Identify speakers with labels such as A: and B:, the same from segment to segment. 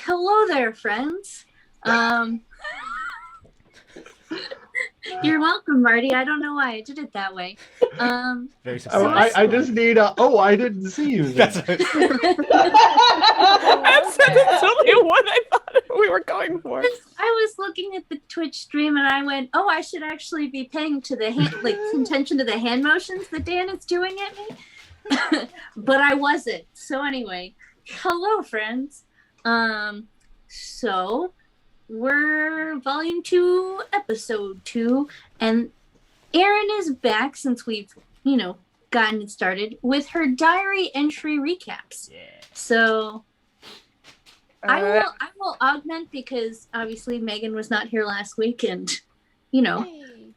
A: Hello there, friends. You're welcome, Marty. I don't know why I did it that way.
B: Very
C: I
B: successful.
C: just need a. Oh, I didn't see you. There.
B: That's
D: That's totally what I thought we were going for.
A: I was looking at the Twitch stream and I went, "Oh, I should actually be paying to the attention to the hand motions that Dan is doing at me," but I wasn't. So anyway, hello, friends. So we're Volume 2, Episode 2, and Erin is back since we've, gotten it started with her diary entry recaps.
B: Yeah.
A: So I will augment because obviously Megan was not here last week, and
E: Hey.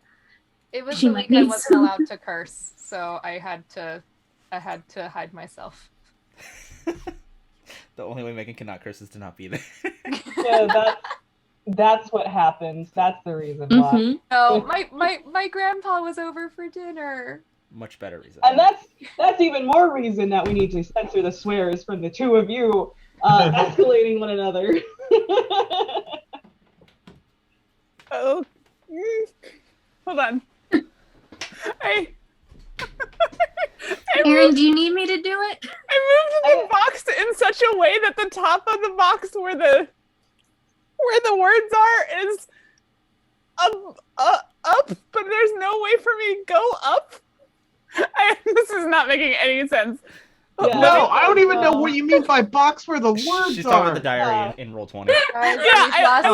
E: It was
A: She
E: the
A: might
E: week I
A: need
E: wasn't
A: some-
E: allowed to curse, so I had to hide myself.
B: The only way Megan cannot curse is to not be there.
F: Yeah, that's what happens. That's the reason why.
A: Mhm.
E: No, my grandpa was over for dinner.
B: Much better reason.
F: And that's even more reason that we need to censor the swears from the two of you escalating one another.
D: Oh, hold on.
A: Erin, do you need me to do it?
D: I moved the box in such a way that the top of the box where the words are is up, but there's no way for me to go up. This is not making any sense.
F: Yeah.
C: No, I don't even know what you mean by box where the words
B: She's
C: are.
B: talking about the diary in Roll 20.
E: Guys,
D: Yeah,
E: these last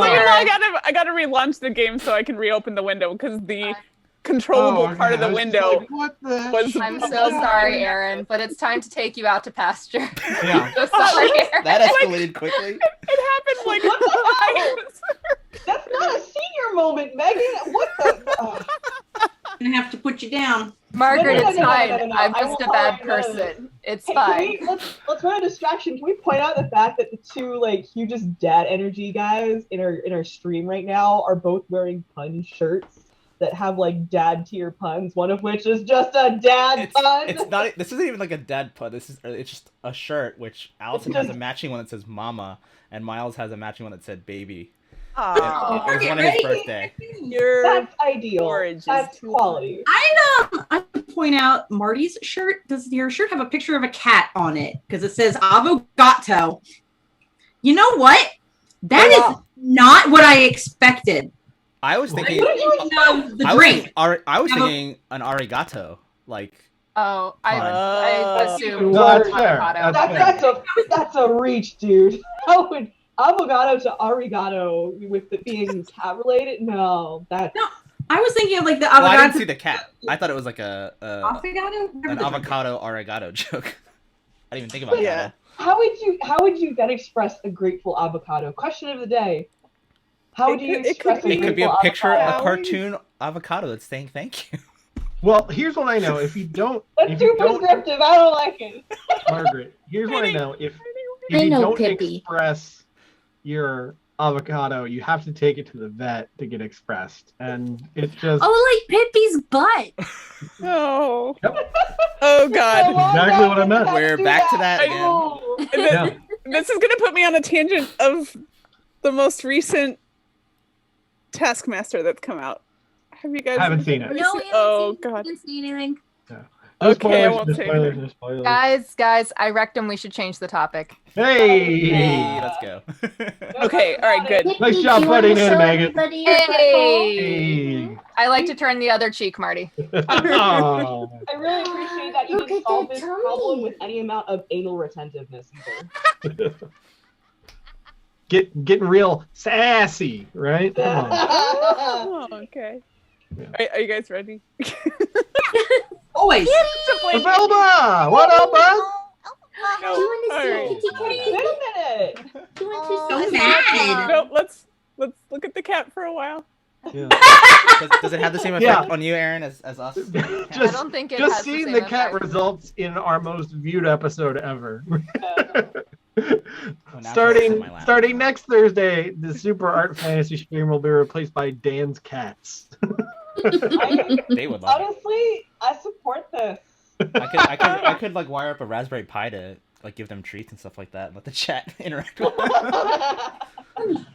D: I gotta relaunch the game so I can reopen the window because the controllable part of the window.
C: Like, what the?
D: was-
E: I'm so sorry, Aaron, but it's time to take you out to pasture.
C: Yeah.
E: So sorry, Aaron.
B: That escalated quickly.
D: It happened like
F: What the That's not a senior moment, Megan. What the?
G: Gonna have to put you down.
E: Margaret,
F: No, no,
E: it's
F: no, no,
E: fine.
F: no, no, no.
E: I'm
F: I
E: just
F: will
E: a bad
F: tolerate none of this.
E: person. It's
F: Hey,
E: fine.
F: let's run a distraction. Can we point out the fact that the two hugest dad energy guys in our stream right now are both wearing pun shirts that have dad tier puns, one of which is just a dad pun.
B: It's not. This isn't even like a dad pun. It's just a shirt. Which Allison has a matching one that says "Mama," and Miles has a matching one that said "Baby."
D: Aw.
B: It was one of his birthday.
D: Your
F: That's ideal.
D: orange is
F: That's
D: too
F: quality.
G: I point out Marty's shirt. Does your shirt have a picture of a cat on it? Because it says avocado. You know what? That is not what I expected.
B: I was thinking.
G: What do you know the
B: I
G: drink?
B: was thinking an arigato, like.
E: Oh, I
D: Oh.
E: assumed
C: No, that's fair.
E: avocado.
F: That's a reach, dude. How would avocado to arigato with it being cat related? No, that's
G: I was thinking of the
B: Well, I
G: avocado.
B: didn't see the cat. I thought it was like an
G: avocado.
B: avocado arigato joke. I didn't even think about
D: Yeah.
B: that.
F: how would you then express a grateful avocado? Question of the day. How do you
D: It could
F: express a
D: be-
B: It could be a
F: grateful
B: picture,
F: avocado?
B: a cartoon avocado that's saying thank you.
C: Well, here's what I know. If you don't,
F: That's too prescriptive. I don't like it.
C: Margaret, here's what I know. If
A: I
C: you
A: know,
C: don't
A: Pippi.
C: express your avocado, you have to take it to the vet to get expressed, and it's just
A: Oh, like Pippi's butt.
D: Oh.
C: Yep.
D: Oh God.
C: Exactly what I meant.
B: We're back to that again.
F: Oh.
D: And then- This is gonna put me on a tangent of the most recent Taskmaster that's come out. Have you guys?
C: Haven't seen it.
A: No,
D: Oh God.
A: didn't see anything.
C: No
D: Okay, I
C: spoilers,
D: won't
C: no
D: say
C: spoilers,
D: that.
C: no spoilers.
E: Guys, I rectum we should change the topic.
C: Hey!
B: Hey, let's go.
D: Okay. All right. Good.
C: Nice job putting in, Megan.
E: Hey!
C: Hey!
E: I like to turn the other cheek, Marty.
C: Oh.
F: I really appreciate that you
A: Look
F: didn't
A: at
F: solve
A: that
F: this
A: tummy.
F: problem with any amount of anal retentiveness either.
C: Getting real sassy, right? Come on.
D: Oh, okay.
C: Yeah.
D: Are you guys ready?
G: Always.
D: To play-
C: Velma! What up, bud?
D: No.
A: Do you want to
D: All
A: see
D: right.
A: kitty
F: Wait
A: kitty?
F: a minute.
A: Do you want to
G: So
A: see
G: mad.
D: No, let's look at the cat for a while.
C: Yeah.
B: Does it have the same effect
C: Yeah.
B: on you, Aaron, as us?
E: I
C: just
E: don't think it
C: just
E: has
C: seeing
E: the
C: the
E: same
C: cat
E: effect.
C: results in our most viewed episode ever.
B: Oh, now it's in my lap.
C: starting next Thursday, the Super Art Fantasy stream will be replaced by Dan's cats.
B: They would love it.
F: Honestly, I support this.
B: I could like wire up a Raspberry Pi to like give them treats and stuff like that, and let the chat interact with them.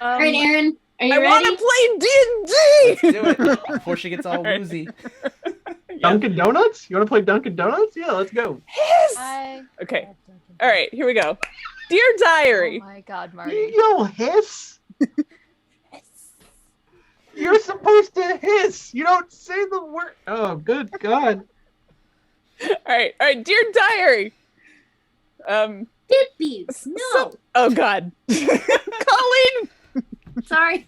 A: All right, Aaron, are you
D: I want
A: ready?
D: to play D&D.
B: Let's do it before she gets all
D: Alright.
B: woozy.
C: Dunkin' Donuts? You want to play Dunkin' Donuts? Yeah, let's go.
E: Hi.
D: Okay. All right, here we go. Dear Diary.
E: Oh my God,
C: You
E: Marty.
C: don't hiss. You're supposed to hiss. You don't say the word. Oh, good God.
D: All right, dear Diary.
A: Pippies. No.
D: Oh God. Colleen.
A: Sorry.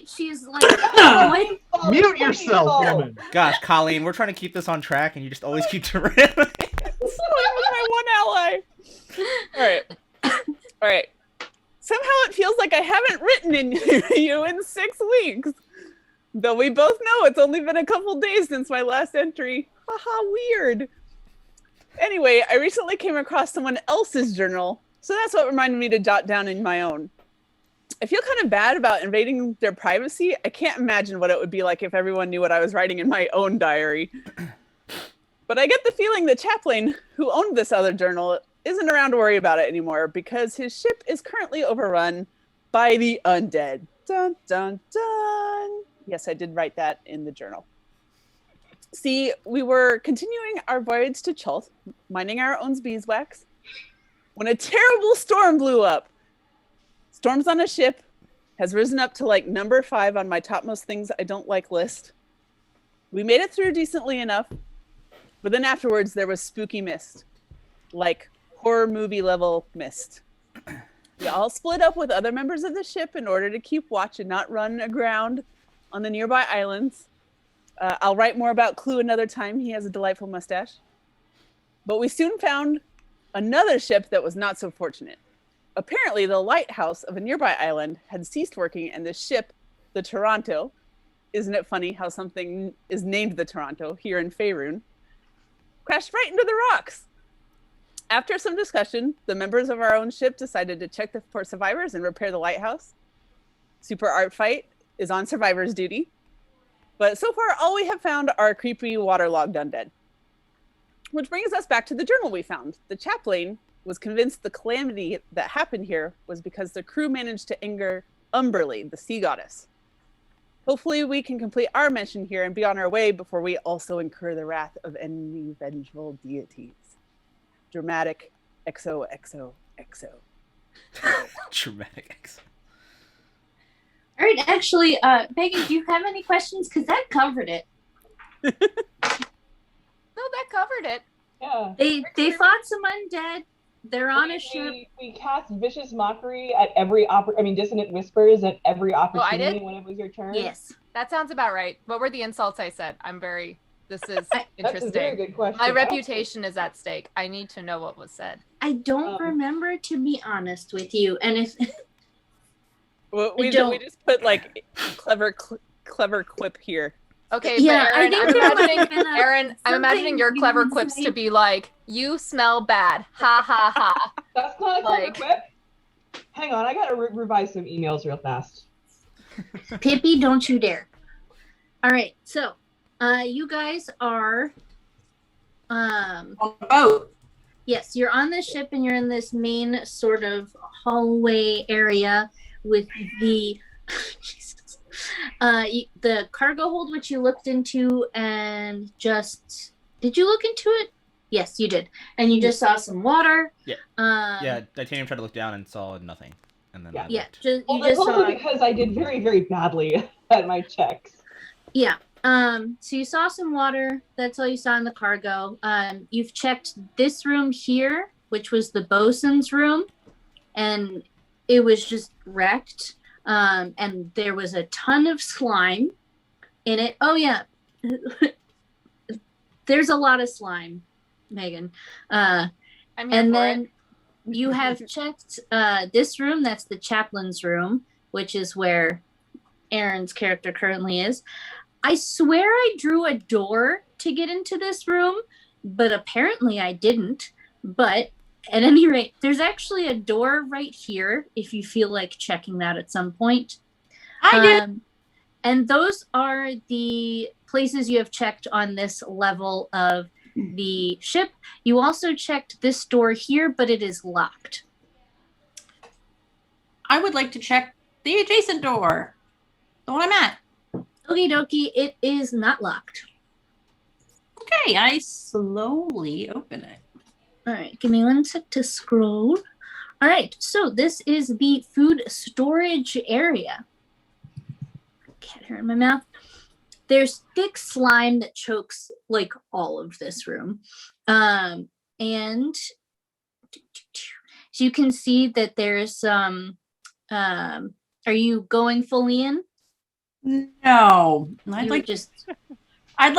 A: She's like, what?
C: Mute yourself, woman.
B: Gosh, Colleen, we're trying to keep this on track, and you just always keep derailing.
D: My one ally. All right. Somehow it feels like I haven't written in you in 6 weeks. Though we both know it's only been a couple days since my last entry. Haha, weird. Anyway, I recently came across someone else's journal, so that's what reminded me to jot down in my own. I feel kind of bad about invading their privacy. I can't imagine what it would be like if everyone knew what I was writing in my own diary. But I get the feeling that Chaplain, who owned this other journal, isn't around to worry about it anymore because his ship is currently overrun by the undead. Dun, dun, dun. Yes, I did write that in the journal. See, we were continuing our voyage to Chult, mining our own beeswax, when a terrible storm blew up. Storms on a ship has risen up to like number 5 on my topmost things I don't like list. We made it through decently enough, but then afterwards there was spooky mist, like horror movie level mist. We all split up with other members of the ship in order to keep watch and not run aground on the nearby islands. I'll write more about Clue another time. He has a delightful mustache. But we soon found another ship that was not so fortunate. Apparently, the lighthouse of a nearby island had ceased working, and the ship, the Toronto, isn't it funny how something is named the Toronto here in Faerun, crashed right into the rocks. After some discussion, the members of our own ship decided to check for survivors and repair the lighthouse. Super Art Fight is on survivor's duty. But so far, all we have found are creepy waterlogged undead. Which brings us back to the journal we found. The Chaplain was convinced the calamity that happened here was because the crew managed to anger Umberly, the sea goddess. Hopefully we can complete our mission here and be on our way before we also incur the wrath of any vengeful deities. Dramatic XOXOXO.
B: Dramatic X.
A: All right, actually, Megan, do you have any questions? Because that covered it.
E: No, that covered it.
F: Yeah.
A: They fought some undead. They're on a ship.
F: We cast vicious mockery at every dissonant whispers at every opportunity
E: did?
F: when it was your turn.
A: Yes.
E: That sounds about right. What were the insults I said? This is
F: That's a very
E: interesting.
F: good question.
E: My reputation is at stake. I need to know what was said.
A: I don't remember, to be honest with you. And if
D: Well, we
A: don't-
D: just put like clever quip here.
E: Okay,
A: Yeah,
E: but
A: I
E: Aaron,
A: think
E: I'm
A: there might
E: imagining
A: have been
E: I'm imagining
A: something
E: your
A: you
E: clever
A: would
E: quips
A: say.
E: to be like, "You smell bad." Ha ha ha.
F: That's not a clever
E: Like-
F: quip. Hang on, I gotta revise some emails real fast.
A: Pippi, don't you dare. All right, so you guys are
G: On the boat.
A: yes, you're on the ship and you're in this main sort of hallway area with the Jesus. The cargo hold, which you looked into, and just did you look into it? Yes, you did, and you just saw some water.
B: Yeah. Yeah, Titanium tried to look down and saw nothing, and then I
A: Yeah,
B: looked.
A: just
F: Well,
A: you
F: that's
A: just
F: also
A: saw.
F: because I did very, very badly at my checks.
A: Yeah. So you saw some water. That's all you saw in the cargo. You've checked this room here, which was the bosun's room, and it was just wrecked. And there was a ton of slime in it. Oh yeah. There's a lot of slime, Megan.
E: I'm here
A: And
E: for
A: then
E: it.
A: you have checked this room. That's the chaplain's room, which is where Aaron's character currently is. I swear I drew a door to get into this room, but apparently I didn't. But at any rate, there's actually a door right here if you feel like checking that at some point.
G: I did.
A: And those are the places you have checked on this level of the ship. You also checked this door here, but it is locked.
G: I would like to check the adjacent door. The one I'm at.
A: Okie dokie, it is not locked.
G: Okay, I slowly open it.
A: All right, give me 1 sec to scroll. All right, so this is the food storage area. Cat hair in my mouth. There's thick slime that chokes like all of this room. And so you can see that there's some, are you going fully in?
G: No. I'd
A: You
G: like
A: just,
G: I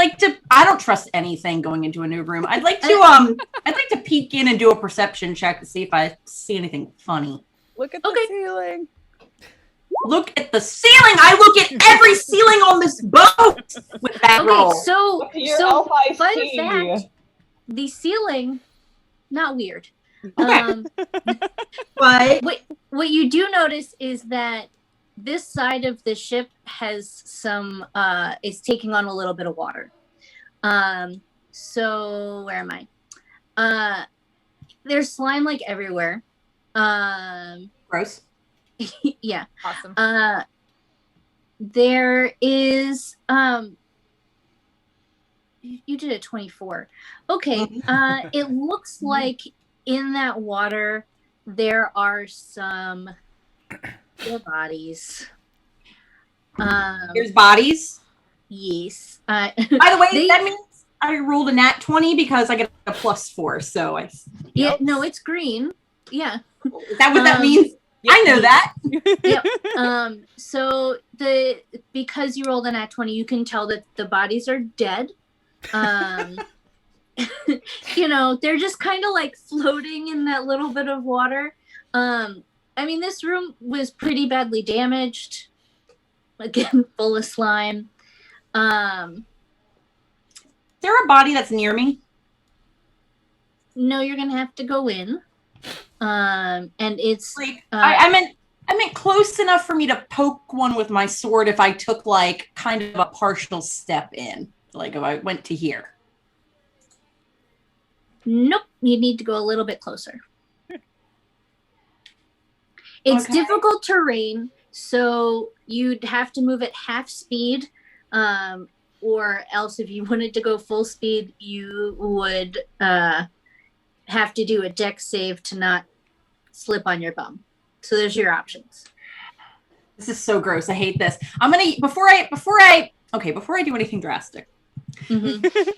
G: don't trust anything going into a new room. I'd like to peek in and do a perception check to see if I see anything funny.
D: Look at the
A: Okay.
D: ceiling.
G: Look at the ceiling. I look at every ceiling on this boat with that roll.
A: okay, so,
F: Your
A: so
F: L5C.
A: fun fact, the ceiling, not weird.
G: Okay. But
A: What you do notice is that this side of the ship has some is taking on a little bit of water. So where am I? There's slime like everywhere.
G: gross.
A: Yeah.
E: Awesome.
A: There is you did a 24. Okay. It looks like in that water there are some dead bodies.
G: There's bodies.
A: Yes.
G: By the way,
A: They-
G: that means I rolled a nat 20 because I get a +4. So I.
A: Yeah, no, it's green. Yeah.
G: Is that what that means?
D: Yep.
G: I know that.
A: Yep. So because you rolled an nat 20, you can tell that the bodies are dead. You know, they're just kind of like floating in that little bit of water. I mean, this room was pretty badly damaged. Again, full of slime.
G: Is there a body that's near me?
A: No, you're gonna have to go in. And it's
G: Like I meant close enough for me to poke one with my sword if I took like kind of a partial step in, like if I went to here.
A: nope. You need to go a little bit closer. It's
G: Okay.
A: difficult terrain, so you'd have to move at half speed, or else if you wanted to go full speed, you would have to do a dex save to not slip on your bum. So there's your options.
G: This is so gross. I hate this. I'm gonna before I do anything drastic,
A: Mhm.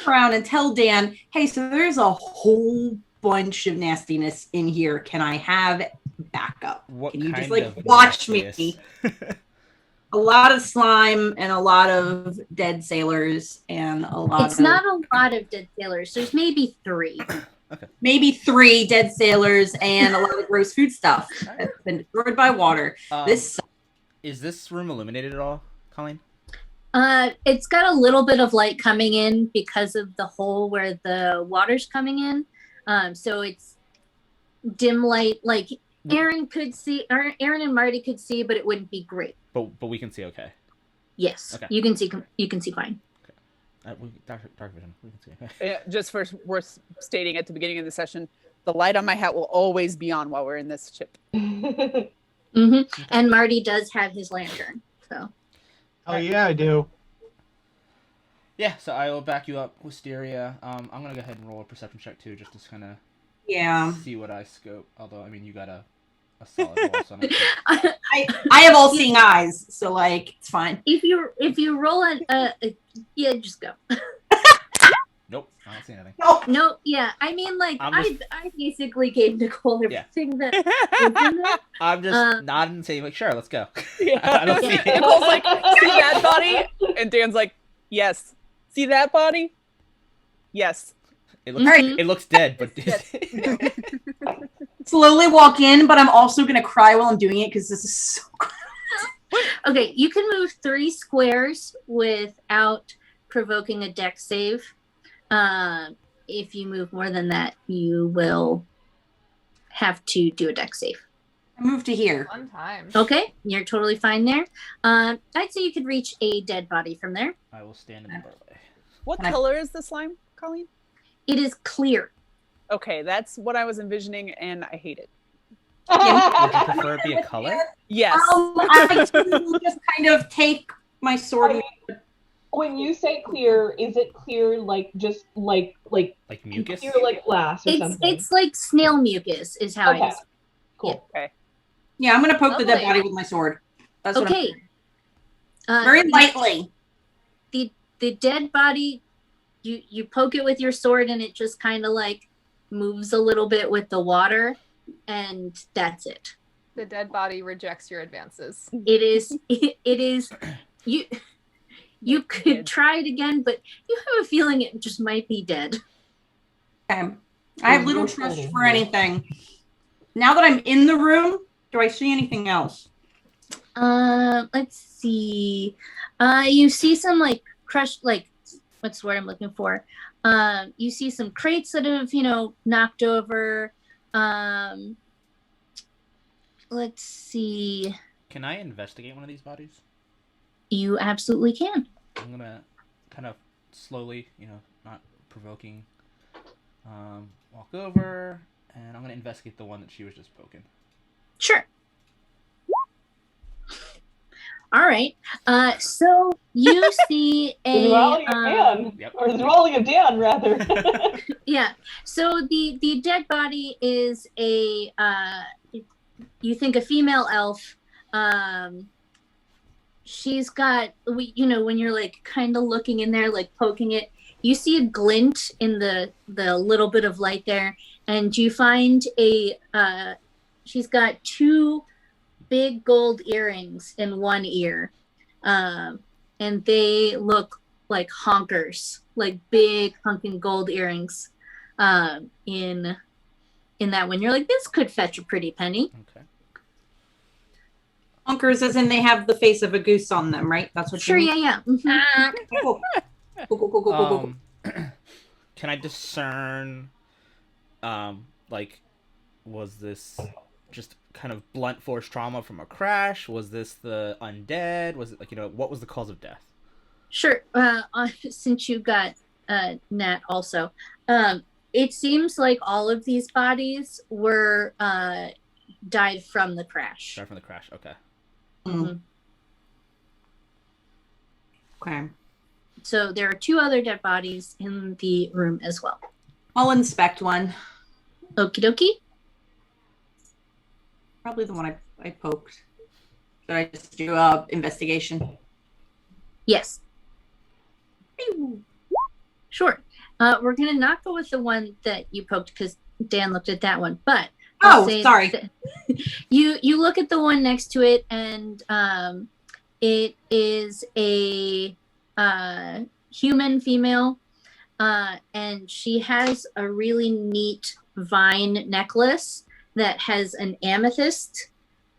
G: around and tell Dan, hey, so there's a whole bunch of nastiness in here. Can I have backup?
B: What
G: Can you just
B: kind
G: like
B: of
G: watch
B: nastiness?
G: me? A lot of slime and a lot of dead sailors and a lot
A: It's
G: of
A: not a lot of dead sailors. There's maybe 3.
G: maybe 3 dead sailors and a lot of gross food stuff that's been destroyed by water. This
B: Is this room illuminated at all, Colleen?
A: It's got a little bit of light coming in because of the hole where the water's coming in. So it's dim light. Like Aaron could see, or Aaron and Marty could see, but it wouldn't be great.
B: But we can see okay.
A: Yes,
B: Okay.
A: you can see. You can see fine.
B: Dark vision. We can see okay.
D: Just worth stating at the beginning of the session, the light on my hat will always be on while we're in this ship.
A: Hmm. And Marty does have his lantern. So
C: Oh yeah, I do.
B: Yeah, so I will back you up, Wisteria. I'm gonna go ahead and roll a perception check too, just to kind of
G: yeah.
B: see what I scope. Although I mean, you got a solid roll, so I'm not sure.
G: I have all seeing eyes, so like it's fine.
A: if you roll yeah, just go.
B: Nope, I don't see anything.
A: No, yeah. I mean, like
B: I'm
A: I basically gave Nicole
B: Yeah.
A: everything that was in there.
B: I'm just
A: Um,
B: nodding and saying like, sure, let's go.
D: Yeah.
B: I don't see it.
D: Nicole's like, see that body? And Dan's like, yes. See that body? Yes.
B: It looks,
A: Mhm.
B: it looks dead, but
G: Slowly walk in, but I'm also gonna cry while I'm doing it because this is so
A: Okay, you can move 3 squares without provoking a dex save. If you move more than that, you will have to do a dex save.
G: I moved to here.
E: Fun times.
A: Okay, you're totally fine there. I'd say you could reach a dead body from there.
B: I will stand in the doorway.
D: What
G: Can I-
D: color is the slime, Colleen?
A: It is clear.
D: Okay, that's what I was envisioning, and I hate it.
B: Would you prefer it be a color?
D: Yes.
G: I will just kind of take my sword.
F: When you say clear, is it clear like just like
B: mucus?
F: clear like glass or something?
A: It's like snail mucus is how
F: Okay.
A: I describe
F: Cool.
D: Okay.
G: Yeah, I'm gonna poke the dead
E: Lovely.
G: body with my sword. That's what I'm
A: Okay.
G: doing. Very lightly.
A: The dead body, you poke it with your sword and it just kind of like moves a little bit with the water, and that's it.
E: The dead body rejects your advances.
A: It is you could try it again, but you have a feeling it just might be dead.
G: Okay. I have little trust for anything. Now that I'm in the room, do I see anything else?
A: Let's see. You see some like crushed, like, what's the word I'm looking for? You see some crates that have, knocked over. Let's see.
B: Can I investigate one of these bodies?
A: You absolutely can.
B: I'm gonna kind of slowly, not provoking, walk over, and I'm gonna investigate the one that she was just poking.
A: Sure. All right. So you see
F: The Raleigh of Dan,
B: Yep.
F: or the Raleigh of Dan, rather.
A: yeah. So the dead body is a you think a female elf. She's got, when you're like kind of looking in there, like poking it, you see a glint in the little bit of light there, and you find she's got 2 big gold earrings in one ear, and they look like honkers, like big honking gold earrings, in that one. You're like, this could fetch a pretty penny.
B: Okay.
G: Honkers, as in they have the face of a goose on them, right? That's what
A: Sure,
G: you mean?
A: yeah. Mhm.
G: Cool. Cool.
B: Can I discern, was this just kind of blunt force trauma from a crash? Was this the undead? Was it what was the cause of death?
A: Sure. Since you got Nat also, it seems like all of these bodies were died from the crash.
B: Died from the crash. Okay.
A: Mhm.
G: Okay.
A: So there are 2 other dead bodies in the room as well.
G: I'll inspect one.
A: Okie dokie.
G: Probably the one I poked. Should I just do investigation?
A: Yes. Sure. We're gonna not go with the one that you poked because Dan looked at that one, but I'll say
G: sorry.
A: that you look at the one next to it, and it is a human female, and she has a really neat vine necklace that has an amethyst,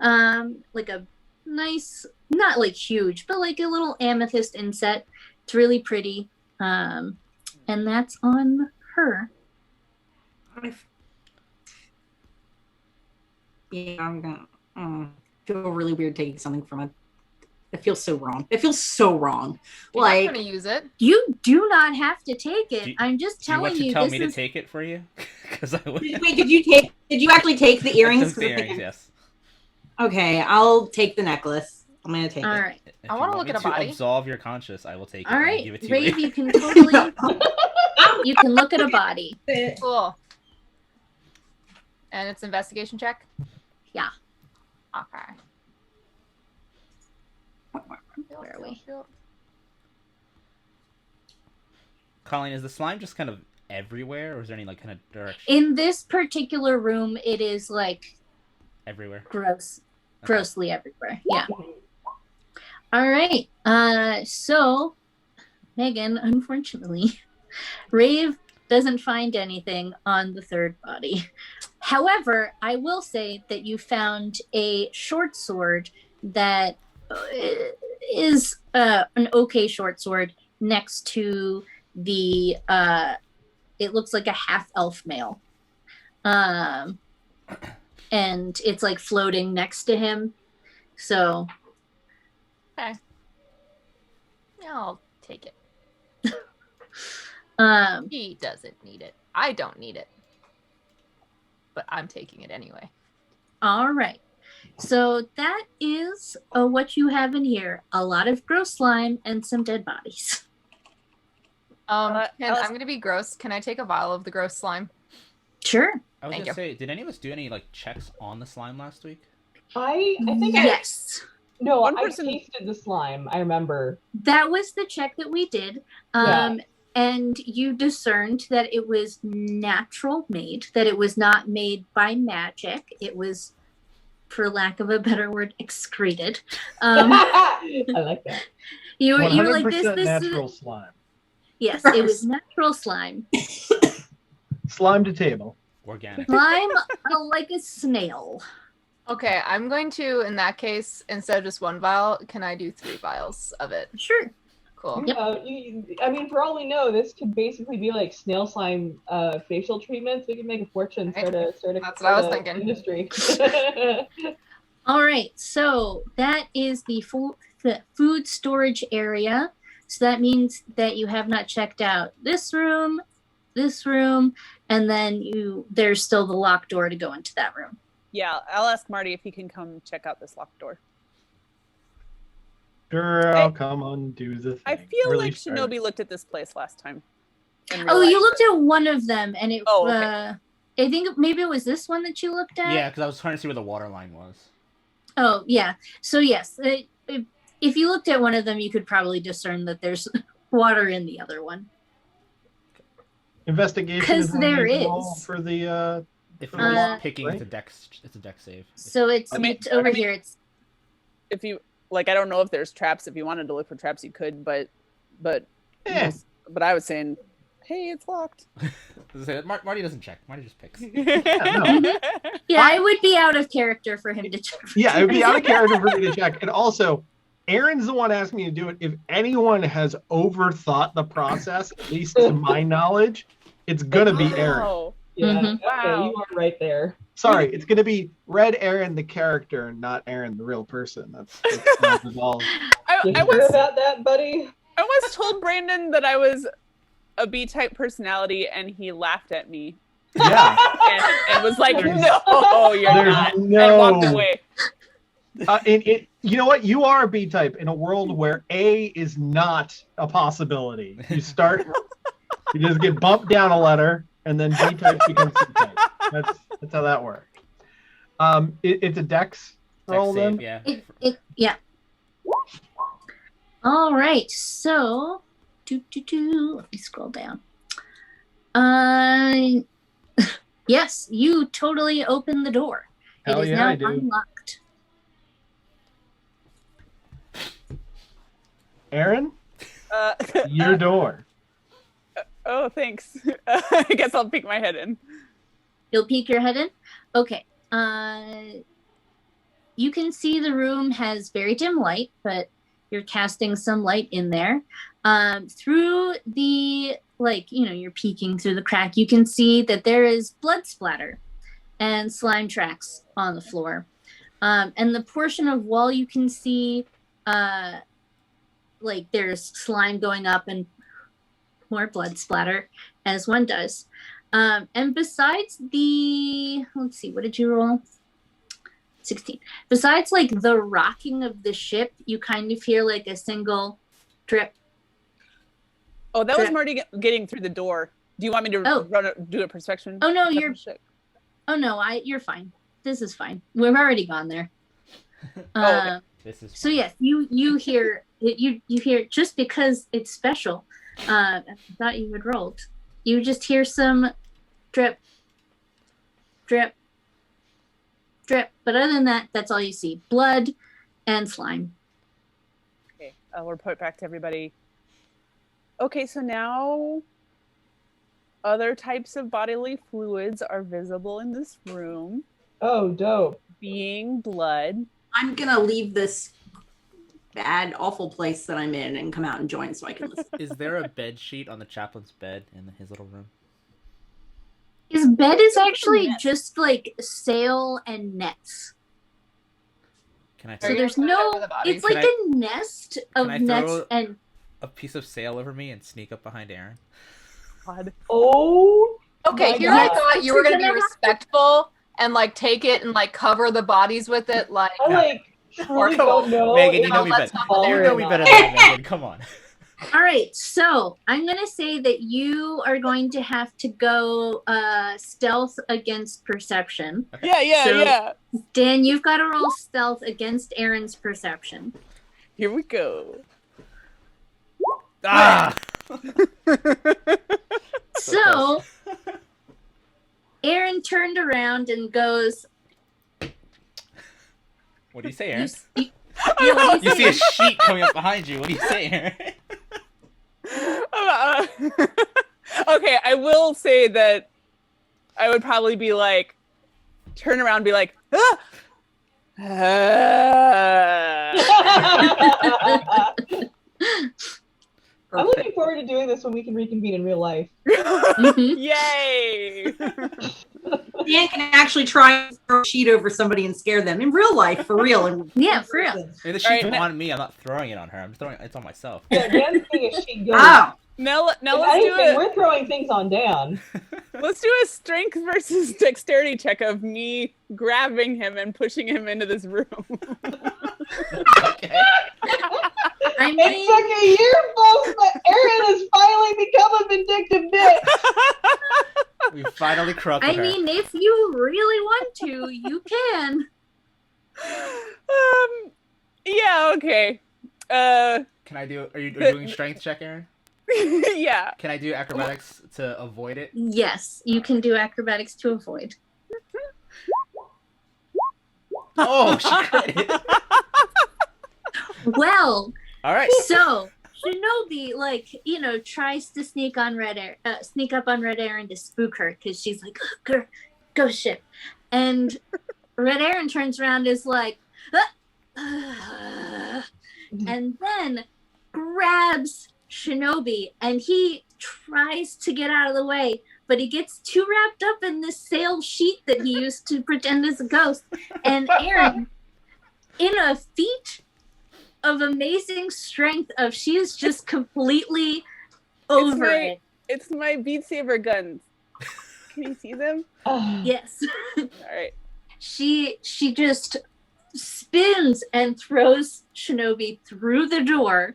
A: like a nice, not like huge, but like a little amethyst inset. It's really pretty, and that's on her.
G: Yeah, I'm gonna feel really weird taking something from it. It feels so wrong. It feels so wrong.
E: You're not
G: Like,
E: gonna use it.
A: You do not have to take it.
B: Do-
A: I'm just
B: Do you
A: telling
B: want to
A: you.
B: tell
A: This
B: me to
A: is
B: take it for you? Because I would.
G: wait, did you actually take the earrings?
B: I took the earrings, yes.
G: Okay, I'll take the necklace. I'm gonna take
A: all
G: it.
A: right.
B: If
E: I
B: you
E: wanna
B: want
E: look
B: me
E: at a
B: to
E: body.
B: absolve your conscience, I will take it.
A: All
B: and
A: right,
B: give it to you
A: Rave,
B: later.
A: you can totally. You can look at a body.
E: Cool. And it's investigation check?
A: Yeah.
E: Okay.
A: Where are we?
B: Colleen, is the slime just kind of everywhere, or is there any kind of direction?
A: In this particular room, it is like
B: Everywhere.
A: gross,
B: Okay.
A: grossly everywhere. Yeah. All right. So Megan, unfortunately, Rave doesn't find anything on the 3rd body. However, I will say that you found a short sword that is an okay short sword next to the it looks like a half elf male, and it's like floating next to him. So
E: Okay. Yeah, I'll take it. He doesn't need it. I don't need it. But I'm taking it anyway.
A: All right. So that is what you have in here. A lot of gross slime and some dead bodies.
E: I'm going to be gross. Can I take a vial of the gross slime?
A: Sure.
B: I was
E: Thank
B: gonna
E: you.
B: say, did any of us do any like checks on the slime last week?
F: I think
A: Yes.
F: no,
D: One
F: I
D: person-
F: tasted the slime. I remember.
A: That was the check that we did. And you discerned that it was natural made, that it was not made by magic. It was, for lack of a better word, excreted.
F: I like that.
A: You were
C: 100%
A: like, this
C: natural
A: is...
C: slime.
A: Yes, it was natural slime.
C: Slime to table.
B: Organic.
A: Slime like a snail.
E: Okay, I'm going to, in that case, instead of just one vial, can I do 3 vials of it?
A: Sure.
E: Cool.
A: Yep.
F: I mean, for all we know, this could basically be like snail slime facial treatments. We could make a fortune.
E: Right.
F: Start a
E: That's what I was thinking.
F: Industry.
A: All right, so that is the food storage area. So that means that you have not checked out this room, and then there's still the locked door to go into that room.
D: Yeah, I'll ask Marty if he can come check out this locked door.
C: Sure, I'll come on, do the thing.
D: I feel
C: Really
D: like
C: start.
D: Shinobi looked at this place last time. and
A: Oh, you
D: realized
A: looked at one of them, and it.
D: Oh, okay.
A: I think maybe it was this one that you looked at.
B: Yeah, because I was trying to see where the water line was.
A: Oh, yeah. So yes, if you looked at one of them, you could probably discern that there's water in the other one.
C: Investigation
A: 'Cause
C: is what
A: there
C: you roll
A: is.
C: for the
B: If
C: for
B: you're
C: the
B: just picking,
C: right?
B: it's a deck save.
A: So it's over here. It's
D: if you like, I don't know if there's traps. If you wanted to look for traps, you could, but
C: Eh.
D: I was saying, hey, it's locked.
B: Marty doesn't check. Marty just picks.
C: no.
A: yeah, it would be out of character for him to.
C: Yeah, it would be out of character for me to check. And also, Aaron's the one asking me to do it. If anyone has overthought the process, at least to my knowledge, it's gonna be Aaron.
D: Oh,
F: Yeah,
A: Mhm.
F: okay,
D: Wow.
F: you are right there.
C: Sorry, it's gonna be Red Aaron the character, not Aaron the real person. That's not at all.
F: You
D: I
F: sure
D: was
F: about that, buddy?
D: I once told Brandon that I was a B-type personality, and he laughed at me
C: Yeah.
D: and was like,
C: There's-
D: "No, you're
C: there's
D: not," and
C: no-
D: walked away.
C: You know what? You are a B type in a world where A is not a possibility. You just get bumped down a letter, and then B type becomes C type. That's how that works. It's a dex roll
B: Deck
C: then.
B: save, yeah.
A: Yeah. All right. So, let me scroll down. Yes, you totally opened the door.
C: Hell
A: it is
C: yeah,
A: now
C: I do.
A: unlocked.
C: Aaron,
D: Uh,
C: your door.
D: oh, thanks. I guess I'll peek my head in.
A: You'll peek your head in. Okay. You can see the room has very dim light, but you're casting some light in there. Through the, you're peeking through the crack, you can see that there is blood splatter and slime tracks on the floor. And the portion of wall you can see, there's slime going up and more blood splatter, as one does. And besides let's see, what did you roll? 16. Besides the rocking of the ship, you kind of hear a single drip.
D: Oh, that was
A: Drip.
D: Marty getting through the door. Do you want me to do a perception?
A: Oh no,
D: check?
A: you're fine. This is fine. We've already gone there.
D: Okay.
B: This is
A: So yes, you hear you hear, just because it's special. I thought you had rolled. You just hear some drip, drip, drip. But other than that, that's all you see: blood and slime.
D: Okay, I'll report back to everybody. Okay, so now other types of bodily fluids are visible in this room,
F: Oh, dope.
D: being blood.
G: I'm gonna leave this bad, awful place that I'm in and come out and join so I can listen.
B: Is there a bed sheet on the chaplain's bed in his little room?
A: His bed is actually just sail and nets.
B: Can I
A: So
B: throw
A: there's
E: Are you
A: no.
E: over the bodies?
A: It's like
B: Can
A: a nest of
B: can I
A: nets
B: throw-
A: and.
B: a piece of sail over me and sneak up behind Aaron?
D: God.
F: Oh.
E: Okay,
F: My
E: here I
F: God.
E: thought you were gonna be
A: You're gonna have to-
E: respectful and like take it and like cover the bodies with it, like.
F: I like truly
B: Come on.
F: don't know.
B: Megan,
F: if
B: you know me
E: let's
B: better.
E: not go
B: You
E: there.
B: know me better than that, Megan. Come on.
A: All right, so I'm gonna say that you are going to have to go stealth against perception.
D: Yeah.
A: So- Dan, you've got to roll stealth against Aaron's perception.
D: Here we go.
B: Ah!
A: So Aaron turned around and goes,
B: What do you say, Aaron?
A: what do
B: You
A: you
B: see a
A: say?
B: sheet coming up behind you. What do you say, Aaron?
D: Okay, I will say that I would probably be like, turn around and be like, ah!
F: I'm looking forward to doing this when we can reconvene in real life.
A: Mhm.
D: Yay!
G: Dan can actually try and throw a sheet over somebody and scare them in real life, for real. And
A: Yeah, for real.
B: I mean, the
D: All
B: sheet's
D: right,
B: on me. I'm not throwing it on her. I'm throwing it's on myself.
F: Yeah, Dan's being a sheet ghost.
G: Oh,
D: Now
F: If
D: let's do
F: anything,
D: it.
F: we're throwing things on Dan.
D: Let's do a strength versus dexterity check of me grabbing him and pushing him into this room.
B: Okay.
A: I
F: It
A: mean,
F: took a year, folks, but Aaron has finally become a vindictive bitch.
B: We finally corrupted
A: I
B: her.
A: mean, if you really want to, you can.
D: Yeah, okay.
B: Can I do? Are you doing strength check, Aaron?
D: Yeah.
B: Can I do acrobatics to avoid it?
A: Yes, you can do acrobatics to avoid.
B: Oh, she crit.
A: Well,
B: All right.
A: so Shinobi, like, tries to sneak up on Red Aaron to spook her because she's like, go ship. And Red Aaron turns around and is like, and then grabs Shinobi and he tries to get out of the way, but he gets too wrapped up in this sail sheet that he used to pretend as a ghost. And Aaron, in a feat of amazing strength, she is just completely over it.
D: It's my Beat Saber guns. Can you see them?
A: Yes.
D: All right.
A: She just spins and throws Shinobi through the door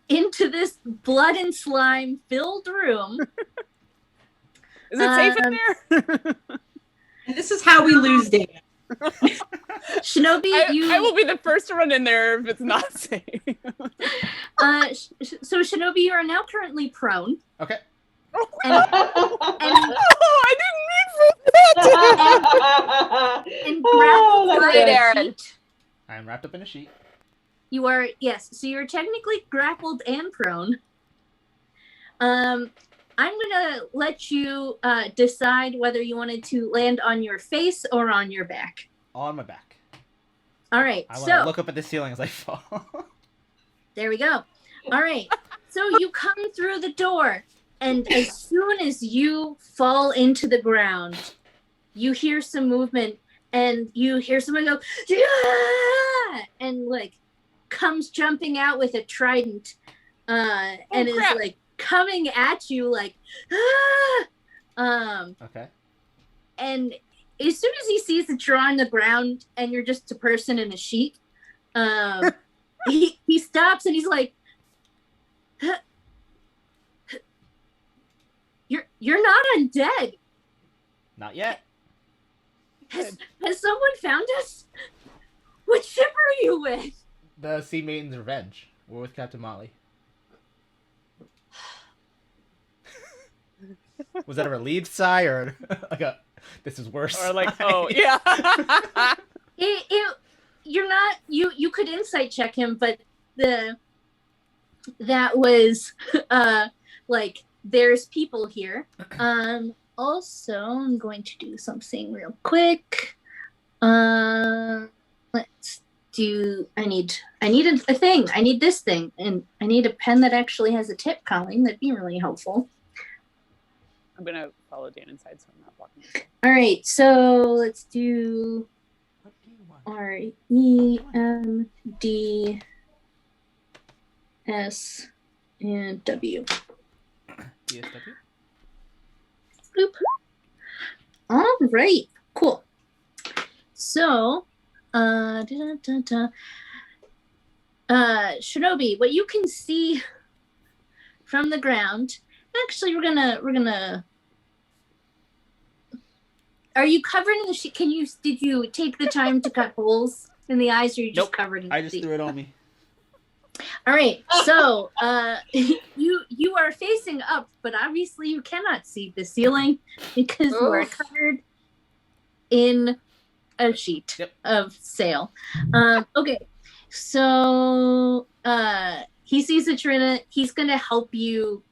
A: into this blood and slime filled room.
D: Is it safe in there?
G: and this is how we lose Dan.
A: Shinobi,
D: I will be the first to run in there if it's not safe.
A: So Shinobi, you are now currently prone.
B: Okay.
A: And
D: Oh, I didn't mean for that.
A: and
F: Oh,
A: grappled
F: that's
A: by
E: Right,
F: good.
A: a
E: Aaron.
A: sheet.
B: I'm wrapped up in a sheet.
A: You are, yes. So you're technically grappled and prone. I'm gonna let you decide whether you wanted to land on your face or on your back.
B: On my back.
A: All right.
B: I want to
A: So
B: look up at the ceiling as I fall.
A: there we go. All right. So you come through the door, and as soon as you fall into the ground, you hear some movement, and you hear someone go, "Yeah!" and like comes jumping out with a trident, and is
D: crap.
A: like coming at you like, "Ah!"
B: Okay.
A: And as soon as he sees that you're on the ground and you're just a person in a sheet, he stops and he's like, You're not undead.
B: Not yet.
A: Has someone found us? What ship are you with?
B: The Sea Maiden's Revenge. We're with Captain Molly. Was that a relieved sigh or like a this is worse?
D: Or like,
B: sigh?
D: oh, yeah.
A: You're not. You could insight check him, but that was like there's people here. Also, I'm going to do something real quick. Let's do. I need a thing. I need this thing, and I need a pen that actually has a tip, Colleen. That'd be really helpful.
D: I'm going to follow Dan inside so I'm not blocking him.
A: All right, so let's do
B: What do you want?
A: REMD S and W.
B: DSW.
A: Bloop. All right, cool. So, Shinobi, what you can see from the ground. Actually, we're gonna. Are you covered in the sheet? Did you take the time to cut holes in the eyes, or are you just
B: Nope.
A: covered in the
B: I just
A: sheet?
B: threw it on me.
A: All right, so you are facing up, but obviously you cannot see the ceiling because you are
E: Oof.
A: covered in a sheet of sail. Okay, so he sees that you're in it. He's gonna help you.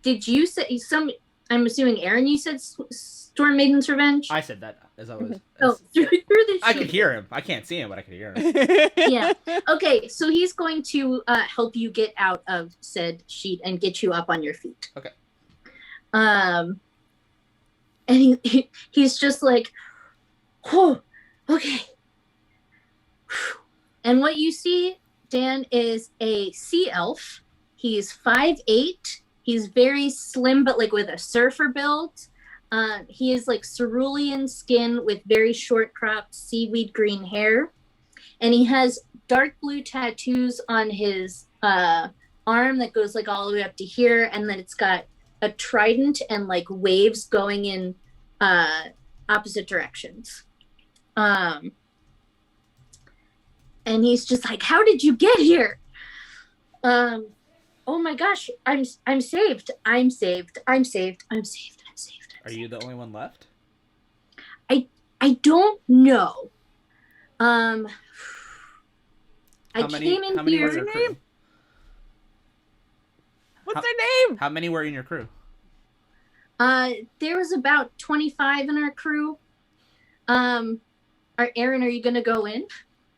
A: Did you say some? I'm assuming Aaron. You said Storm Maiden's Revenge.
B: I said that as I was.
A: Oh, through the
B: I
A: sheet.
B: could hear him. I can't see him, but I could hear him.
A: Yeah. Okay, so he's going to help you get out of said sheet and get you up on your feet.
B: Okay.
A: And he's just like, oh, okay. And what you see, Dan, is a sea elf. He's 5'8". He's very slim, but like with a surfer build. He is like cerulean skin with very short cropped seaweed green hair. And he has dark blue tattoos on his arm that goes like all the way up to here. And then it's got a trident and like waves going in opposite directions. And he's just like, how did you get here? Oh my gosh, I'm saved. I'm saved. I'm saved. I'm saved. I'm saved.
B: Are you the only one left?
A: I don't know. I
B: How
A: came in
B: how many
A: here.
B: were in your crew?
D: What's their name?
B: How many were in your crew?
A: There was about 25 in our crew. Aaron, are you gonna go in?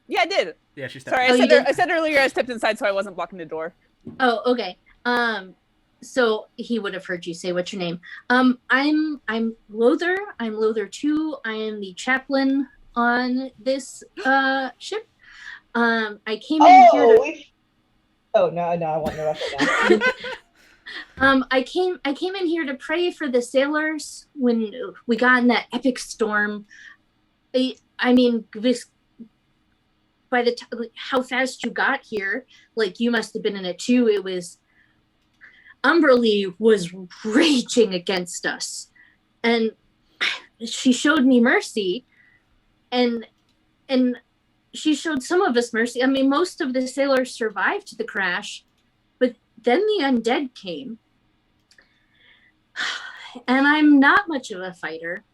D: Yeah, I did.
B: Yeah, she stepped.
D: Sorry,
B: in.
D: I said earlier I stepped inside so I wasn't blocking the door.
A: Oh, okay. So he would have heard you say what's your name. I'm Lothar. I'm Lothar 2. I am the chaplain on this ship. I came in here to...
F: Oh no, I want to rush it now.
A: I came in here to pray for the sailors when we got in that epic storm. I mean, this, by the time how fast you got here, like you must have been in it too. It was Umberly was raging against us, and she showed me mercy, and she showed some of us mercy. I mean, most of the sailors survived the crash, but then the undead came, and I'm not much of a fighter.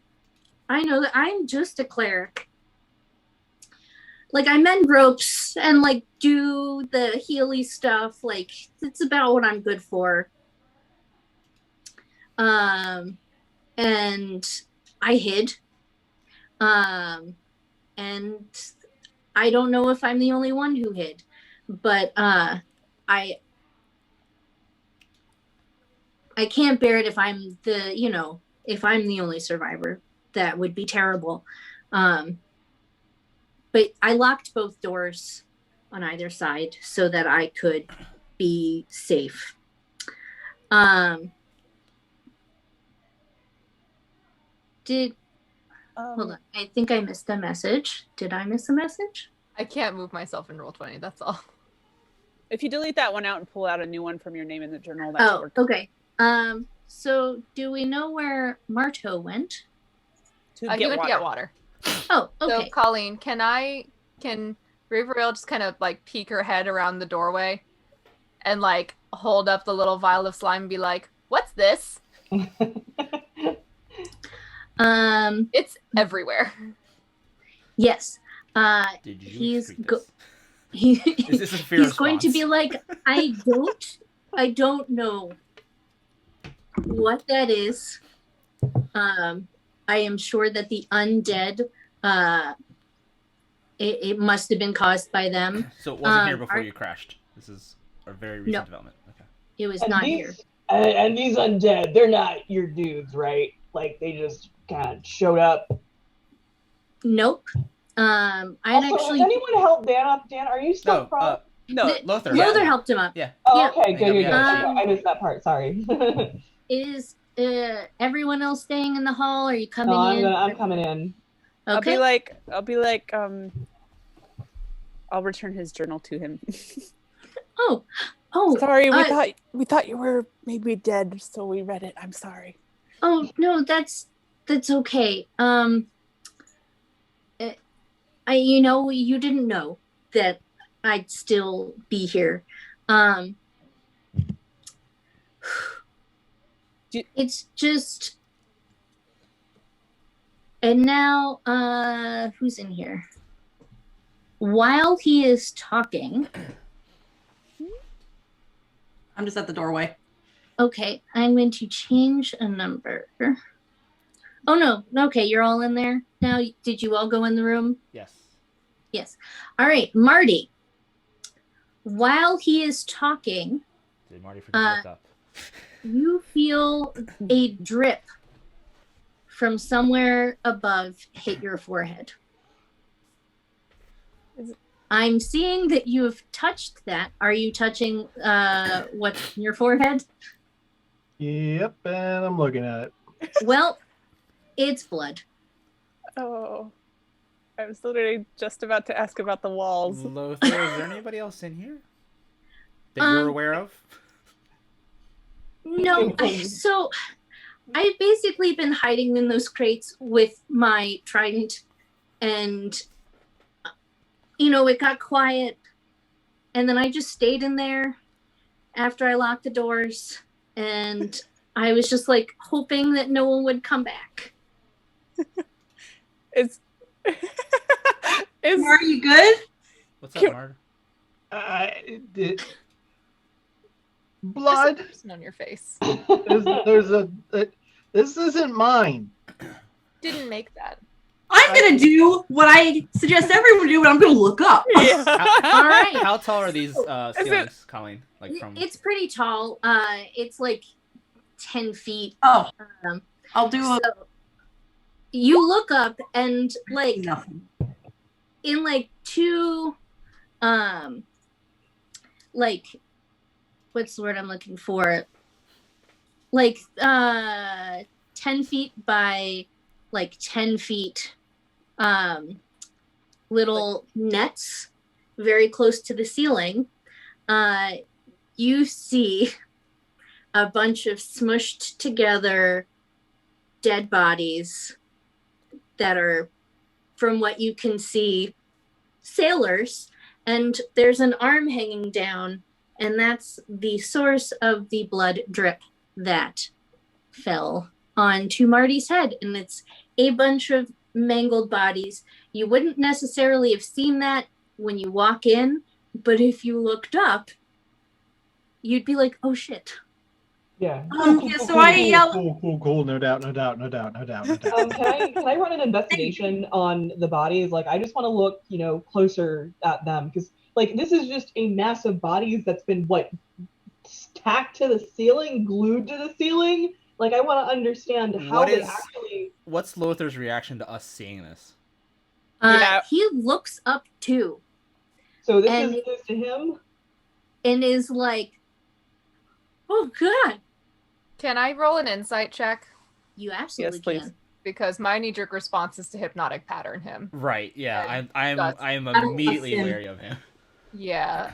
A: I know that I'm just a cleric. Like, I mend ropes and like do the healy stuff. Like, it's about what I'm good for. And I hid. And I don't know if I'm the only one who hid, but I can't bear it if I'm if I'm the only survivor. That would be terrible. But I locked both doors on either side so that I could be safe. Hold on. I think I missed a message. Did I miss a message?
E: I can't move myself in Roll20, that's all.
D: If you delete that one out and pull out a new one from your name in the journal, that should work.
A: Okay. So do we know where Marto went?
D: To
E: He went to get water.
A: Oh, okay.
E: So, Colleen, can Riverail just kind of like peek her head around the doorway and like hold up the little vial of slime and be like, "What's this?" It's everywhere.
A: Yes.
B: Did you
A: He's
B: excrete this?
A: Is
B: this a fair
A: he's going to
B: response?
A: be like, I don't know what that is. I am sure that the undead, it must have been caused by them.
B: So it wasn't here before you crashed. This is a very recent development. Okay.
A: It was not here.
F: And these undead, they're not your dudes, right? Like, they just kind of showed up.
A: Nope. I'd
F: Also,
A: actually...
F: has anyone helped Dan up? Dan, are you still prone?
D: No,
B: Lothar.
A: Lothar
B: yeah.
A: helped him up.
B: Yeah.
F: Oh,
A: Yeah.
F: okay, good.
B: Yeah.
F: I missed that part. Sorry.
A: Is everyone else staying in the hall? Are you coming
F: No,
A: in?
F: I'm coming in.
A: Okay.
D: I'll be like, I'll return his journal to him.
A: Oh,
D: Sorry, we thought you were maybe dead, so we read it. I'm sorry.
A: oh no, that's okay. You didn't know that I'd still be here. It's just, and now, who's in here? While he is talking,
G: I'm just at the doorway.
A: okay, I'm going to change a number. Oh no, okay, you're all in there now. Did you all go in the room?
B: Yes.
A: Yes. All right, Marty. While he is talking,
B: Did Marty forget to look up?
A: you feel a drip from somewhere above hit your forehead. I'm seeing that you have touched that. Are you touching what's in your forehead?
C: Yep, and I'm looking at it.
A: Well, it's blood.
D: Oh, I was literally just about to ask about the walls.
B: Lothar, is there anybody else in here that you're aware of?
A: No, so I've basically been hiding in those crates with my trident, and it got quiet, and then I just stayed in there after I locked the doors, and I was just like hoping that no one would come back.
G: Are you good?
B: What's up, Mard?
C: Blood.
E: There's something on your face.
C: This isn't mine.
E: Didn't make that.
G: I'm gonna do what I suggest everyone do, and I'm gonna look up.
D: Yeah.
A: All right.
B: How tall are these ceilings, Colleen? Like from?
A: It's pretty tall. It's like 10 feet.
G: Oh,
A: Um,
G: I'll do a
A: so you look up and like
G: nothing.
A: in like two, like what's the word I'm looking for? Like 10 feet by like 10 feet, little nets very close to the ceiling. You see a bunch of smushed together dead bodies that are, from what you can see, sailors, and there's an arm hanging down, and that's the source of the blood drip that fell onto Marty's head, and it's a bunch of mangled bodies. You wouldn't necessarily have seen that when you walk in, but if you looked up, you'd be like, oh shit.
F: Yeah.
G: So I yell.
C: Cool. No doubt.
F: Can I run an investigation on the bodies? Like, I just want to look, closer at them, because this is just a mass of bodies that's been stacked to the ceiling, glued to the ceiling. Like, I want to understand how they actually.
B: What's Lothar's reaction to us seeing this?
A: He looks up too.
F: So this is news to him?
A: And is like, oh god.
E: Can I roll an insight check?
A: You absolutely
D: Yes, please.
A: can.
E: Because my knee-jerk response is to hypnotic pattern him.
B: Right. Yeah.
E: And
B: I am immediately wary of him.
E: Yeah.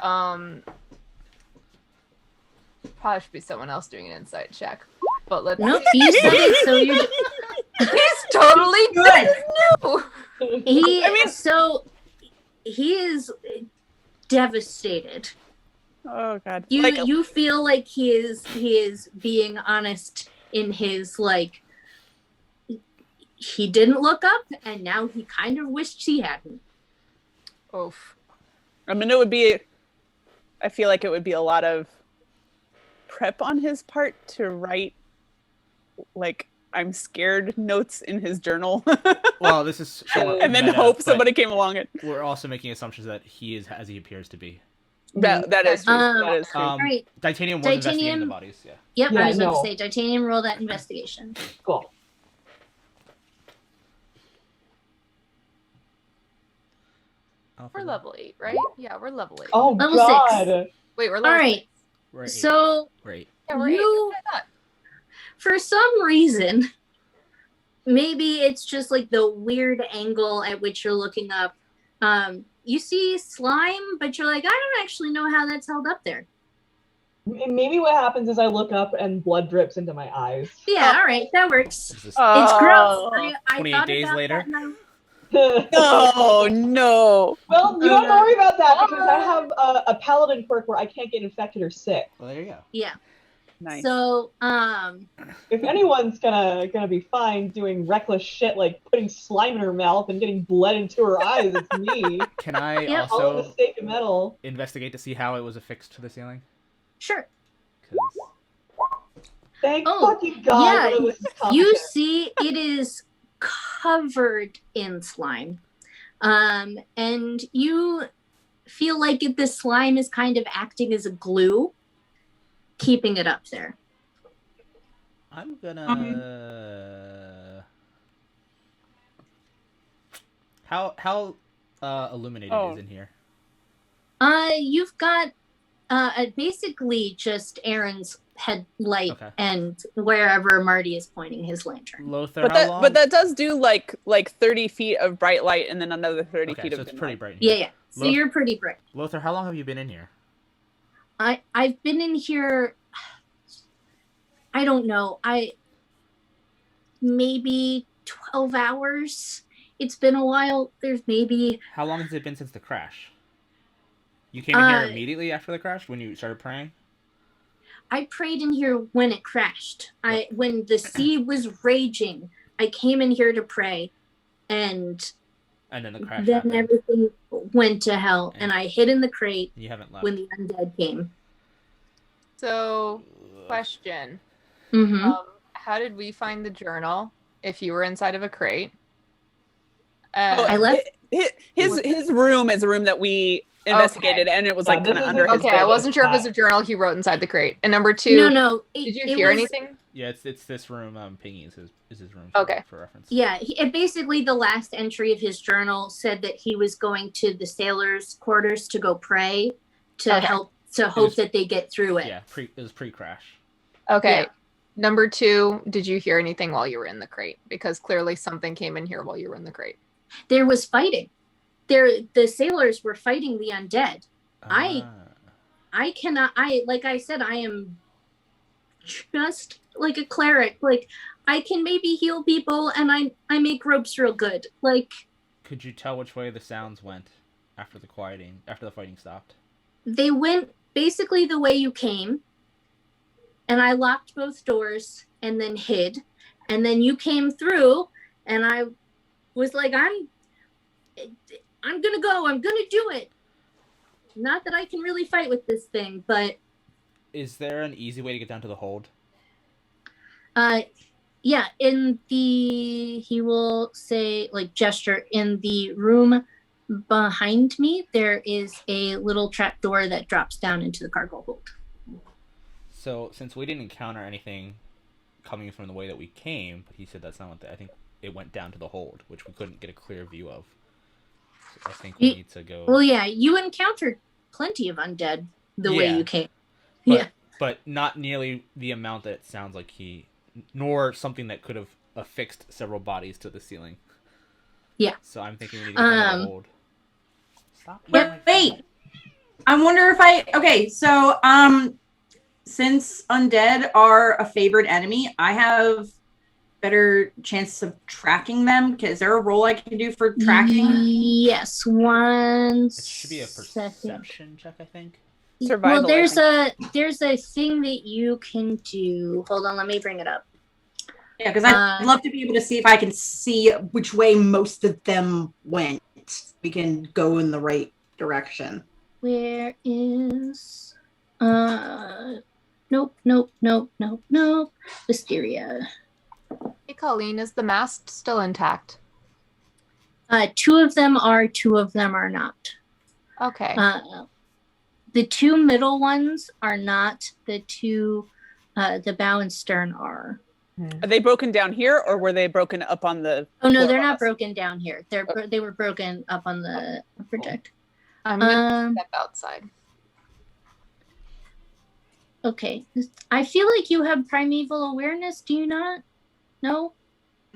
E: Probably should be someone else doing an insight check. But let's
A: Nope,
E: see.
A: you said it, so you're
E: He's totally
A: good.
E: new.
A: So he is devastated.
D: Oh god.
A: You feel like he is being honest in his he didn't look up, and now he kind of wished he hadn't.
E: Oof.
D: I feel like it would be a lot of prep on his part to write I'm scared notes in his journal.
B: Well, this is
D: and then
B: meta,
D: hope somebody came along it.
B: We're also making assumptions that he is as he appears to be.
D: That is true. That is true.
A: Right.
B: Titanium was investigating the bodies, yeah.
A: Yep,
F: Yeah,
A: I was about to say, Titanium, roll that investigation.
F: Cool.
E: We're level 8, right? Yeah, we're level 8.
F: Oh
A: Level
F: God.
A: 6.
E: Wait, we're
A: All
E: level
A: right.
B: We're 8.
A: So
B: We're 8.
E: Yeah, we're 8.
A: you,
E: That's what I thought.
A: for some reason, maybe it's just like the weird angle at which you're looking up. You see slime, but you're like, I don't actually know how that's held up there.
F: Maybe what happens is I look up and blood drips into my eyes.
A: Yeah, all right, that works.
B: Is this
A: It's gross.
D: Oh.
A: I
B: 28
A: thought
B: days
A: about
B: later?
A: that and I-
D: Oh no.
F: Well, you don't have to worry about that because I have a paladin quirk where I can't get infected or sick.
B: Well, there you go.
A: Yeah.
D: Nice.
A: So,
F: If anyone's gonna be fine doing reckless shit like putting slime in her mouth and getting blood into her eyes, it's me.
B: Can I
A: Yeah,
F: All in the
B: also
F: sake of metal.
B: investigate to see how it was affixed to the ceiling?
A: sure.
B: 'Cause
F: Thank
A: Oh,
F: fucking God.
A: yeah,
F: none of this is
A: You
F: competent.
A: see it is covered in slime. And you feel like this slime is kind of acting as a glue, keeping it up there.
B: I'm gonna. How illuminated
D: Oh.
B: is in here?
A: You've got basically just Aaron's headlight
B: Okay.
A: and wherever Marty is pointing his lantern.
B: Lothar,
D: But
B: how long?
D: that does do like 30 feet of bright light and then another 30
B: okay,
D: feet
B: so
D: of
B: it's
D: dim
B: pretty
D: light.
B: bright. In
A: Yeah,
B: here.
A: yeah. So
B: Loth-
A: you're pretty bright.
B: Lothar, how long have you been in here?
A: I've been in here. I don't know. Maybe 12 hours. It's been a while. There's maybe
B: How long has it been since the crash? You came in here
A: Uh,
B: immediately after the crash when you started praying?
A: I prayed in here when it crashed. When the sea was raging, I came in here to pray, and
B: And then the crash
A: then
B: happened.
A: everything went to hell. And I hid in the crate
B: You haven't left.
A: when the undead came.
E: So, question.
A: Mm-hmm.
E: How did we find the journal if you were inside of a crate?
D: Oh,
A: I left-
D: his room is a room that we investigated and it was
F: Yeah,
D: like
F: this
D: kind of
F: is
D: under his
E: Okay, I
D: bed.
E: wasn't sure if it was a journal he wrote inside the crate. And number 2,
A: No.
E: did you
A: it
E: hear
A: was-
E: anything?
B: Yeah, it's this room. Pingy is his room.
E: Okay.
B: For reference.
A: Yeah, basically the last entry of his journal said that he was going to the sailors' quarters to go pray to
E: Okay.
A: hope that they get through it.
B: Yeah, it was pre-crash.
E: Okay.
A: Yeah.
E: Number 2, did you hear anything while you were in the crate? Because clearly something came in here while you were in the crate.
A: There was fighting. The sailors were fighting the undead. I cannot. Like I said, I am just like a cleric. Like I can maybe heal people, and I make ropes real good. Like
B: Could you tell which way the sounds went after the fighting stopped?
A: they went basically the way you came, and I locked both doors and then hid, and then you came through, and I was like, I'm gonna go. I'm gonna do it. Not that I can really fight with this thing, but
B: Is there an easy way to get down to the hold?
A: yeah, he will say, like, gesture in the room behind me, there is a little trap door that drops down into the cargo hold.
B: So since we didn't encounter anything coming from the way that we came, but he said that's not what I think it went down to the hold, which we couldn't get a clear view of. So I think we need to go.
A: Well, yeah, you encountered plenty of undead the way
B: Yeah.
A: you came.
B: But not nearly the amount that it sounds like nor something that could have affixed several bodies to the ceiling.
A: Yeah.
B: So I'm thinking we need to get down to the hold. Stop. eating my
G: Wait.
B: food.
G: I wonder if okay, so since undead are a favored enemy, I have better chance of tracking them. Is there a roll I can do for tracking?
A: Yes,
B: It should be a perception check, I think.
D: Survival,
A: Well,
D: I
A: there's a thing that you can do. Hold on, let me bring it up.
G: Yeah, because I'd love to be able to see if I can see which way most of them went. We can go in the right direction.
A: Where is nope. Wisteria.
E: Hey, Colleen, is the mast still intact?
A: 2 of them are, 2 of them are not.
E: Okay.
A: The 2 middle ones are not. The 2, the bow and stern are.
D: Are they broken down here or were they broken up on the
A: Oh no,
D: floor
A: they're
D: above
A: not
D: us?
A: broken down here. They were broken up on the protect.
E: I'm gonna
A: Um,
E: step outside.
A: okay. I feel like you have primeval awareness. Do you not? No?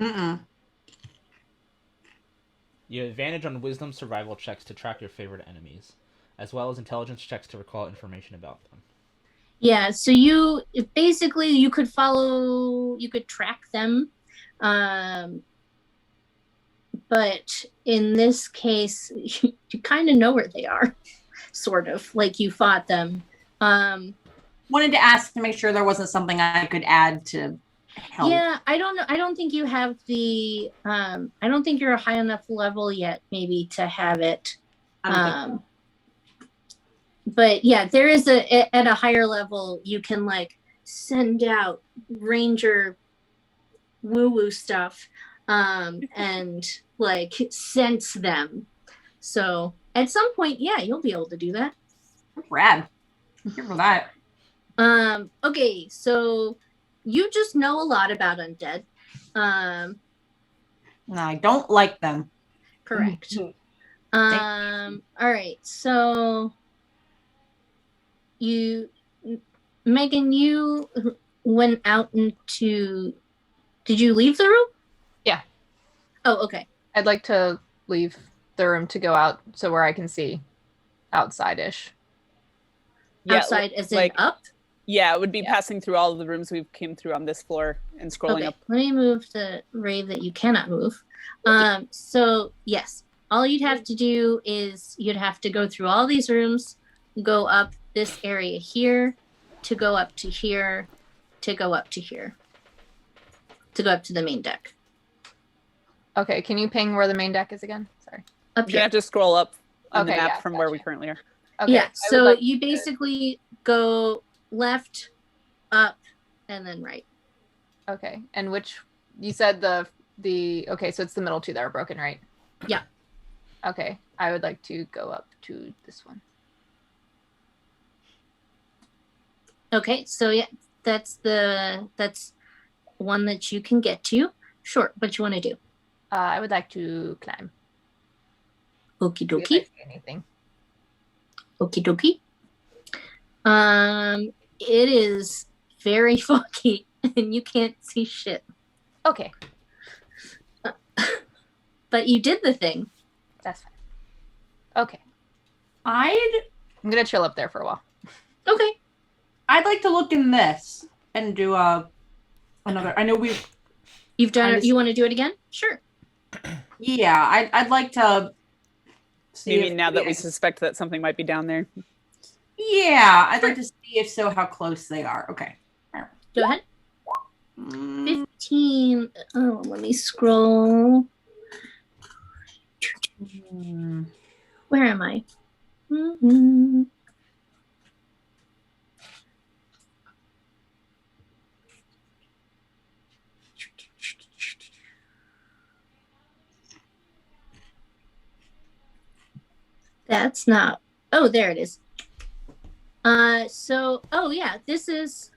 G: Mm-mm.
B: You have advantage on wisdom survival checks to track your favorite enemies, as well as intelligence checks to recall information about them.
A: Yeah, so you basically you could track them. But in this case, you kind of know where they are, sort of, like you fought them.
G: Wanted to ask to make sure there wasn't something I could add to help.
A: Yeah, I don't know. I don't think you have the. I don't think you're a high enough level yet, maybe to have it. But yeah, there is at a higher level you can like send out ranger woo stuff, and like sense them. So at some point, yeah, you'll be able to do that.
G: Rad. I'm here for that.
A: Okay, so you just know a lot about undead.
G: And I don't like them.
A: Correct. All right, so Megan, you went out into. Did you leave the room?
E: Yeah.
A: Oh, okay.
E: I'd like to leave the room to go out so where I can see outside-ish.
D: Yeah,
A: Outside as in
D: like
A: up?
D: Yeah, it would be passing through all of the rooms we came through on this floor and scrolling
A: Okay,
D: up.
A: let me move the rave that you cannot move. So yes, all you'd have to do is you'd have to go through all these rooms, go up this area here, to go up to here, to go up to here, to go up to the main deck.
E: Okay, can you ping where the main deck is again? Sorry.
A: Up
D: You
A: here.
D: have to scroll up on the
E: Okay,
D: map
E: yeah,
D: from where we
E: gotcha.
D: currently are.
E: Okay,
A: Yeah,
E: I would
A: so
E: like
A: you
E: to-
A: basically go left, up, and then right.
E: Okay, and which you said the okay, so it's the middle two that are broken, right?
A: Yeah.
E: Okay, I would like to go up to this one.
A: Okay, so yeah, that's one that you can get to. Sure, what you want to do?
E: I would like to climb.
A: Okie
E: See if I
A: dokie.
E: see anything.
A: Okie dokie. It is very foggy and you can't see shit.
E: Okay,
A: But you did the thing.
E: that's fine. Okay,
G: I'm
E: gonna chill up there for a while.
A: Okay.
G: I'd like to look in this and do another. I know we've.
A: You've done
G: Kinda
A: it. You want to do it again? Sure.
G: Yeah, I'd like to. See
D: Maybe
G: if
D: now that we suspect that something might be down there.
G: Yeah, I'd like to see if so how close they are. Okay.
A: Go ahead.
G: Mm,
A: 15. Oh, let me scroll. Where am I? Mm-hmm. That's not. Oh, there it is. Oh yeah, this is.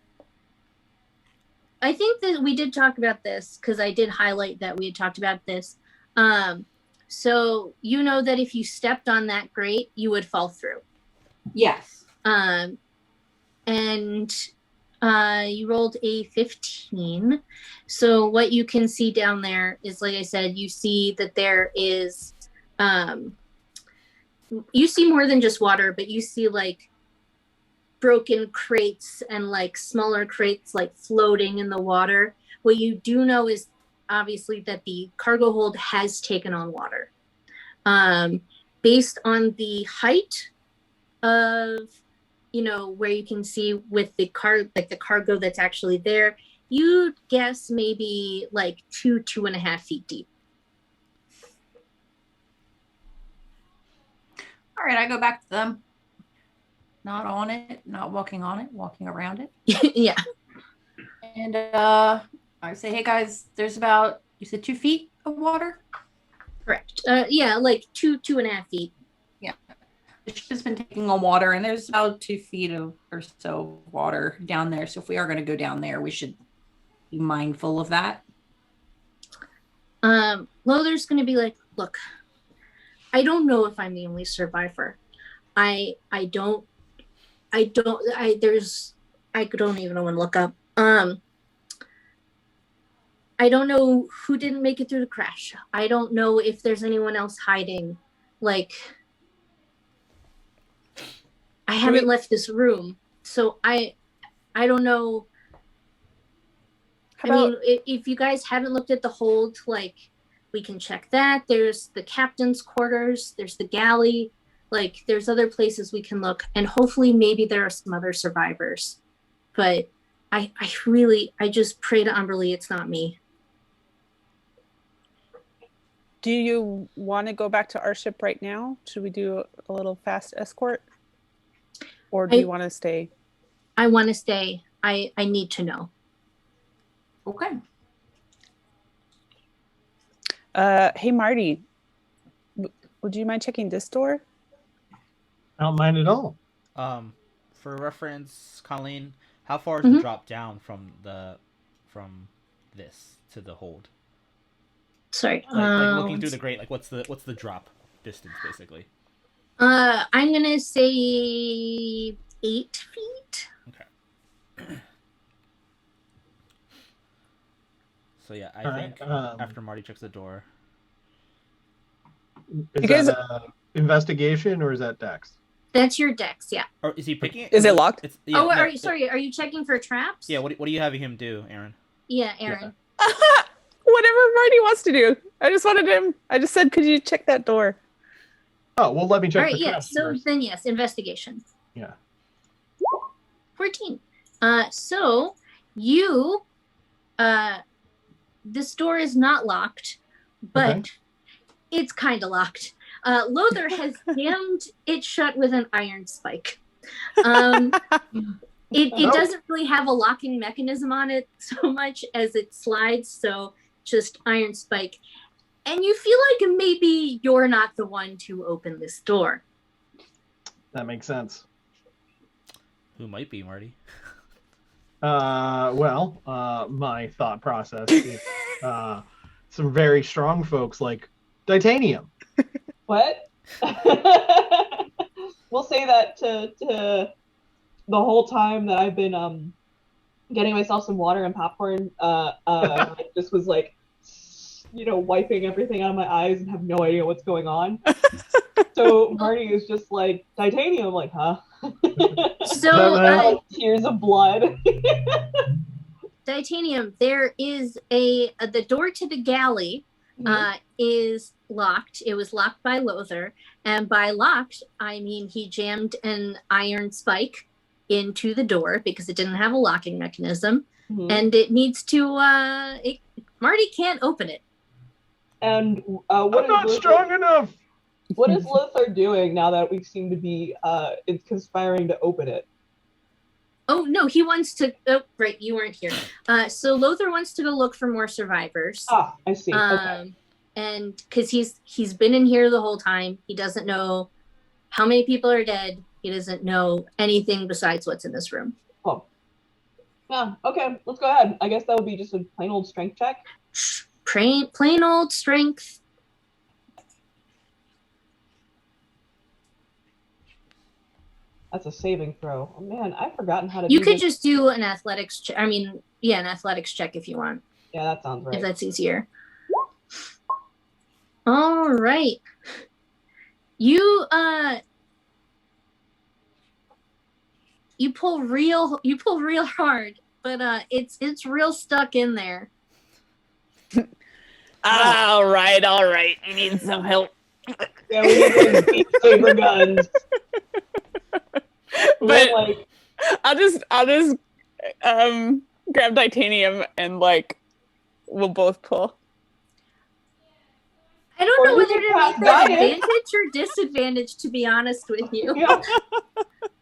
A: I think that we did talk about this because I did highlight that we had talked about this. So you know that if you stepped on that grate, you would fall through.
G: yes.
A: And you rolled a 15. So what you can see down there is, like I said, you see that there is, you see more than just water, but you see like broken crates and like smaller crates like floating in the water. What you do know is obviously that the cargo hold has taken on water. Based on the height of, you know, where you can see with the the cargo that's actually there, you'd guess maybe like 2.5 feet deep.
G: All right, I go back to them. Not on it, not walking on it, walking around it.
A: Yeah.
G: And I say, hey guys, there's about, you said 2 feet of water?
A: Correct. Yeah, like 2.5 feet.
G: Yeah. The ship's been taking on water, and there's about 2 feet of or so of water down there. So if we are going to go down there, we should be mindful of that.
A: Lothar's going to be like, look, I don't know if I'm the only survivor. I don't there's I don't even want to look up. I don't know who didn't make it through the crash. I don't know if there's anyone else hiding. Like, I haven't left this room, so I don't know. I mean, if you guys haven't looked at the hold, like, we can check that. There's the captain's quarters. There's the galley. Like, there's other places we can look, and hopefully maybe there are some other survivors. But I just pray to Umberly it's not me.
D: Do you want to go back to our ship right now? Should we do a little fast escort? Or do you want to stay?
A: I want to stay. I need to know.
G: Okay.
D: Hey, Marty. Would you mind checking this door?
C: I don't mind at all.
B: For reference, Colleen, how far is the drop down from this to the hold?
A: Sorry.
B: Like looking through the grate, like what's the drop distance basically?
A: I'm gonna say 8 feet.
B: Okay. So yeah, I think after Marty checks the door.
C: Is that investigation or is that dex?
A: That's your dex, yeah.
B: Or is he picking it?
D: Is it locked?
A: Are you checking for traps?
B: Yeah. What are you having him do, Aaron?
A: Yeah, Aaron.
D: Yeah. Whatever Marty wants to do. I just said, could you check that door?
C: Oh, well, let me check.
A: All right,
C: for
A: yeah.
C: traps
A: So
C: first.
A: then, yes, investigation.
C: Yeah.
A: 14. So you, this door is not locked, but it's kind of locked. Lothar has jammed it shut with an iron spike. It doesn't really have a locking mechanism on it so much as it slides, so just iron spike. And you feel like maybe you're not the one to open this door.
C: That makes sense.
B: Who might be, Marty?
C: My thought process is some very strong folks like Titanium.
F: What? We'll say that to the whole time that I've been getting myself some water and popcorn. I just was like, wiping everything out of my eyes and have no idea what's going on. So Marty is just like, Titanium. I'm like, huh?
A: So
F: tears of blood.
A: Titanium, there is the door to the galley is locked. It was locked by Lothar, and by locked I mean he jammed an iron spike into the door because it didn't have a locking mechanism, and it needs to Marty can't open it.
F: And
C: I'm not strong enough.
F: What is Lothar doing now that we seem to be conspiring to open it?
A: Oh no, he wants to. Oh, right, you weren't here. So Lothar wants to go look for more survivors.
F: Ah, I see. Okay.
A: And because he's been in here the whole time, he doesn't know how many people are dead. He doesn't know anything besides what's in this room.
F: Oh. Yeah. Okay. Let's go ahead. I guess that would be just a plain old strength check.
A: Plain old strength.
F: That's a saving throw. Oh man, I've forgotten how to.
A: You could just do an athletics check. I mean, yeah, an athletics check if you want.
F: Yeah, that sounds right.
A: If that's easier. All right. You pull real hard, but it's real stuck in there.
D: All right. You need some help.
F: Yeah, we need those beat saber guns.
D: But
F: like,
D: I'll just grab Titanium and we'll both pull.
A: I don't know whether to make that advantage or disadvantage, to be honest with you.
F: Yeah.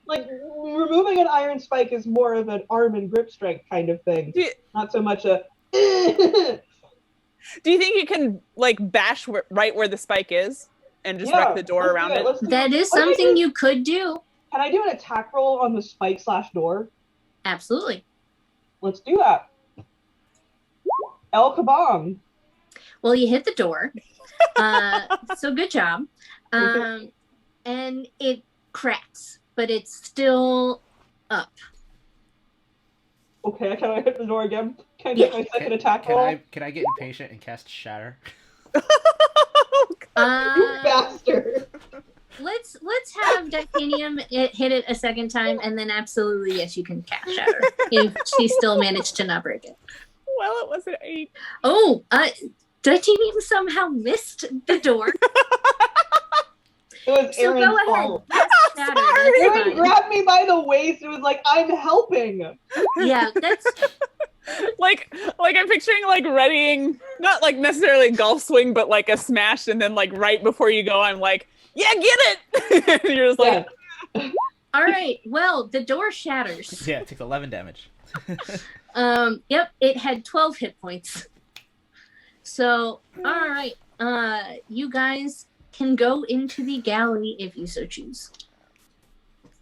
F: Like, removing an iron spike is more of an arm and grip strength kind of thing. Not so much a...
D: Do you think you can bash right where the spike is and just wreck the door around it?
A: That is something you could do.
F: Can I do an attack roll on the spike / door?
A: Absolutely.
F: Let's do that. El Kabong.
A: Well, you hit the door. So good job. And it cracks, but it's still up.
F: Okay, can I hit the door again? Can I take my second attack roll?
B: Can I get impatient and cast Shatter?
F: You bastard!
A: Let's have Titanium hit it a second time, and then absolutely yes, you can cast Shatter if she still managed to not break it.
D: Well, it was an 8.
A: Oh, Titanium somehow missed the door.
F: It was
A: So
F: Aaron's
A: go ahead.
F: fault.
A: Cast Shatter.
D: Sorry.
A: That's
F: Aaron
A: fine.
F: grabbed me by the waist and was like, I'm helping!
A: Yeah, that's
D: Like I'm picturing like readying, not like necessarily a golf swing, but like a smash, and then like right before you go, I'm like, yeah, get it! And you're just like,
F: Yeah.
A: all right. Well, the door shatters.
B: Yeah, it takes 11 damage.
A: Yep, it had 12 hit points. So, all right. You guys can go into the galley if you so choose.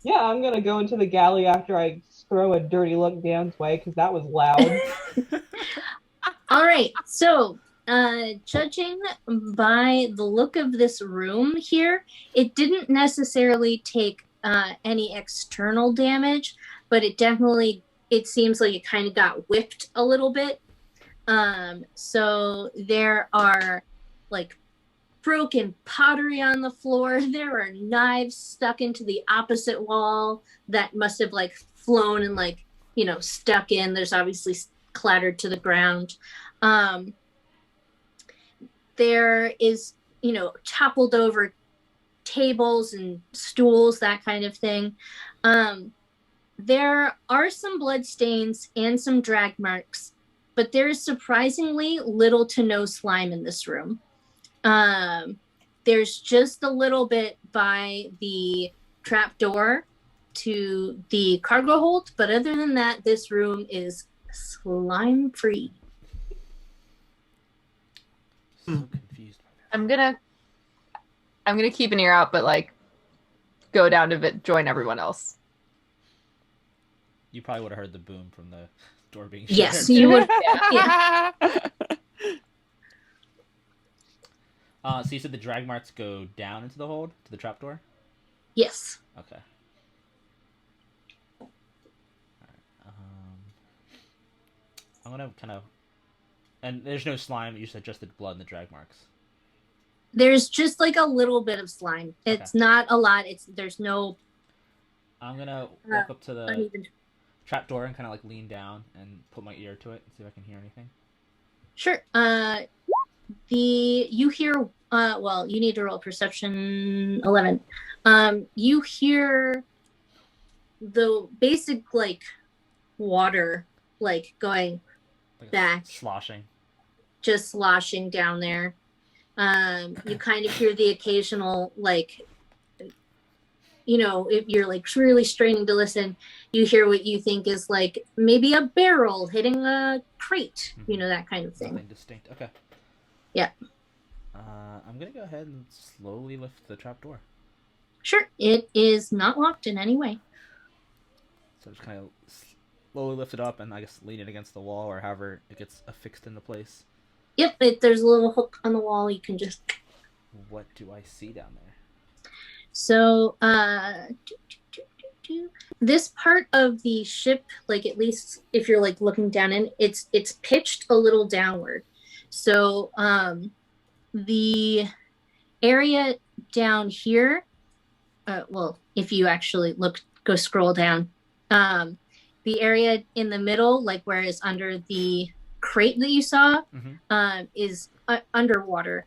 F: Yeah, I'm gonna go into the galley after I throw a dirty look Dan's way, because that was loud.
A: All right. So, judging by the look of this room here, it didn't necessarily take any external damage, but it seems like it kind of got whipped a little bit. So there are like broken pottery on the floor. There are knives stuck into the opposite wall that must have like flown and like, stuck in. There's obviously clattered to the ground. There is, toppled over tables and stools, that kind of thing. There are some blood stains and some drag marks, but there is surprisingly little to no slime in this room. There's just a little bit by the trap door to the cargo hold, but other than that, this room is slime free.
B: So confused by that.
E: I'm gonna keep an ear out, but like go down to join everyone else.
B: You probably would have heard the boom from the door being shattered.
A: Yes, you would. Yeah.
B: So you said the drag marks go down into the hold, to the trapdoor?
A: Yes.
B: Okay. Alright, I'm gonna kind of... And there's no slime, you said just the blood and the drag marks.
A: There's just like a little bit of slime. It's not a lot. There's no
B: I'm gonna walk up to the
A: uneven.
B: trapdoor and kind of like lean down and put my ear to it and see if I can hear anything.
A: Sure. You hear well, you need to roll perception 11. You hear the basic like water like going
B: Like
A: back,
B: sloshing.
A: just sloshing down there. You kind of hear the occasional like, if you're like really straining to listen, you hear what you think is like maybe a barrel hitting a crate, that kind of thing.
B: Something distinct. Okay.
A: Yeah.
B: I'm gonna go ahead and slowly lift the trapdoor.
A: Sure. It is not locked in any way.
B: So just kind of slowly lift it up and I guess lean it against the wall or however it gets affixed into place.
A: Yep, there's a little hook on the wall. You can just...
B: What do I see down there?
A: So, this part of the ship, like at least if you're like looking down in, it's pitched a little downward. So, the area down here, well, if you actually go scroll down, the area in the middle, like where it's under the crate that you saw, is underwater,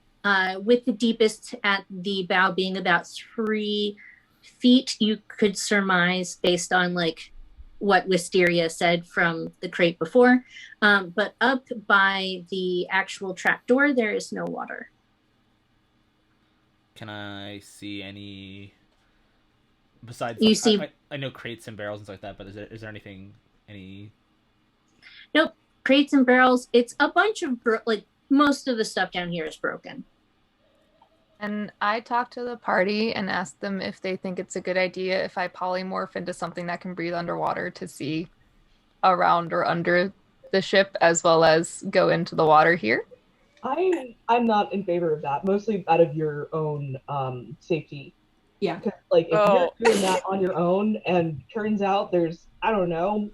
A: with the deepest at the bow being about 3 feet. You could surmise based on like what Wisteria said from the crate before, but up by the actual trapdoor there is no water.
B: Can I see any besides
A: You see...
B: I know crates and barrels and stuff like that, but is there anything
A: Nope. Crates and barrels. It's a bunch of like most of the stuff down here is broken.
E: And I talked to the party and asked them if they think it's a good idea if I polymorph into something that can breathe underwater to see around or under the ship as well as go into the water here.
F: I'm not in favor of that, mostly out of your own safety.
G: Yeah.
F: Like if
D: Oh.
F: you're doing that on your own and turns out there's, I don't know,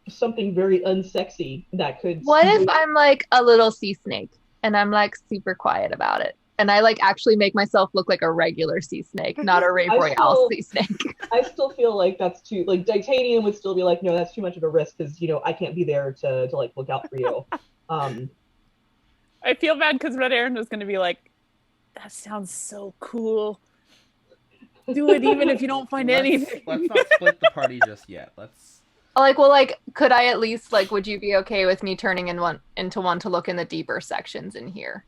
F: something very unsexy that could
E: What if I'm like a little sea snake and I'm like super quiet about it? And I like actually make myself look like a regular sea snake, not a Rave Royale sea snake.
F: I still feel like that's too, like Titanium would still be like, no, that's too much of a risk because, you know, I can't be there to like look out for you.
D: I feel bad because Red Aaron was going to be like, that sounds so cool. Do it even if you don't find anything.
B: Let's not split the party just yet. Let's.
E: Like, well, like, could I at least like, would you be okay with me turning into one to look in the deeper sections in here?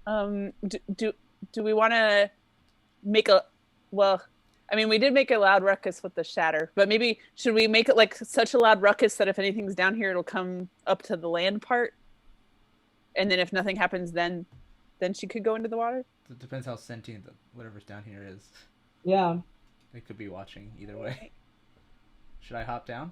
D: Do we want to make a, well, I mean, we did make a loud ruckus with the shatter, but maybe should we make it like such a loud ruckus that if anything's down here, it'll come up to the land part? And then if nothing happens, then she could go into the water?
B: It depends how sentient whatever's down here is.
F: Yeah.
B: It could be watching either way. Should I hop down?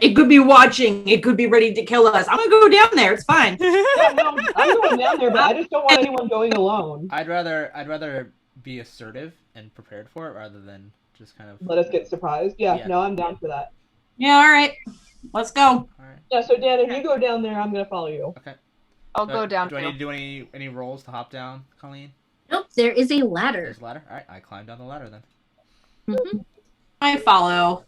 G: It could be watching. It could be ready to kill us. I'm gonna go down there. It's fine.
F: Yeah, no, I'm going down there, but I just don't want anyone going alone.
B: I'd rather be assertive and prepared for it rather than just kind of
F: Let us get surprised. Yeah,
B: Yeah.
F: no, I'm down for that.
G: Yeah, all right. Let's go.
B: All right.
F: Yeah, so Dan, if you go down there, I'm gonna follow you.
B: Okay.
E: I'll go down.
B: Do I need to do any rolls to hop down, Colleen?
A: Nope, there is a ladder.
B: There's a ladder. All right, I climb down the ladder then.
A: Mhm.
G: I follow.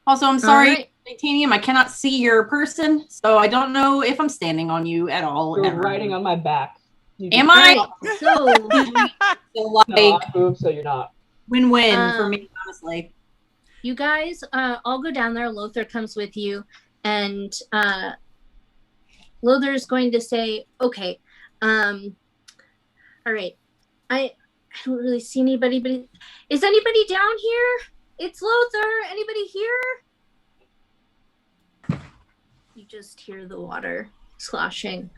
G: Also, I'm sorry,
A: All right.
G: Titanium. I cannot see your person, so I don't know if I'm standing on you at all.
F: You're
G: ever.
F: riding on my back.
G: Am
A: All
G: I?
A: right, so
G: So,
F: No,
G: like,
F: I move, so you're not.
G: win-win for me, honestly.
A: you guys all go down there. Lothar comes with you, and Lothar going to say, okay, all right, I don't really see anybody, but is anybody down here? It's Lothar. Anybody here? You just hear the water sloshing.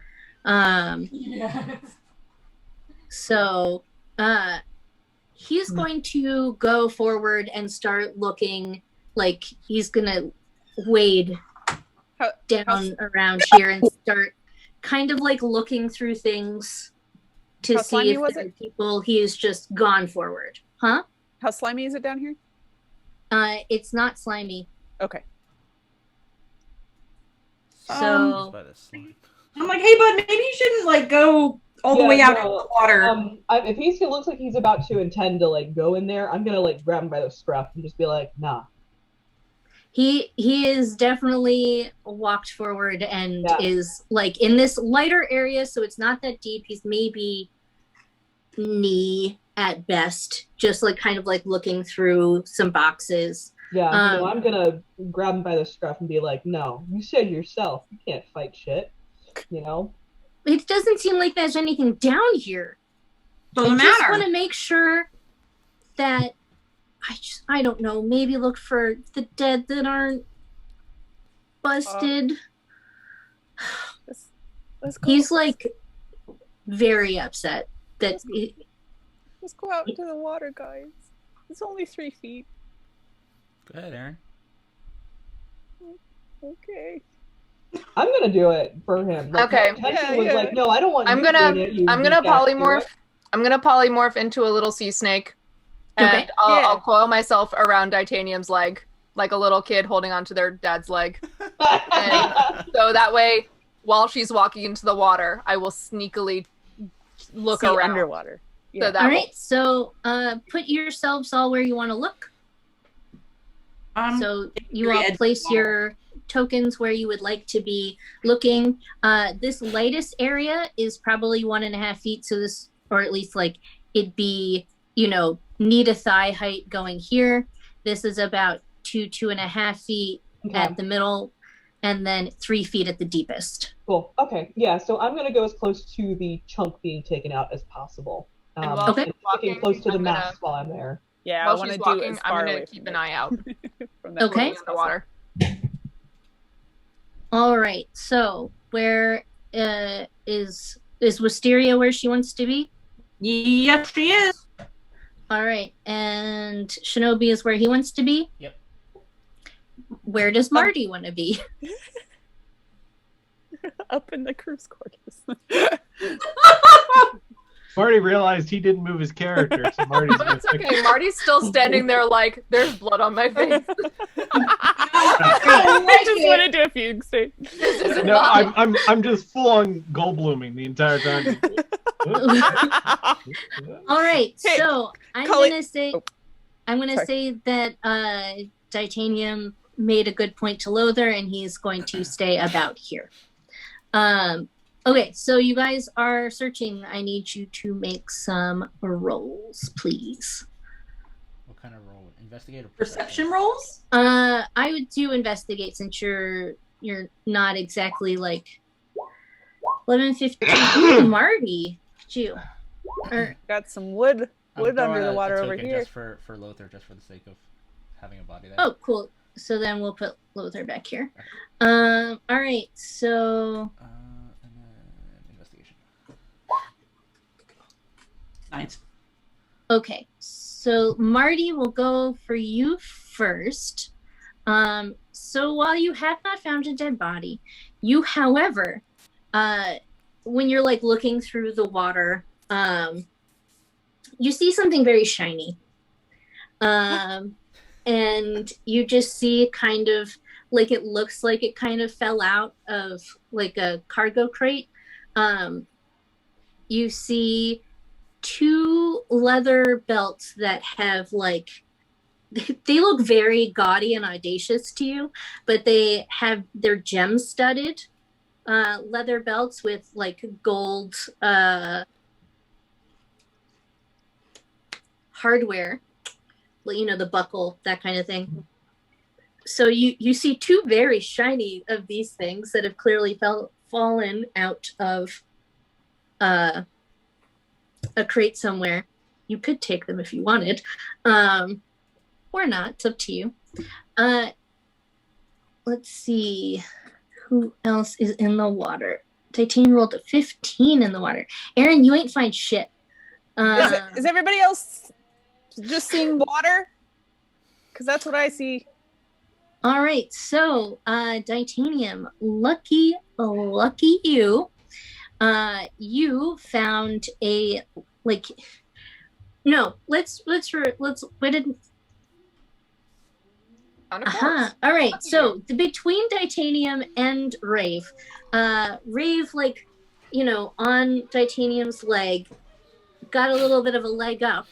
A: So he's going to go forward and start looking like he's gonna wade down around here and start kind of like looking through things to
D: How
A: see
D: slimy
A: if
D: was
A: there are
D: it?
A: people. He has just gone forward. Huh?
D: How slimy is it down here?
A: It's not slimy.
D: Okay.
A: So
B: By the slime.
G: I'm like, hey, bud, maybe you shouldn't like go all the way out into the water.
F: If he looks like he's about to intend to like go in there, I'm gonna like grab him by the scruff and just be like, nah.
A: he is definitely walked forward and
F: Yeah.
A: is like in this lighter area, so it's not that deep. He's maybe knee at best, just like kind of like looking through some boxes.
F: Yeah, no, I'm gonna grab him by the scruff and be like, no, you said yourself, you can't fight shit. You know?
A: It doesn't seem like there's anything down here.
G: Doesn't
A: I just
G: matter.
A: want to make sure that I don't know, maybe look for the dead that aren't busted.
D: Let's go.
A: He's like very upset that
D: Let's go out into the water, guys. It's only 3 feet.
B: Go ahead, Aaron.
D: Okay.
F: I'm gonna do it for him. Like,
E: Okay.
F: my intention
D: Yeah,
F: was
D: yeah.
F: like, no, I don't want
E: I'm
F: you
E: gonna
F: doing it, you
E: I'm gonna
F: weak ass
E: polymorph.
F: dude.
E: I'm gonna polymorph into a little sea snake, and
A: Okay.
E: I'll coil myself around Titanium's leg, like a little kid holding onto their dad's leg. So that way, while she's walking into the water, I will sneakily look
D: See
E: around.
D: underwater.
E: So
D: Yeah.
E: that
A: all
E: will-
A: right, so put yourselves all where you want to look. So you all
G: Red.
A: place your tokens where you would like to be looking. This lightest area is probably 1.5 feet. So this, or at least like it'd be, knee to thigh height going here. This is about 2.5 feet
F: Okay.
A: at the middle, and then 3 feet at the deepest.
F: Cool. Okay. Yeah. So I'm gonna go as close to the chunk being taken out as possible.
E: And while
A: Okay.
E: she's
F: Sticking
E: walking,
F: close to the
E: I'm gonna-
F: mast while I'm there.
D: Yeah, I
E: while
D: want to
E: she's
D: do
E: walking,
D: as
E: I'm
D: far
E: gonna
D: away
E: keep
D: from
E: an
D: it.
E: eye out
D: From that
A: Okay.
E: in the water.
A: All right. So where is Wisteria where she wants to be?
G: Yes, she is.
A: All right. And Shinobi is where he wants to be?
B: Yep.
A: Where does Marty want to be?
D: Up in the cruise quarters.
C: Marty realized he didn't move his character, so Marty's gonna
E: It's okay. Marty's still standing there like, there's blood on my face.
D: I just want to do a fugue state.
E: This isn't
C: No,
E: mine.
C: I'm just full on Goldbluming the entire time.
A: All right,
D: Hey,
A: so I'm
D: Colleen-
A: gonna say,
D: Oh,
A: I'm gonna
D: sorry.
A: say that Titanium made a good point to Lothar, and he's going to stay about here. Okay, so you guys are searching. I need you to make some rolls, please.
B: What kind of roll? Investigate or
G: Perception rolls?
A: I would do investigate since you're not exactly like 11, 15. Ooh, Marty, you.
D: Got some wood
B: I'm
D: under
B: throwing
D: the
B: a
D: water over
B: token
D: here.
B: just for Lothar, just for the sake of having a body there.
A: Oh, cool. So then we'll put Lothar back here. All right. So
B: And then investigation.
G: Nice.
A: okay. So Marty will go for you first. So while you have not found a dead body, you, however, when you're like looking through the water, you see something very shiny. And you just see kind of like it looks like it kind of fell out of like a cargo crate. You see 2 leather belts that have like, they look very gaudy and audacious to you, but they're gem studded leather belts with like gold hardware, you know, the buckle, that kind of thing. So you see 2 very shiny of these things that have clearly fallen out of a crate somewhere. You could take them if you wanted, or not. It's up to you. Let's see who else is in the water. Titanium rolled a 15 in the water. Aaron, you ain't find shit.
D: Is everybody else just seeing water? Because that's what I see.
A: All right, so Titanium, lucky you. You found a like. No, let's what did?
E: Found a corpse.
A: All right, so between Titanium and Rave, Rave, like, you know, on Titanium's leg, got a little bit of a leg up,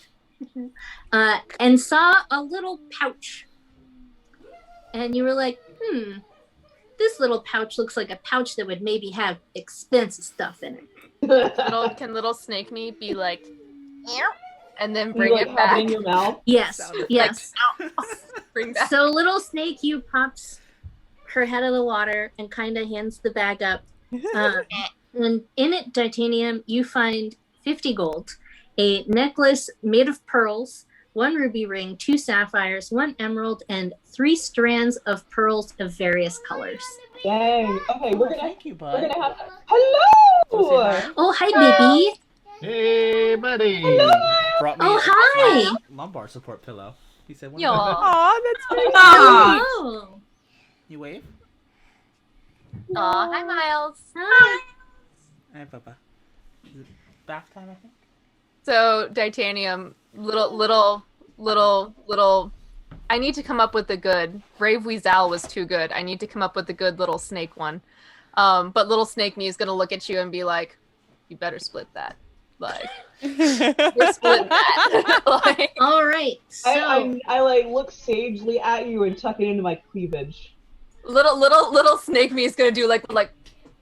A: and saw a little pouch. And you were like, this little pouch looks like a pouch that would maybe have expensive stuff in it.
E: Can little snake me be like, "Meow," and then
F: You
E: bring
F: like
E: it
F: have
E: back?
F: it in your mouth.
A: Yes,
B: Sound
A: yes.
E: Bring back.
A: So little snake you pops her head of the water and kind of hands the bag up. And in it, Titanium, you find 50 gold, a necklace made of pearls, 1 ruby ring, 2 sapphires, 1 emerald, and 3 strands of pearls of various colors.
F: Dang. Okay, we're gonna
B: Thank you,
F: we're
B: bud.
F: gonna have. Hello.
A: Oh, hi, baby.
C: Hey, buddy.
B: Brought me
A: Oh, hi.
B: my lumbar support pillow. He said,
E: Yaw.
D: Aw, that's very
G: Aw.
A: Oh,
B: You wave?
E: Aw, hi Miles.
A: hi.
B: Hey, Papa. Is it bath time, I think?
E: So Titanium, little. I need to come up with the good. Brave Weasel was too good. I need to come up with the good little snake one. But little snake me is gonna look at you and be like, "You better split that." Like, we're splitting that. Like,
A: All right. So,
F: I like look sagely at you and tuck it into my cleavage.
E: little snake me is gonna do like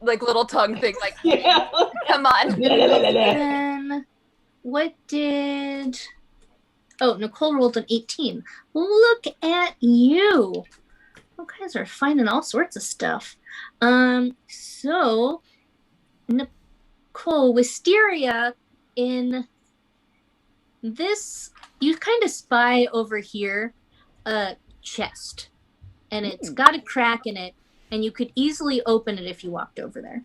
E: little tongue thing. Like,
F: Yeah.
E: come on.
A: then what did... Oh, Nicole rolled an 18. Look at you. You guys are finding all sorts of stuff. So, Nicole, Wisteria, in this, you kind of spy over here a chest. And it's got a crack in it, and you could easily open it if you walked over there.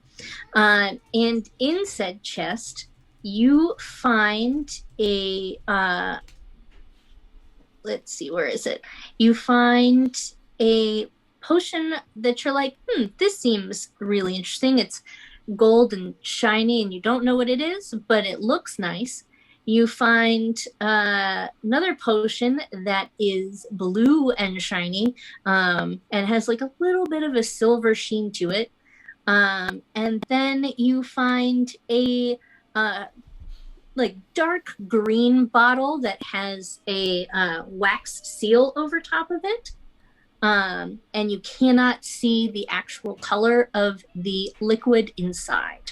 A: And in said chest, you find a... let's see, where is it? You find a potion that you're like, this seems really interesting. It's gold and shiny, and you don't know what it is, but it looks nice. You find another potion that is blue and shiny, and has like a little bit of a silver sheen to it. And then you find a like dark green bottle that has a waxed seal over top of it. And you cannot see the actual color of the liquid inside.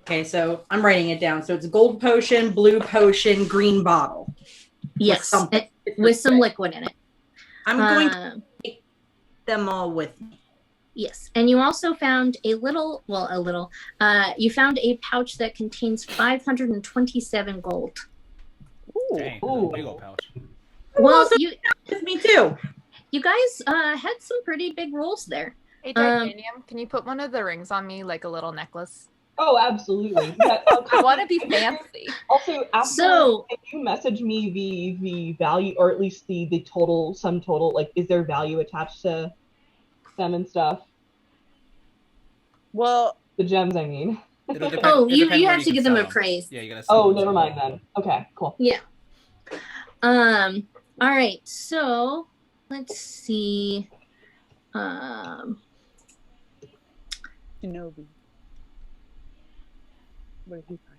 G: Okay, so I'm writing it down. So it's gold potion, blue potion, green bottle.
A: Yes, with some liquid in it.
G: I'm going to take them all with me.
A: Yes, and you also found you found a pouch that contains 527 gold.
D: Ooh.
B: Dang, that's a big old pouch.
A: Well,
G: With me too.
A: you guys had some pretty big rolls there.
E: Hey, Titanium, can you put one of the rings on me, like a little necklace?
F: Oh, absolutely. Yeah,
E: I want to be fancy.
F: also, after
A: So-
F: if you message me the value, or at least the total, sum total, like, is there value attached to them and stuff?
D: Well,
F: The gems, I mean.
B: It'll depend-
A: Oh,
B: it'll
A: you
B: depend where
A: have to
B: can
A: give them
B: sell
A: a praise.
B: Yeah, you gotta sell
F: Oh,
B: them
F: never
B: to
F: mind
B: them.
F: then. Okay, cool.
A: All right, so let's see.
D: Shinobi. What did he find?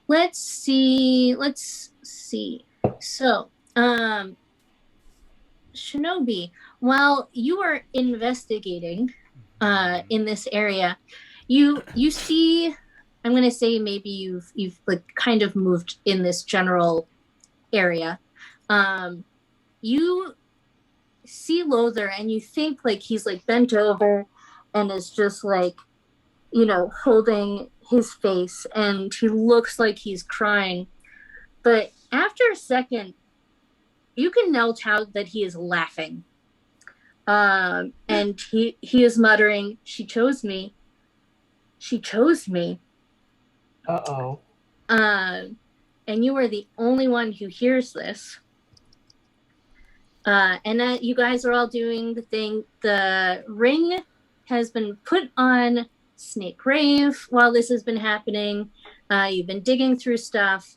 A: Let's see. So, Shinobi, while you are investigating in this area, you see, I'm going to say maybe you've like kind of moved in this general area. You see Lothar and you think like he's like bent over and is just like, holding his face, and he looks like he's crying. But after a second, you can now tell that he is laughing. And he is muttering, "She chose me. She chose me."
F: Uh-oh.
A: And you are the only one who hears this. And that you guys are all doing the thing. The ring has been put on Snake Rave while this has been happening. You've been digging through stuff.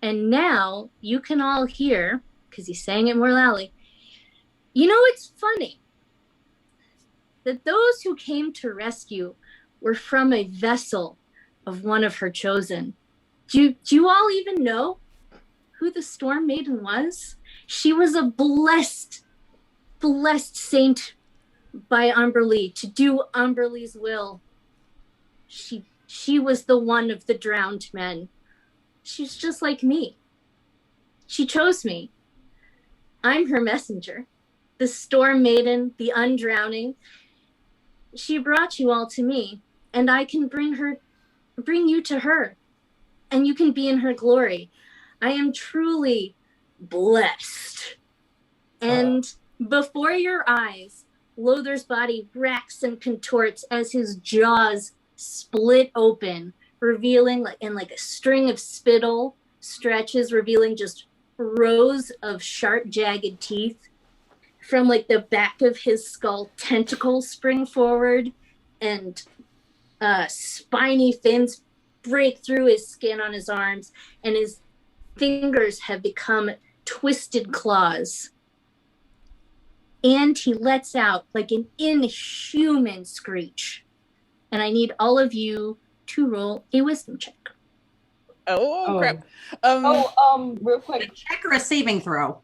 A: And now you can all hear, because he's saying it more loudly, it's funny that those who came to rescue were from a vessel of one of her chosen. Do you all even know who the Storm Maiden was? She was a blessed saint by Umberlee to do Umberlee's will. She was the one of the drowned men. She's just like me. She chose me. I'm her messenger. The Storm Maiden, the undrowning. She brought you all to me, and I can bring you to her, and you can be in her glory. I am truly blessed. And before your eyes, Lothar's body racks and contorts as his jaws split open, revealing like a string of spittle stretches, revealing just rows of sharp, jagged teeth. From like the back of his skull, tentacles spring forward, and spiny fins break through his skin on his arms, and his fingers have become twisted claws. And he lets out like an inhuman screech. And I need all of you to roll a wisdom check.
D: Oh, crap.
F: Real quick.
G: A check or a saving throw?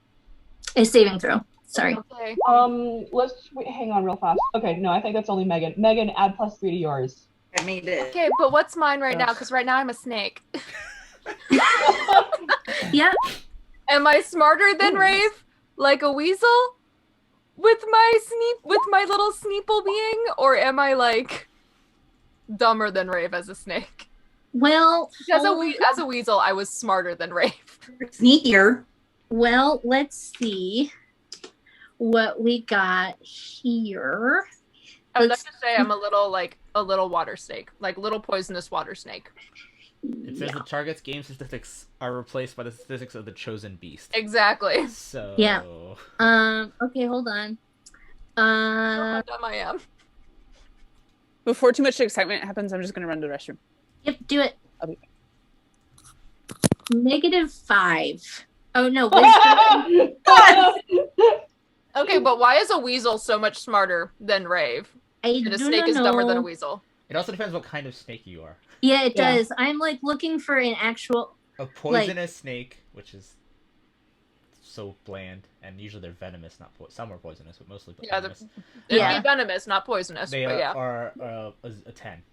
A: A saving throw. Sorry.
E: Okay.
F: Hang on real fast. Okay, no, I think that's only Megan. Megan, add +3 to yours.
G: I made it.
E: Okay, but what's mine right now? Because right now I'm a snake.
A: Yep.
E: Am I smarter than Rave? Like a weasel? With my little Sneeple being? Or am I like dumber than Rave as a snake?
A: Well,
E: As a weasel, I was smarter than Rave.
G: Sneakier.
A: Well, let's see what we got here.
E: I would like to say I'm a little water snake, like little poisonous water snake.
B: It says the target's game statistics are replaced by the statistics of the chosen beast.
E: Exactly.
B: So
A: Yeah. Okay, hold on.
E: How dumb I am.
D: Before too much excitement happens, I'm just gonna run to the restroom.
A: Yep, do it.
D: I'll be
A: -5. Oh no, wisdom.
E: Okay, but why is a weasel so much smarter than Rave?
A: I
E: And a
A: do
E: snake
A: not
E: is dumber than a
A: know.
E: weasel.
B: It also depends what kind of snake you are.
A: Yeah, it
F: Yeah.
A: does. I'm like looking for an actual.
B: A poisonous snake, which is so bland, and usually they're venomous, not some are poisonous, but mostly
E: Yeah,
B: venomous.
E: It'd
A: Yeah.
E: be venomous, not poisonous.
B: They
E: but yeah.
B: are a 10.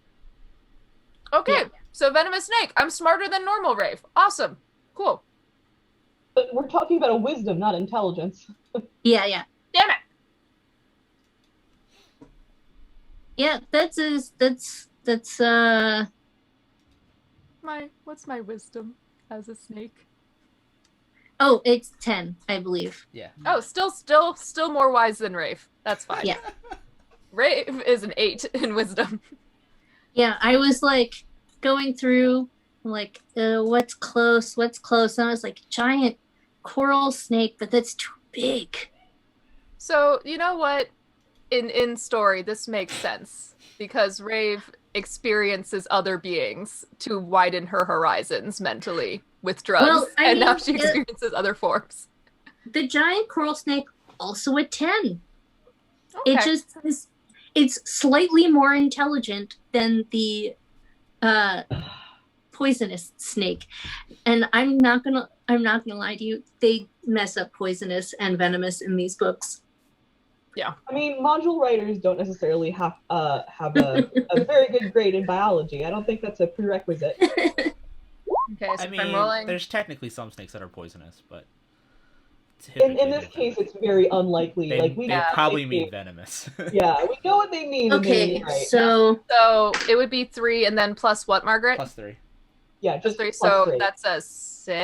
E: Okay,
A: Yeah.
E: so venomous snake. I'm smarter than normal Rave. Awesome. Cool.
F: But we're talking about a wisdom, not intelligence.
A: Yeah, yeah,
E: Damn it.
A: yeah. That's
E: What's my wisdom as a snake?
A: Oh, it's 10, I believe.
B: Yeah.
E: Oh, still more wise than Rave. That's fine.
A: Yeah.
E: Rave is an 8 in wisdom.
A: Yeah, I was like going through like what's close, and I was like giant coral snake, but that's too big.
E: So you know what? In story, this makes sense because Rave experiences other beings to widen her horizons mentally with drugs,
A: Well, I
E: and now
A: mean,
E: she experiences other forms.
A: The giant coral snake also a 10.
E: Okay.
A: It just is. It's slightly more intelligent than the poisonous snake, and I'm not gonna lie to you. They mess up poisonous and venomous in these books.
F: I mean, module writers don't necessarily have a very good grade in biology. I don't think that's a prerequisite.
E: Okay, so
B: I
E: I'm
B: mean,
E: rolling.
B: there's technically some snakes that are poisonous, but
F: In this case, it's very unlikely.
B: they,
F: Like we
B: they
F: know what
B: probably
F: they
B: mean venomous.
F: Yeah, we know what they mean. and they
A: Okay,
F: mean right.
A: so
E: So it would be 3 and then plus what, Margaret?
B: +3.
F: Yeah,
E: Plus
F: just
E: 3.
F: plus
E: So
F: 3.
E: that's a 6.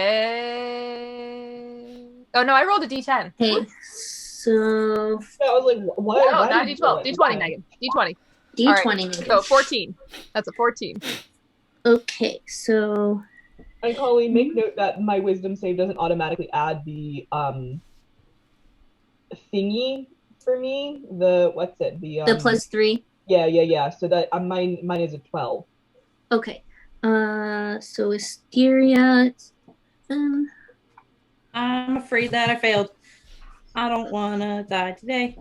E: Oh no, I rolled a D10.
A: okay, so
F: Yeah, I was like, what?
E: Oh,
F: why
E: not
F: did you
E: D12.
F: do it?
E: D20, Megan. D20.
A: D20.
E: So 14. That's a 14.
A: Okay, so
F: And Colleen, make note that my wisdom save doesn't automatically add the thingy for me. The what's it? The
A: +3.
F: Yeah. So that mine is a 12.
A: Okay, so Wisteria.
G: I'm afraid that I failed. I don't want to die today.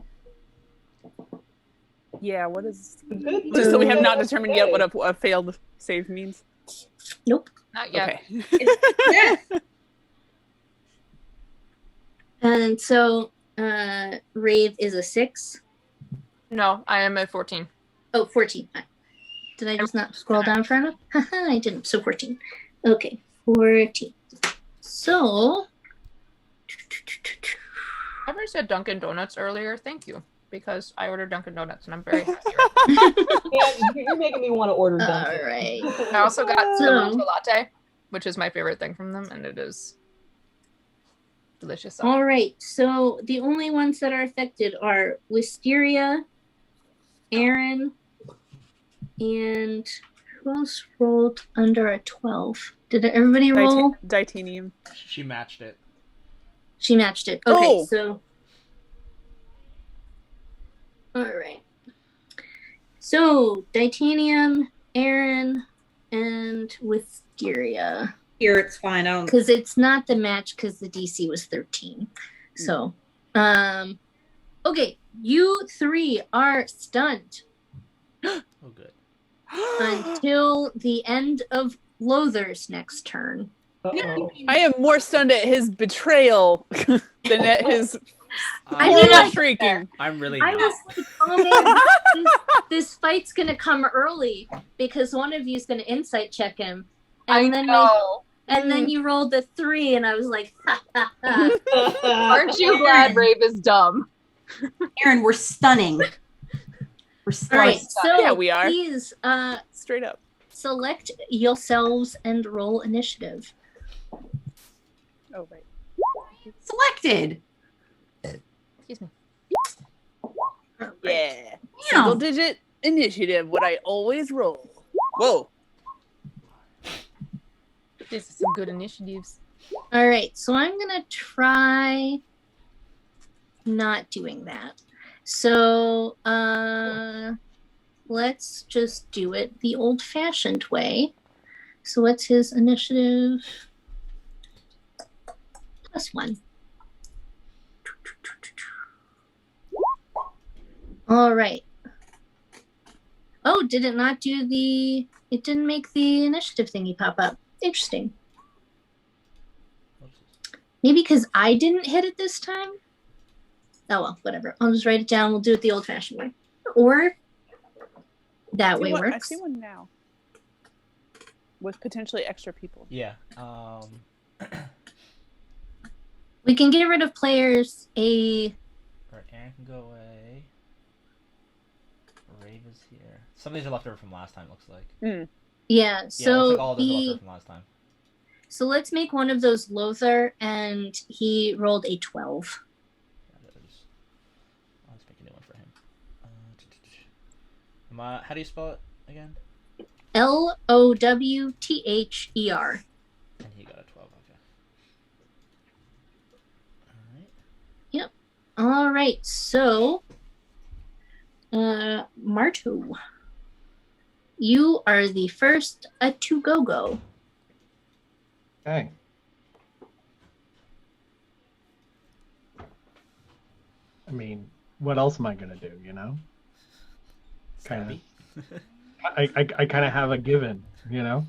D: Yeah, what is...
F: Good
D: Just so we have
F: thing.
D: not determined yet what a failed save means.
A: Nope.
E: Not yet.
D: Okay.
A: And so Rave is a 6.
E: No, I am at 14.
A: Oh, 14. Did I just not scroll down far enough? Haha, I didn't. So 14. Okay, 14. So
E: I already said Dunkin' Donuts earlier. Thank you. Because I ordered Dunkin' Donuts and I'm very happy right
F: Yeah, you're making me want to order
A: all
F: Dunkin'.
A: right.
E: now. I also got
A: So-
E: the matcha latte, which is my favorite thing from them, and it is delicious.
A: All right. So the only ones that are affected are Wisteria, Aaron, and who else rolled under a 12? Did everybody roll?
D: Titanium.
B: She matched it.
A: She matched it. Okay,
D: Oh.
A: so all right. So Titanium, Aaron, and Wisteria.
G: Here it's fine. I don't.
A: Because it's not the match because the DC was 13. So okay, you 3 are stunned
B: Oh, good.
A: until the end of Lothar's next turn.
F: Uh-oh.
D: I am more stunned at his betrayal than at his
A: I
D: horrible
A: mean, like,
D: shrieking.
B: I'm really
A: I
B: not.
A: was like, oh man, this fight's gonna come early because one of you is gonna insight check him. And then then you rolled the 3 and I was like, ha ha ha.
E: Aren't you glad Rave is dumb?
G: Aaron, we're stunning. We're
A: All
G: stunning.
A: right, so
D: Yeah, we are.
A: please
D: Straight up.
A: select yourselves and roll initiative.
D: Oh, right.
G: Selected.
E: Excuse me.
D: Yeah.
G: Meow.
D: Single digit initiative, what I always roll. Whoa.
E: These are some good initiatives.
A: All right, so I'm gonna try not doing that. So, let's just do it the old-fashioned way. So what's his initiative? +1. All right. Oh, did it not do the... It didn't make the initiative thingy pop up. Interesting. Maybe because I didn't hit it this time? Oh, well, whatever. I'll just write it down. We'll do it the old-fashioned way. Or that way works.
D: I see one now. With potentially extra people.
B: Yeah.
A: We can get rid of players A.
B: Alright, Aaron can go away. Rave is here. Some of these are left over from last time, looks like.
D: Mm.
A: Yeah,
B: Yeah,
A: so
B: looks like all of those are left over from last time.
A: So let's make one of those Lothar, and he rolled a 12.
B: Let's make a new one for him. How do you spell it again?
A: Lowther.
B: And he got a 12, okay. Alright.
A: Yep. All right, so Marto, you are the first to go.
C: Okay. I mean, what else am I gonna do? You know, kind of. I kind of have a given. You know.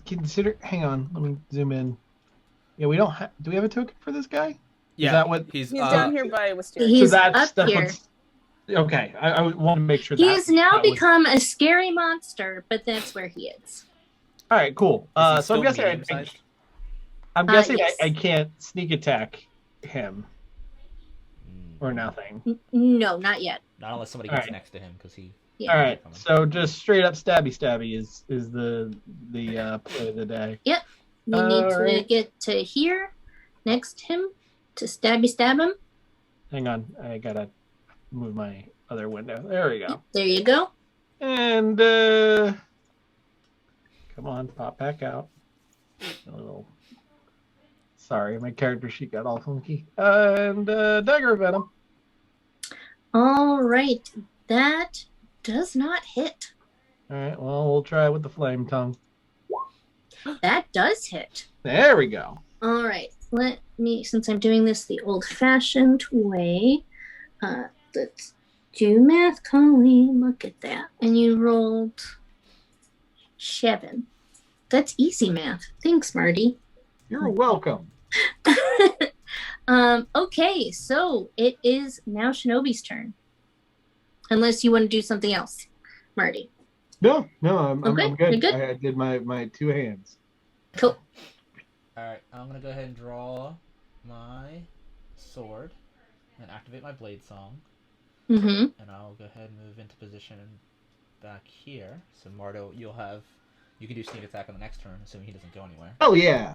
C: Consider. Hang on. Let me zoom in. Yeah, we don't have. Do we have a token for this guy?
B: Yeah.
C: Is that what?
B: He's
D: down here by Wisteria.
A: He's
C: so
A: up
C: that's
A: here.
C: what's. Okay, I want to make sure.
A: He has now
C: that was-
A: become a scary monster, but that's where he is.
C: All right, cool.
B: Is he
C: So I'm
B: still
C: guessing
B: medium-sized?
C: I'm guessing
A: Yes.
C: I can't sneak attack him
B: Mm,
C: or nothing.
A: No, not yet.
B: Not unless somebody gets
C: Alright.
B: next to him, because he.
A: Yeah.
C: All right, so just straight up stabby is the play of the day.
A: You need to
C: Alright.
A: get to here, next to him, to stab him.
C: Hang on, I gotta move my other window. There we go.
A: There you go.
C: And come on, pop back out. A little. Sorry, my character sheet got all funky. And dagger venom.
A: All right, that does not hit.
C: All right, well we'll try with the flame tongue.
A: That does hit.
C: There we go.
A: All right, let me, since I'm doing this the old-fashioned way, let's do math, Colleen. Look at that. And you rolled 7. That's easy math. Thanks, Marty.
C: You're welcome.
A: Okay, so it is now Shinobi's turn. Unless you want to do something else, Marty.
C: No, I'm
A: Okay,
C: I'm good.
A: you're good?
C: I did my two hands.
A: Cool.
B: Alright, I'm gonna go ahead and draw my sword and activate my blade song.
A: Mm-hmm.
B: And I'll go ahead and move into position back here. So Marto, you can do sneak attack on the next turn, assuming he doesn't go anywhere.
C: Oh yeah.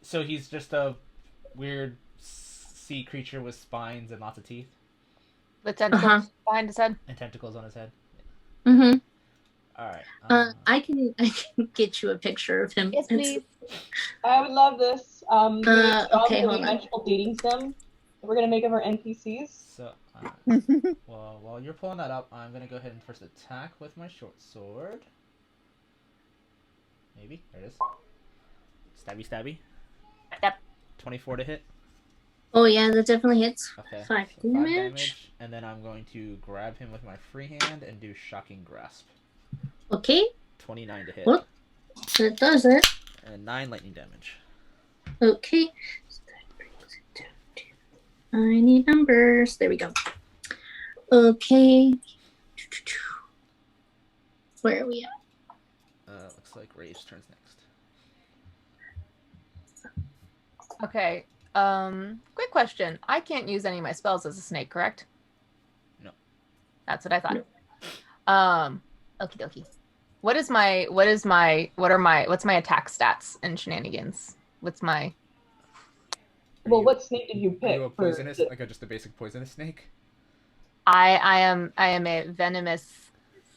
B: So he's just a weird sea creature with spines and lots of teeth
E: With tentacles behind his head.
B: and tentacles on his head.
A: Mm-hmm.
B: All right.
A: I can get you a picture of him.
E: Yes, please.
F: I would love this.
A: Okay, hold on.
F: Dimensional dating sim. We're gonna make them our NPCs.
B: So, well, while you're pulling that up, I'm gonna go ahead and first attack with my short sword. Maybe there it is. Stabby.
E: Yep.
B: 24 to hit.
A: Oh yeah, that definitely hits.
B: Okay.
A: 5
B: so
A: damage.
B: and then I'm going to grab him with my free hand and do shocking grasp.
A: Okay,
B: 29 to hit.
A: Whoop. that does it.
B: And 9 lightning damage.
A: Okay. So that brings it down to... I need numbers. There we go. Okay. Where are we at?
B: Looks like Ray's turns next.
E: Okay. Quick question. I can't use any of my spells as a snake, correct?
B: No.
E: That's what I thought. Okie dokie. What's my attack stats and shenanigans? What's my
F: Well, what snake did you
B: Are
F: pick?
B: you a
F: for
B: poisonous,
F: the-
B: like just a basic poisonous snake?
E: I am a venomous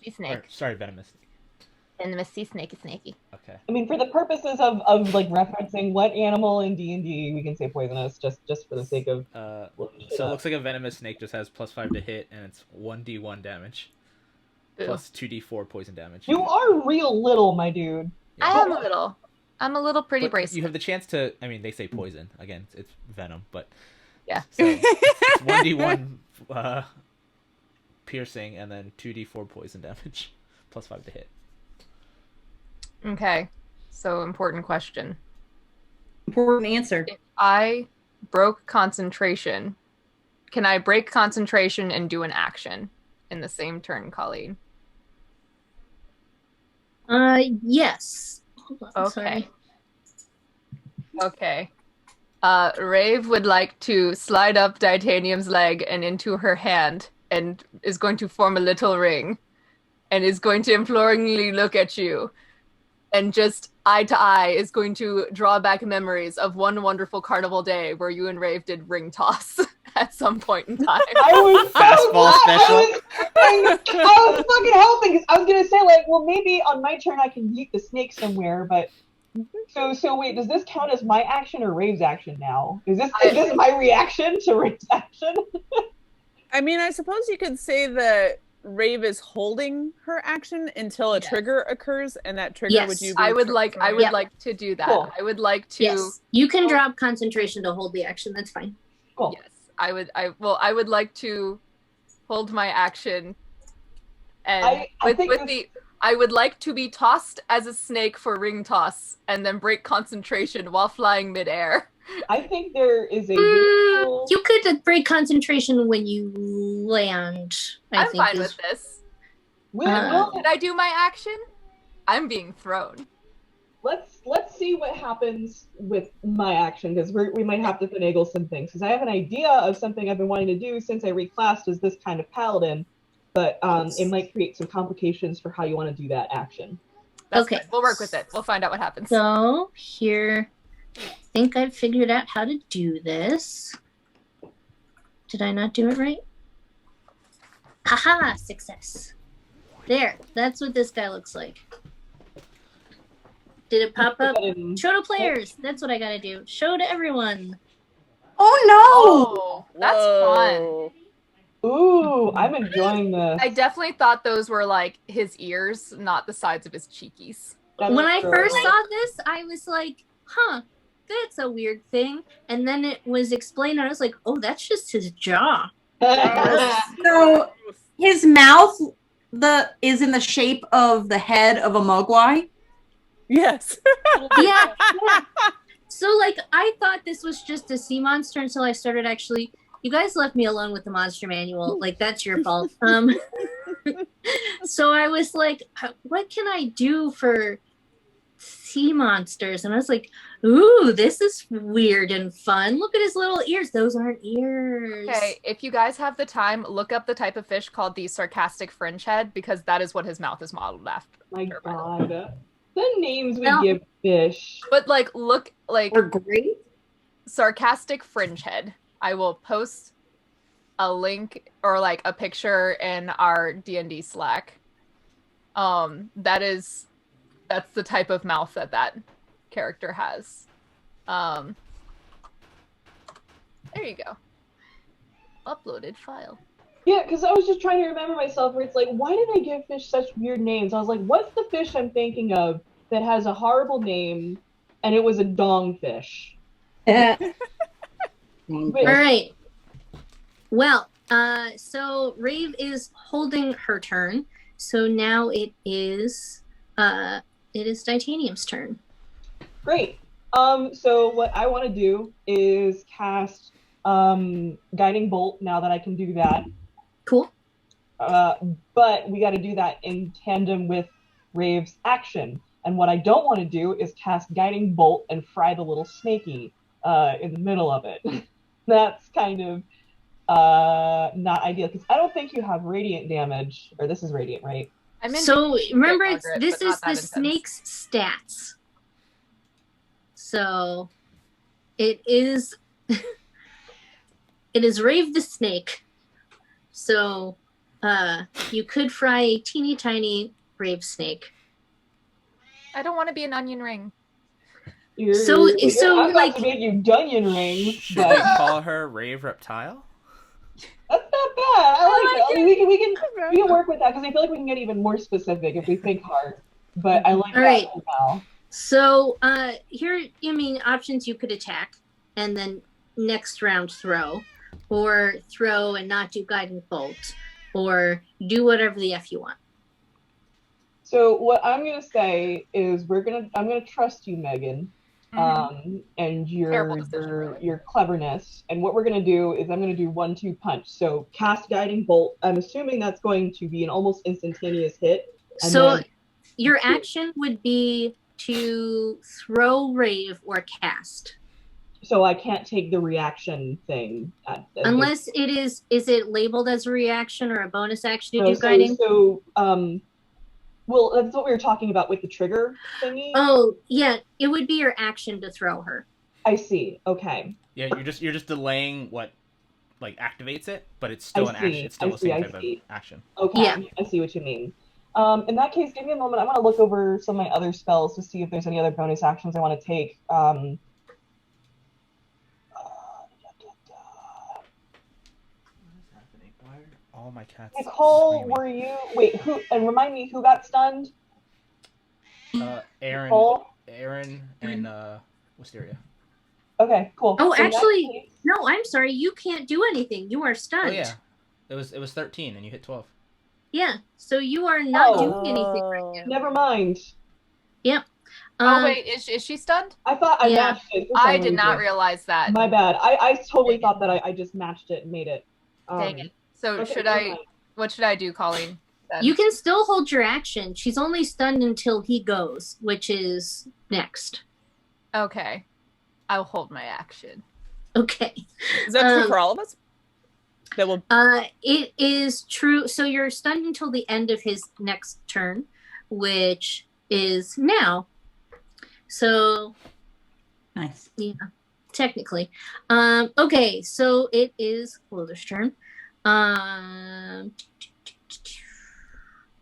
E: sea snake.
B: Or, sorry, venomous snake.
E: Venomous sea snakey.
B: Okay.
F: I mean, for the purposes of like referencing what animal in D&D we can say poisonous, just for the sake of.
B: So it looks like a venomous snake just has +5 to hit, and it's 1d1 damage,
E: Ew.
B: plus 2d4 poison damage.
F: You are real little, my dude.
E: I am a little. I'm a little pretty
B: But
E: bracelet.
B: you have the chance to. I mean, they say poison again. It's venom, but
E: Yeah.
B: So it's 1d1 piercing, and then 2d4 poison damage, +5 to hit.
E: Okay. So important question.
G: Important answer.
E: If I broke concentration, can I break concentration and do an action in the same turn, Colleen?
A: Yes. Hold on,
E: Okay.
A: sorry.
E: Okay. Rave would like to slide up Titanium's leg and into her hand and is going to form a little ring and is going to imploringly look at you and just eye to eye is going to draw back memories of one wonderful carnival day where you and Rave did ring toss at some point in time.
F: I was
B: Fastball special.
F: I was fucking hoping, 'cause I was gonna say like, well, maybe on my turn I can yeet the snake somewhere, but so wait, does this count as my action or Rave's action now? Is this my reaction to Rave's action?
D: I mean, I suppose you could say that Rave is holding her action until a trigger occurs, and that trigger
A: Yes.
D: would you?
E: I would like to do that.
F: Cool.
E: I would like to.
A: Yes. You can drop concentration to hold the action. That's fine.
F: Cool.
E: Yes, I would like to hold my action, and I would like to be tossed as a snake for ring toss, and then break concentration while flying midair.
F: I think there is a visual...
A: You could break concentration when you land.
E: I'm fine with this. Did I do my action? I'm being thrown.
F: Let's see what happens with my action, because we might have to finagle some things. Because I have an idea of something I've been wanting to do since I reclassed as this kind of paladin, but it might create some complications for how you want to do that action.
E: That's
A: Okay.
E: good. We'll work with it. We'll find out what happens.
A: So here, I think I've figured out how to do this. Did I not do it right? Haha, success. There, that's what this guy looks like. Did it pop up? Show to players. That's what I gotta do. Show to everyone.
G: Oh
E: Oh, that's fun.
D: Whoa.
F: Ooh, I'm enjoying this.
E: I definitely thought those were like his ears, not the sides of his cheekies.
A: When I first saw this, I was like, huh, that's a weird thing. And then it was explained, and I was like, oh, that's just his jaw.
G: no! So his mouth is in the shape of the head of a mogwai.
D: Yes.
A: Yeah. So, like, I thought this was just a sea monster until I started actually... You guys left me alone with the monster manual. Like, that's your fault. So I was like, what can I do for sea monsters? And I was like, ooh, this is weird and fun. Look at his little ears. Those aren't ears.
E: Okay, if you guys have the time, look up the type of fish called the sarcastic fringe head, because that is what his mouth is modeled after.
F: My God. The names we
A: Well-
F: give fish.
E: But like, look, like
G: Or great.
E: sarcastic fringe head. I will post a link or like a picture in our D&D Slack. That's the type of mouth that character has. There you go. Uploaded file.
F: Yeah, because I was just trying to remember myself where it's like, why did I give fish such weird names? I was like, what's the fish I'm thinking of that has a horrible name, and it was a dongfish?
A: All right. Well, so Rave is holding her turn. So now it is Titanium's turn.
F: Great. So what I want to do is cast Guiding Bolt now that I can do that.
A: Cool.
F: But we got to do that in tandem with Rave's action. And what I don't want to do is cast Guiding Bolt and fry the little snaky in the middle of it. That's kind of not ideal, because I don't think you have radiant damage, or this is radiant, right?
A: So remember,
E: Margaret,
A: this
E: but not
A: is
E: that
A: the
E: intense.
A: snake's stats. So it is it is Rave the snake. So you could fry a teeny tiny Rave snake.
E: I don't want to be an onion ring.
A: So,
F: I'm
A: like-
F: about to make you Dunyan rings,
B: Should
F: but
B: we call her Rave Reptile?
F: that's not bad. I like it. We can
D: Okay.
F: work with that because I feel like we can get even more specific if we think hard. But I like
A: All
F: that
A: right.
F: for now.
A: So here, options you could attack, and then next round throw, or throw and not do guiding bolt, or do whatever the F you want.
F: So what I'm gonna say is I'm gonna trust you, Megan, and
E: Terrible decision, really.
F: your cleverness. And what we're gonna do is I'm gonna do 1-2 punch. So cast guiding bolt. I'm assuming that's going to be an almost instantaneous hit. And
A: So
F: then-
A: your action would be to throw, rave, or cast.
F: so I can't take the reaction thing
A: Unless it is it labeled as a reaction or a bonus action to
F: No,
A: do guiding?
F: Well, that's what we were talking about with the trigger thingy.
A: Oh, yeah, it would be your action to throw her.
F: I see. Okay.
B: Yeah, you're just delaying what like activates it, but it's still
F: I
B: an
F: see,
B: action. It's still
F: I
B: the
F: see,
B: same
F: I
B: type of
F: see.
B: action.
F: Okay.
A: Yeah.
F: I see what you mean. In that case, give me a moment. I'm going to look over some of my other spells to see if there's any other bonus actions I want to take.
B: All my cats.
F: Nicole,
B: screaming.
F: were you... Wait, who... And remind me, who got stunned?
B: Aaron,
F: Nicole?
B: Aaron, and Wisteria.
F: Okay, cool.
A: Oh,
F: In that
A: actually,
F: case-
A: no, I'm sorry. You can't do anything. You are stunned.
B: Oh yeah, it was 13, and you hit 12.
A: Yeah, so you are not
F: Oh.
A: doing anything right now.
F: Never mind.
E: Oh wait, is she stunned?
F: I thought I
A: Yeah.
F: matched it for some
E: I did not
F: reason.
E: realize that.
F: My bad. I totally thought that I just matched it and made it.
E: Dang it. So
F: Okay,
E: should
F: never
E: I?
F: mind.
E: What should I do, Colleen? then?
A: You can still hold your action. She's only stunned until he goes, which is next.
E: Okay, I'll hold my action.
A: Okay.
D: Is that true
A: Um,
D: for all of us? That will.
A: It is true. So you're stunned until the end of his next turn, which is now. So
G: Nice.
A: yeah, technically. Okay, so it is Floater's turn.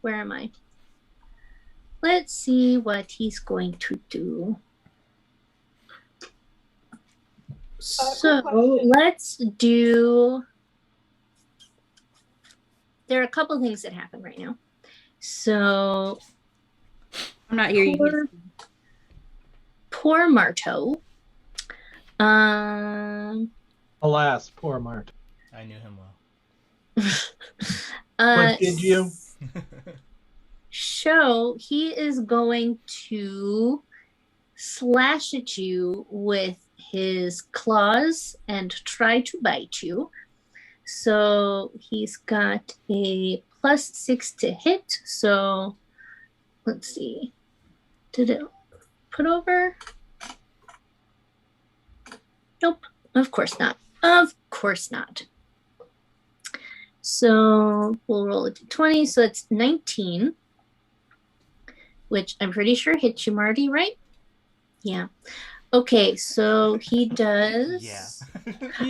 A: Where am I? Let's see what he's going to do. So
F: question.
A: let's do. There are a couple things that happen right now. So
G: I'm not hearing you.
A: poor Marto.
C: Alas, poor Mart.
B: I knew him well.
C: But did you?
A: So he is going to slash at you with his claws and try to bite you. So he's got a +6 to hit. So let's see. Did it put over? Nope. Of course not. Of course not. So we'll roll a d20. So it's 19, which I'm pretty sure hits you, Marty, right? Yeah. Okay, so he does.
B: Yeah.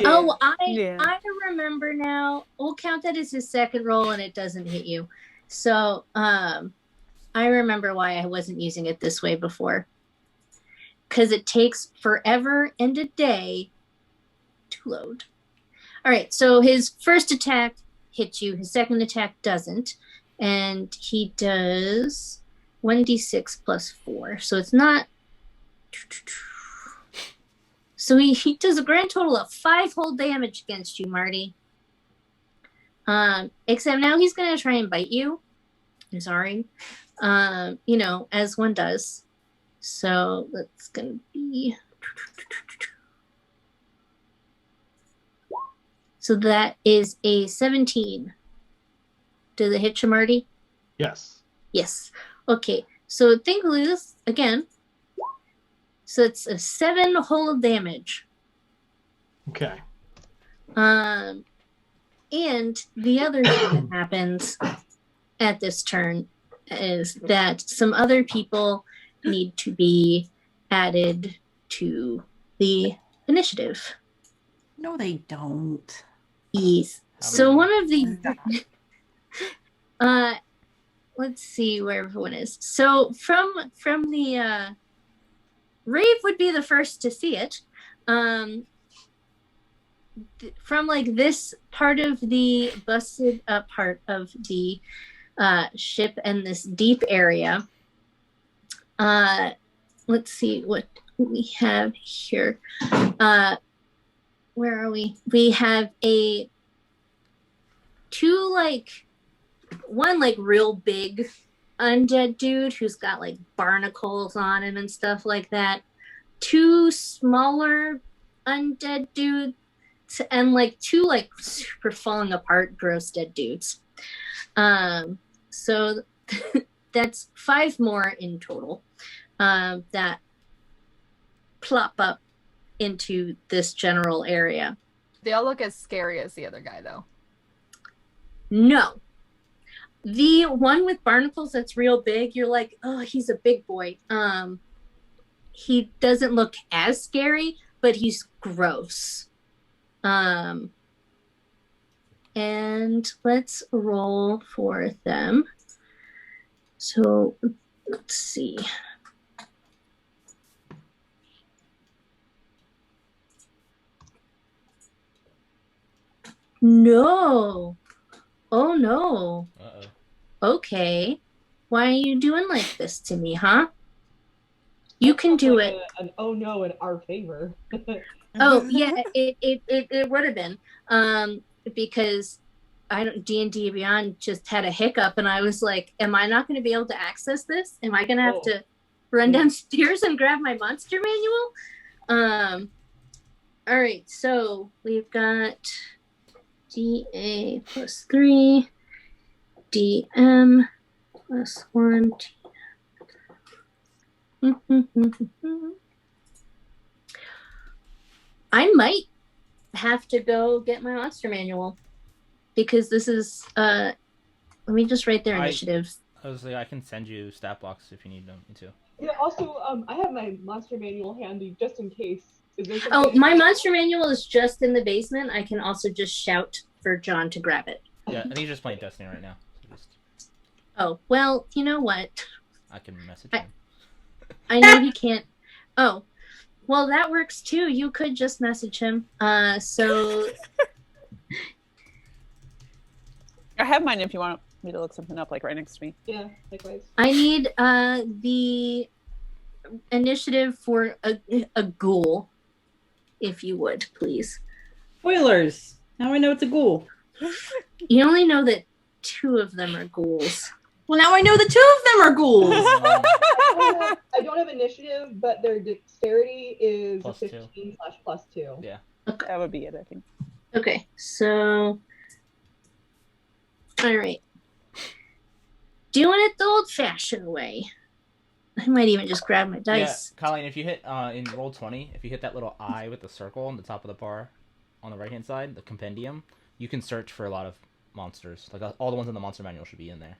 A: Oh,
D: Yeah.
A: I remember now. We'll count that as his second roll, and it doesn't hit you. So I remember why I wasn't using it this way before. Because it takes forever and a day to load. All right, so his first attack hits you. His second attack doesn't. And he does 1d6 plus 4. So it's not... So he does a grand total of 5 whole damage against you, Marty. Except now he's going to try and bite you. I'm sorry. As one does. So that's going to be... So that is a 17. Does it hit you, Marty?
C: Yes.
A: Yes. Okay. So thankfully this, again, so it's a 7 whole damage.
C: Okay.
A: And the other thing that happens at this turn is that some other people need to be added to the initiative.
G: No, they don't.
A: Yes.
B: How
A: So
B: many?
A: one of the let's see where everyone is. So from the Rave would be the first to see it. From like this part of the busted up part of the ship and this deep area. Let's see what we have here. Where are we? We have one real big undead dude who's got like barnacles on him and stuff like that. 2 smaller undead dudes and like 2 like super falling apart gross dead dudes. So that's 5 more in total that plop up into this general area.
E: They all look as scary as the other guy, though.
A: No. The one with barnacles that's real big, you're like, oh, he's a big boy. He doesn't look as scary, but he's gross. And let's roll for them. So let's see. No. Oh no.
B: Uh-oh.
A: Okay. Why are you doing like this to me, huh? You can do it.
F: An oh no in our favor.
A: Oh yeah, it would have been. Because D&D Beyond just had a hiccup and I was like, am I not going to be able to access this? Am I going to have to run downstairs and grab my monster manual? All right, so we've got DA plus 3, DM plus 1. I might have to go get my monster manual because this is let me just write their initiatives.
B: I was like, I can send you stat blocks if you need them too.
F: Yeah, also, I have my monster manual handy just in case.
A: Oh, my monster manual is just in the basement. I can also just shout for John to grab it.
B: Yeah, I think he's just playing Destiny right now. So
A: Oh, well, you know what?
B: I can message him.
A: I know he can't. Oh, well, that works too. You could just message him. So
D: I have mine if you want me to look something up, like right next to me.
F: Yeah, likewise.
A: I need the initiative for a ghoul, if you would, please.
G: Spoilers. Now I know it's a ghoul.
A: You only know that 2 of them are ghouls.
G: Well, now I know the 2 of them are ghouls.
F: I don't have initiative, but their dexterity is
B: Plus
F: 15 / +2.
B: Yeah.
A: Okay.
D: That would be it, I think.
A: Okay, so all right. Doing it the old-fashioned way. I might even just grab my dice.
B: Yeah, Colleen, if you hit in roll 20, if you hit that little eye with the circle on the top of the bar on the right-hand side, the compendium, you can search for a lot of monsters. Like all the ones in the monster manual should be in there.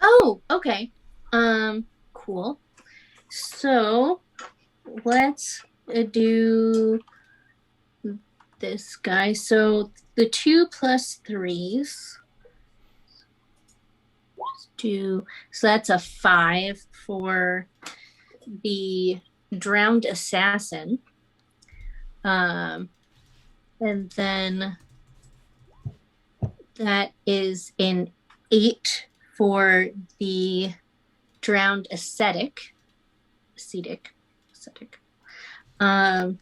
A: Oh, okay. Cool. So let's do this guy. So the 2 + 3s. So that's a 5 for the drowned assassin. And then that is an 8 for the drowned ascetic. And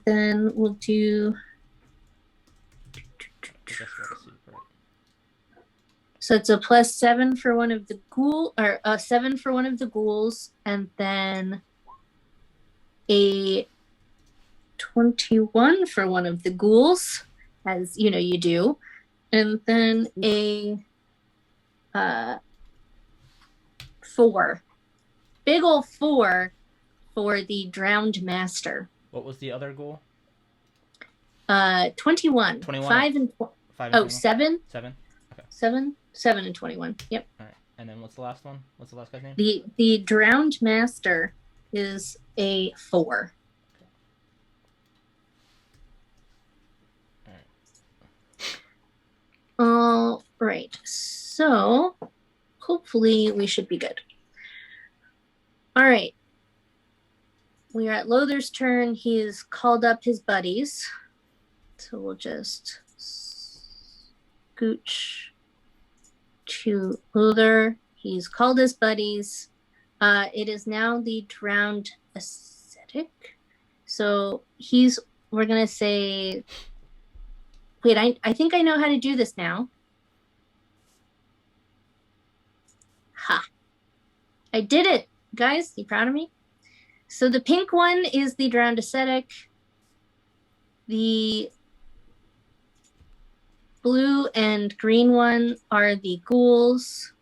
A: then we'll do. So it's a +7 for one of the or a 7 for one of the ghouls, and then a 21 for one of the ghouls, as you know you do, and then a 4, big ol' 4 for the drowned master.
B: What was the other goal?
A: 21.
B: 21.
A: 5 and
B: 5 and
A: 7.
B: 7. Okay.
A: 7 and 21. Yep.
B: All right. And then what's the last one? What's the last guy's name?
A: The drowned master is a 4.
B: All right.
A: All right. So hopefully we should be good. All right. We are at Lothar's turn. He's called up his buddies. So we'll just scooch to Lothar. He's called his buddies. It is now the drowned ascetic. So we're going to say, wait, I think I know how to do this now. Ha. I did it. Guys, you proud of me? So the pink one is the drowned ascetic. The blue and green one are the ghouls.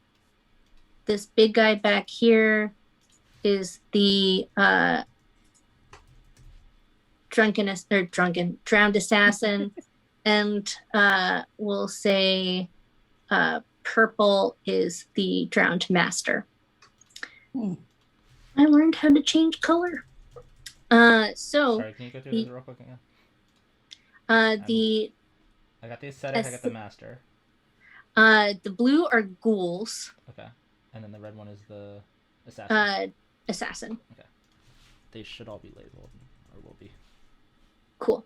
A: This big guy back here is the drowned assassin. And we'll say purple is the drowned master. I learned how to change color.
B: Sorry, can you go through this real quick again? I got the ascetic, I got the master.
A: The blue are ghouls.
B: Okay. And then the red one is the assassin.
A: Assassin.
B: Okay. They should all be labeled, or will be.
A: Cool.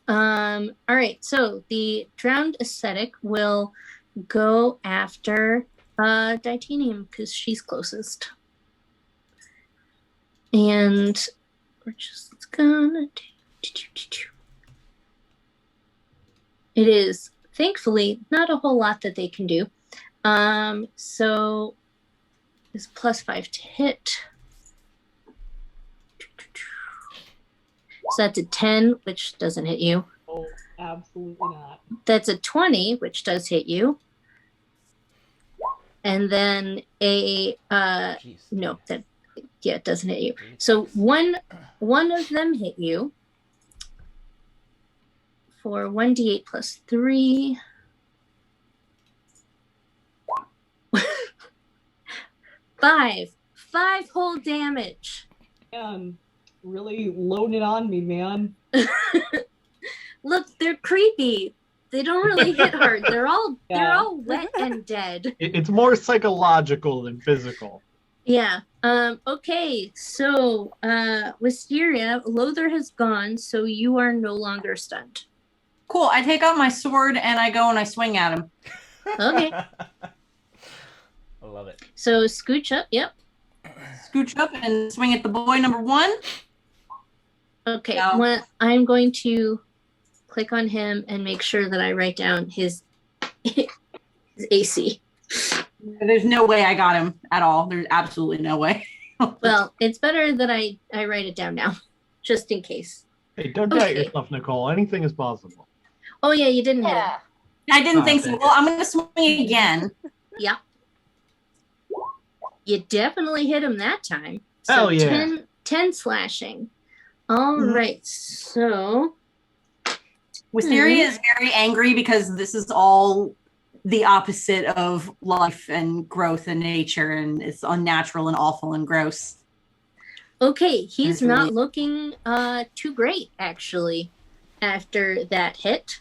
A: All right, so the drowned ascetic will go after Titanium because she's closest. And we're just gonna It is thankfully not a whole lot that they can do. So is +5 to hit. So that's a 10, which doesn't hit you.
F: Oh, absolutely not.
A: That's a 20, which does hit you. And then a no, it doesn't hit you. So one of them hit you for 1d8 plus 3. Five whole damage.
F: Man, really loading it on me, man.
A: Look, they're creepy. They don't really hit hard. They're all wet and dead.
C: It's more psychological than physical.
A: Yeah. Okay. So, Wisteria, Lothar has gone, so you are no longer stunned.
G: Cool. I take out my sword and I go and I swing at him.
A: Okay.
B: I love it.
A: So scooch up. Yep.
G: Scooch up and swing at the boy number 1.
A: Okay.
G: No.
A: Well, I'm going to click on him and make sure that I write down his AC.
G: There's no way I got him at all. There's absolutely no way.
A: Well, it's better that I write it down now, just in case.
C: Hey, don't doubt yourself, Nicole. Anything is possible.
A: Oh yeah, you didn't hit him.
G: I didn't think so. Well, I'm going to swing again.
A: Yeah. You definitely hit him that time. So
C: Hell yeah.
A: 10 slashing. All right, so
G: Wisteria is very angry because this is all the opposite of life and growth and nature, and it's unnatural and awful and gross.
A: okay, he's not looking too great actually after that hit.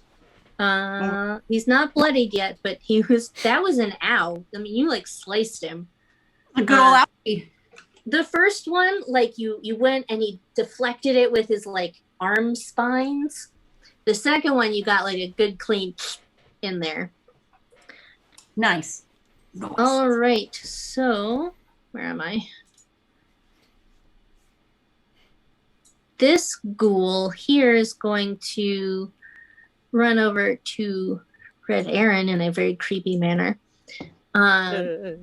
A: He's not bloodied yet, but that was an ow. I mean, you like sliced him.
G: A good old owie.
A: The first one, like you went and he deflected it with his like arm spines. The second one, you got like a good clean in there.
G: Nice.
A: All right, so where am I? This ghoul here is going to run over to Red Aaron in a very creepy manner.
B: Does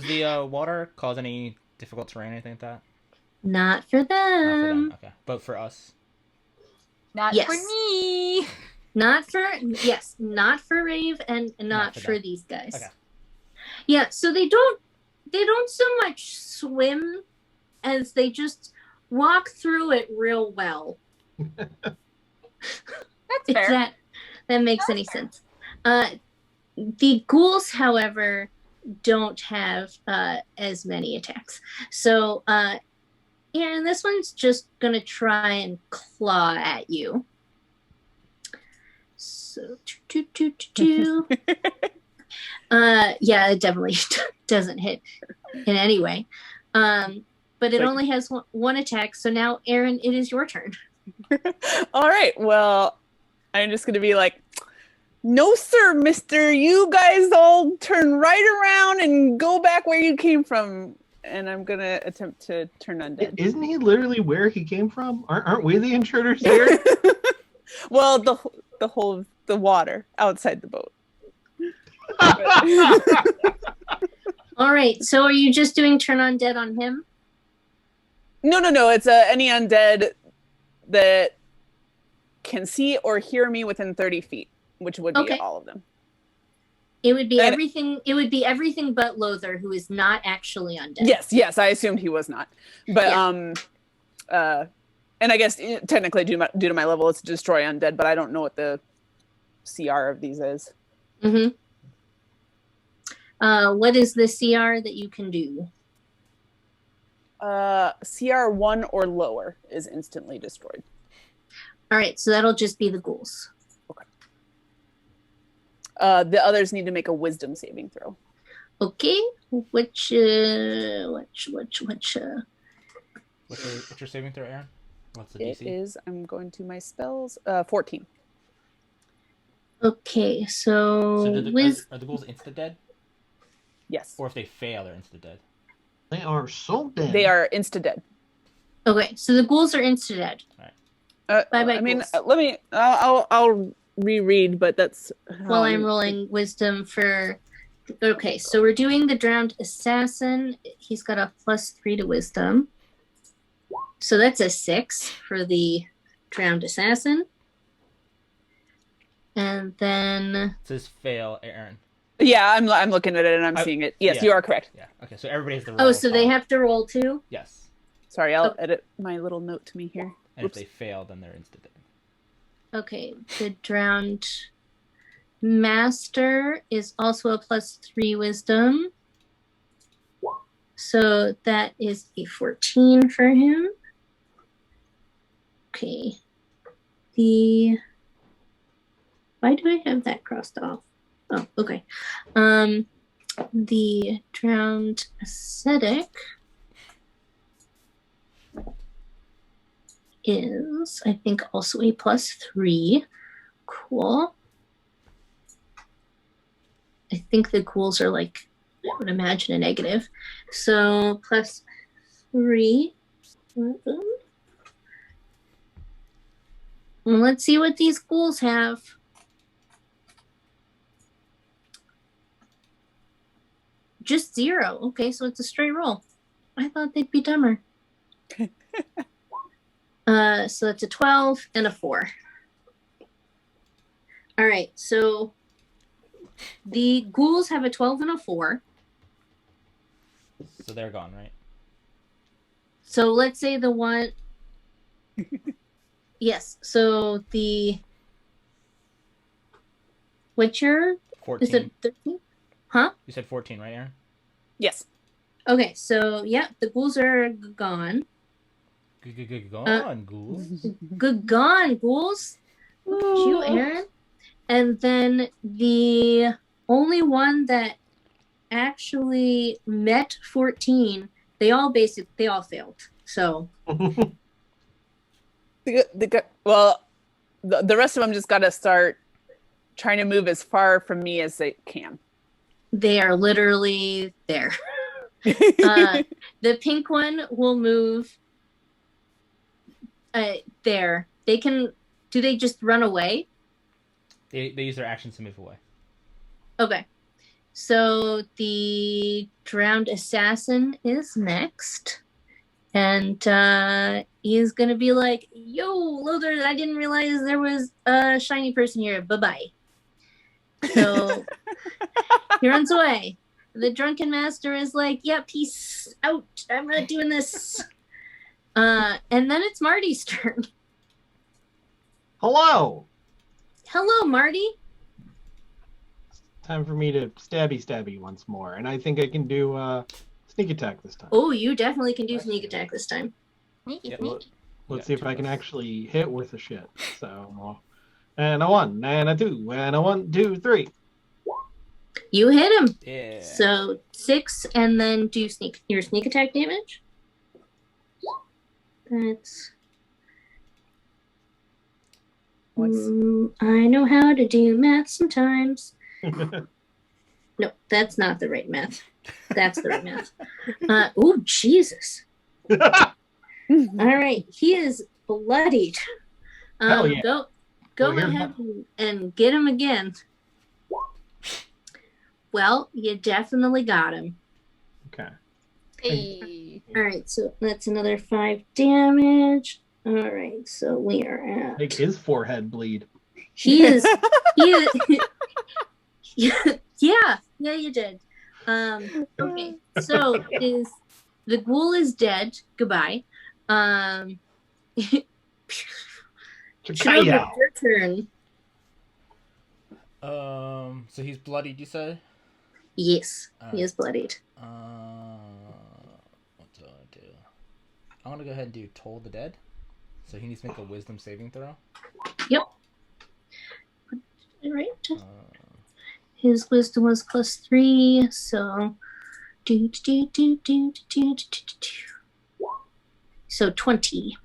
B: the water cause any difficult terrain or anything like that?
A: Not for
B: Not for
A: them.
B: them. Okay. But for us?
E: Not
A: Yes.
E: for me.
A: Not for Rave and not
B: for
A: for
B: them.
A: these guys.
B: Okay.
A: Yeah, so they don't so much swim as they just walk through it real well.
E: That's
A: If
E: fair.
A: that makes any sense. The ghouls, however, don't have as many attacks. So, and this one's just gonna try and claw at you. So, yeah, it definitely doesn't hit in any way. But it
D: Like-
A: only has one attack. So now, Aaron, it is your turn.
D: All right. Well, I'm just going to be like, no, sir, mister. You guys all turn right around and go back where you came from. And I'm going to attempt to turn undead.
C: Isn't he literally where he came from? Aren't we the intruders here?
D: Well, the whole of the water outside the boat.
A: All right. So are you just doing turn undead on him?
D: No. It's any undead that can see or hear me within 30 feet, which would be
A: Okay.
D: all of them.
A: It would be
D: And-
A: everything. It would be everything but Lothar, who is not actually undead.
D: Yes, I assumed he was not. But
A: Yeah.
D: and I guess technically due to my level, it's destroy undead, but I don't know what the CR of these is.
A: Mm-hmm. What is the CR that you can do?
D: CR 1 or lower is instantly destroyed.
A: All right, so that'll just be the ghouls.
D: The others need to make a wisdom saving throw.
A: Okay, what's
B: What's your saving throw, Aaron? What's the
D: It
B: DC?
D: is, I'm going to my spells, 14.
A: Okay,
B: So
A: so
B: are the ghouls insta dead?
D: Yes.
B: Or if they fail, they're insta dead?
C: They are so dead.
D: They are insta-dead.
A: okay, so the ghouls are insta dead. Bye-bye,
D: I mean,
A: ghouls.
D: let me, I'll reread, but that's how
A: While I'm rolling wisdom for. Okay, so we're doing the drowned assassin. He's got a +3 to wisdom, so that's a 6 for the drowned assassin. And then
B: It says fail, Aaron.
D: Yeah, I'm looking at it and I'm
B: I-
D: seeing it. Yes,
B: yeah.
D: you are correct.
B: Yeah. Okay, so everybody has the roll.
A: oh, so they have to roll too.
B: Yes.
D: Sorry, I'll
A: Oh.
D: edit my little note to me here.
B: And
D: Oops.
B: if they fail, then they're insta dead.
A: Okay, the drowned master is also a +3 wisdom. So that is a 14 for him. Okay. Why do I have that crossed off? Oh, okay. The drowned ascetic is, I think, also a +3. Cool. I think the ghouls are like, I would imagine, a negative. So +3. Well, let's see what these ghouls have. Just 0. Okay, so it's a straight roll. I thought they'd be dumber. So that's a 12 and a 4. All right, so the ghouls have a 12 and a 4.
B: So they're gone, right?
A: So let's say the one. Yes, so the. What's your.
B: 14.
A: Is it 13? Huh?
B: You said 14, right, Aaron?
D: Yes.
A: Okay, so yeah, the ghouls are gone.
B: Gone, ghouls.
A: Good gone, ghouls. You, Aaron. And then the only one that actually met 14, they all failed. So
D: Well, the rest of them just got to start trying to move as far from me as they can.
A: they are literally there. The pink one will move there. They can. Do they just run away?
B: They use their actions to move away.
A: Okay. So the drowned assassin is next. And he's going to be like, yo, Lothar, I didn't realize there was a shiny person here. Bye-bye. So he runs away. The drunken master is like, yeah, peace out. I'm not doing this. And then it's Marty's turn.
C: Hello.
A: Hello, Marty.
C: Time for me to stabby once more, and I think I can do sneak attack this time.
A: Oh, you definitely can do sneak attack this time.
B: Yep.
C: Let's see if I can actually hit worth a shit. So, and a 1, and a 2, and a 1, 2, 3.
A: You hit him.
B: Yeah.
A: So 6, and then do your sneak attack damage. That's. I know how to do math sometimes. No, that's not the right math. That's the right math. Oh, Jesus. All right, he is bloodied.
C: Hell yeah.
A: Go
C: Well, here's
A: ahead and get him again. Well, you definitely got him.
C: Okay.
E: Hey.
A: All right, so that's another 5 damage. All right, so we are at.
C: Make his forehead bleed.
A: He is. Yeah, you did. Okay, so the ghoul is dead. Goodbye. Shinobu, your turn.
B: So he's bloodied, you said?
A: Yes, he is bloodied.
B: What do I do? I want to go ahead and do Toll the Dead. So he needs to make a wisdom saving throw.
A: Yep. All right. His wisdom was +3, so so 20.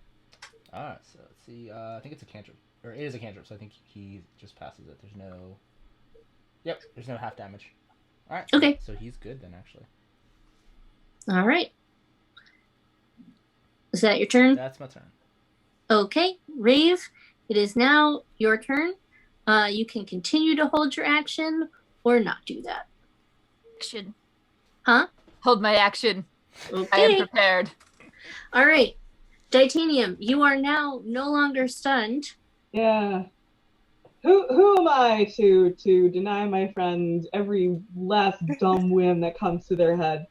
B: Alright, so let's see. I think it's a cantrip. Or it is a cantrip, so I think he just passes it. There's no... Yep, there's no half damage. Alright.
A: Okay.
B: So he's good then, actually.
A: All right. Is that your turn?
B: That's my turn.
A: Okay, Rave, it is now your turn. You can continue to hold your action or not do that.
E: Action.
A: Huh?
E: Hold my action.
A: Okay.
E: I am prepared.
A: All right. Titanium, you are now no longer stunned.
F: Yeah. Who am I to deny my friends every last dumb whim that comes to their head?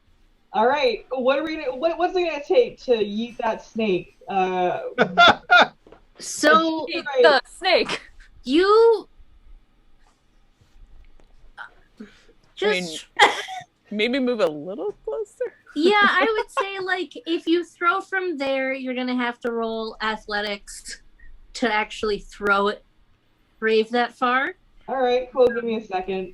F: All right, what's it gonna take to yeet that snake?
A: So
E: Eat the snake.
A: you just
D: Maybe move a little closer.
A: yeah, I would say like if you throw from there, you're gonna have to roll athletics to actually throw it, Rave, that far.
F: All right, cool. Give me a second.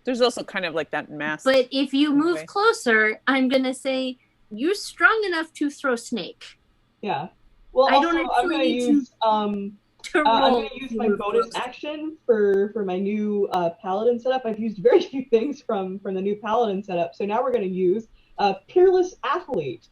D: There's also kind of like that mass.
A: But if you move
D: Okay.
A: closer, I'm gonna say you're strong enough to throw snake.
F: Yeah. Well,
A: I
F: also,
A: don't
F: I'm
A: actually
F: gonna
A: need
F: use
A: to
F: I'm
A: roll.
F: gonna use
A: to
F: my
A: move
F: bonus
A: closer.
F: action for my new paladin setup. I've used very few things from the new paladin setup, so now we're gonna use Peerless Athlete.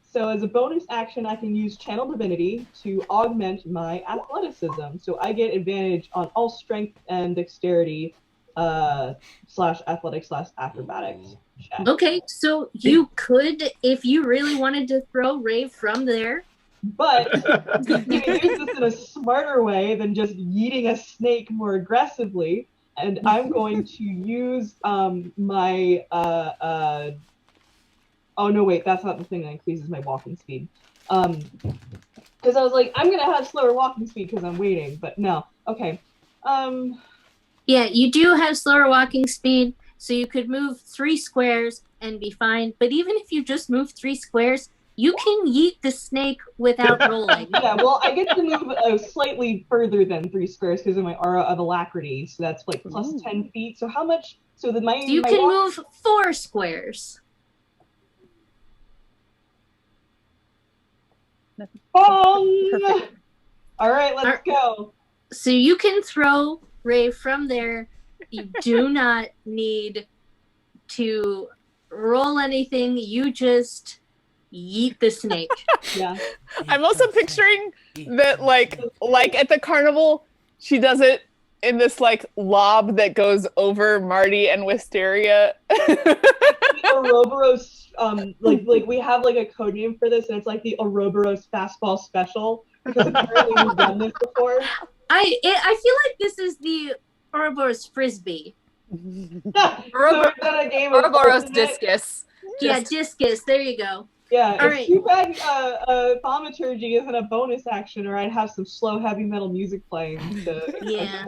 F: So as a bonus action, I can use Channel Divinity to augment my athleticism. So I get advantage on all strength and dexterity /athletics/acrobatics. checks.
A: Okay, so you could, if you really wanted to throw Rave from there.
F: But you can use this in a smarter way than just yeeting a snake more aggressively. And I'm going to use my oh no, wait, that's not the thing that increases my walking speed. Because I was like, I'm gonna have slower walking speed because I'm waiting, but no. Okay.
A: Yeah, you do have slower walking speed, so you could move 3 squares and be fine. But even if you just move 3 squares, you can yeet the snake without rolling.
F: Yeah, well, I get to move slightly further than 3 squares because of my aura of alacrity, so that's like plus 10 feet. So how much? So the my
A: You
F: my
A: can
F: walk-
A: move 4 squares.
F: Bong!
D: Perfect.
F: All right, let's go.
A: So you can throw Rave from there. You do not need to roll anything. You just yeet the snake.
F: Yeah.
D: I'm also picturing that like at the carnival, she does it in this like lob that goes over Marty and Wisteria.
F: Ouroboros, like we have like a code name for this, and it's like the Ouroboros fastball special because apparently we've done this before.
A: I feel like this is the Ouroboros frisbee.
F: So we've done a game of
E: Ouroboros
F: ultimate-
E: discus.
A: Yeah, discus. There you go.
F: Yeah,
A: All
F: if
A: right.
F: Teabag thaumaturgy isn't a bonus action, or I'd have some slow heavy metal music playing.
A: Yeah.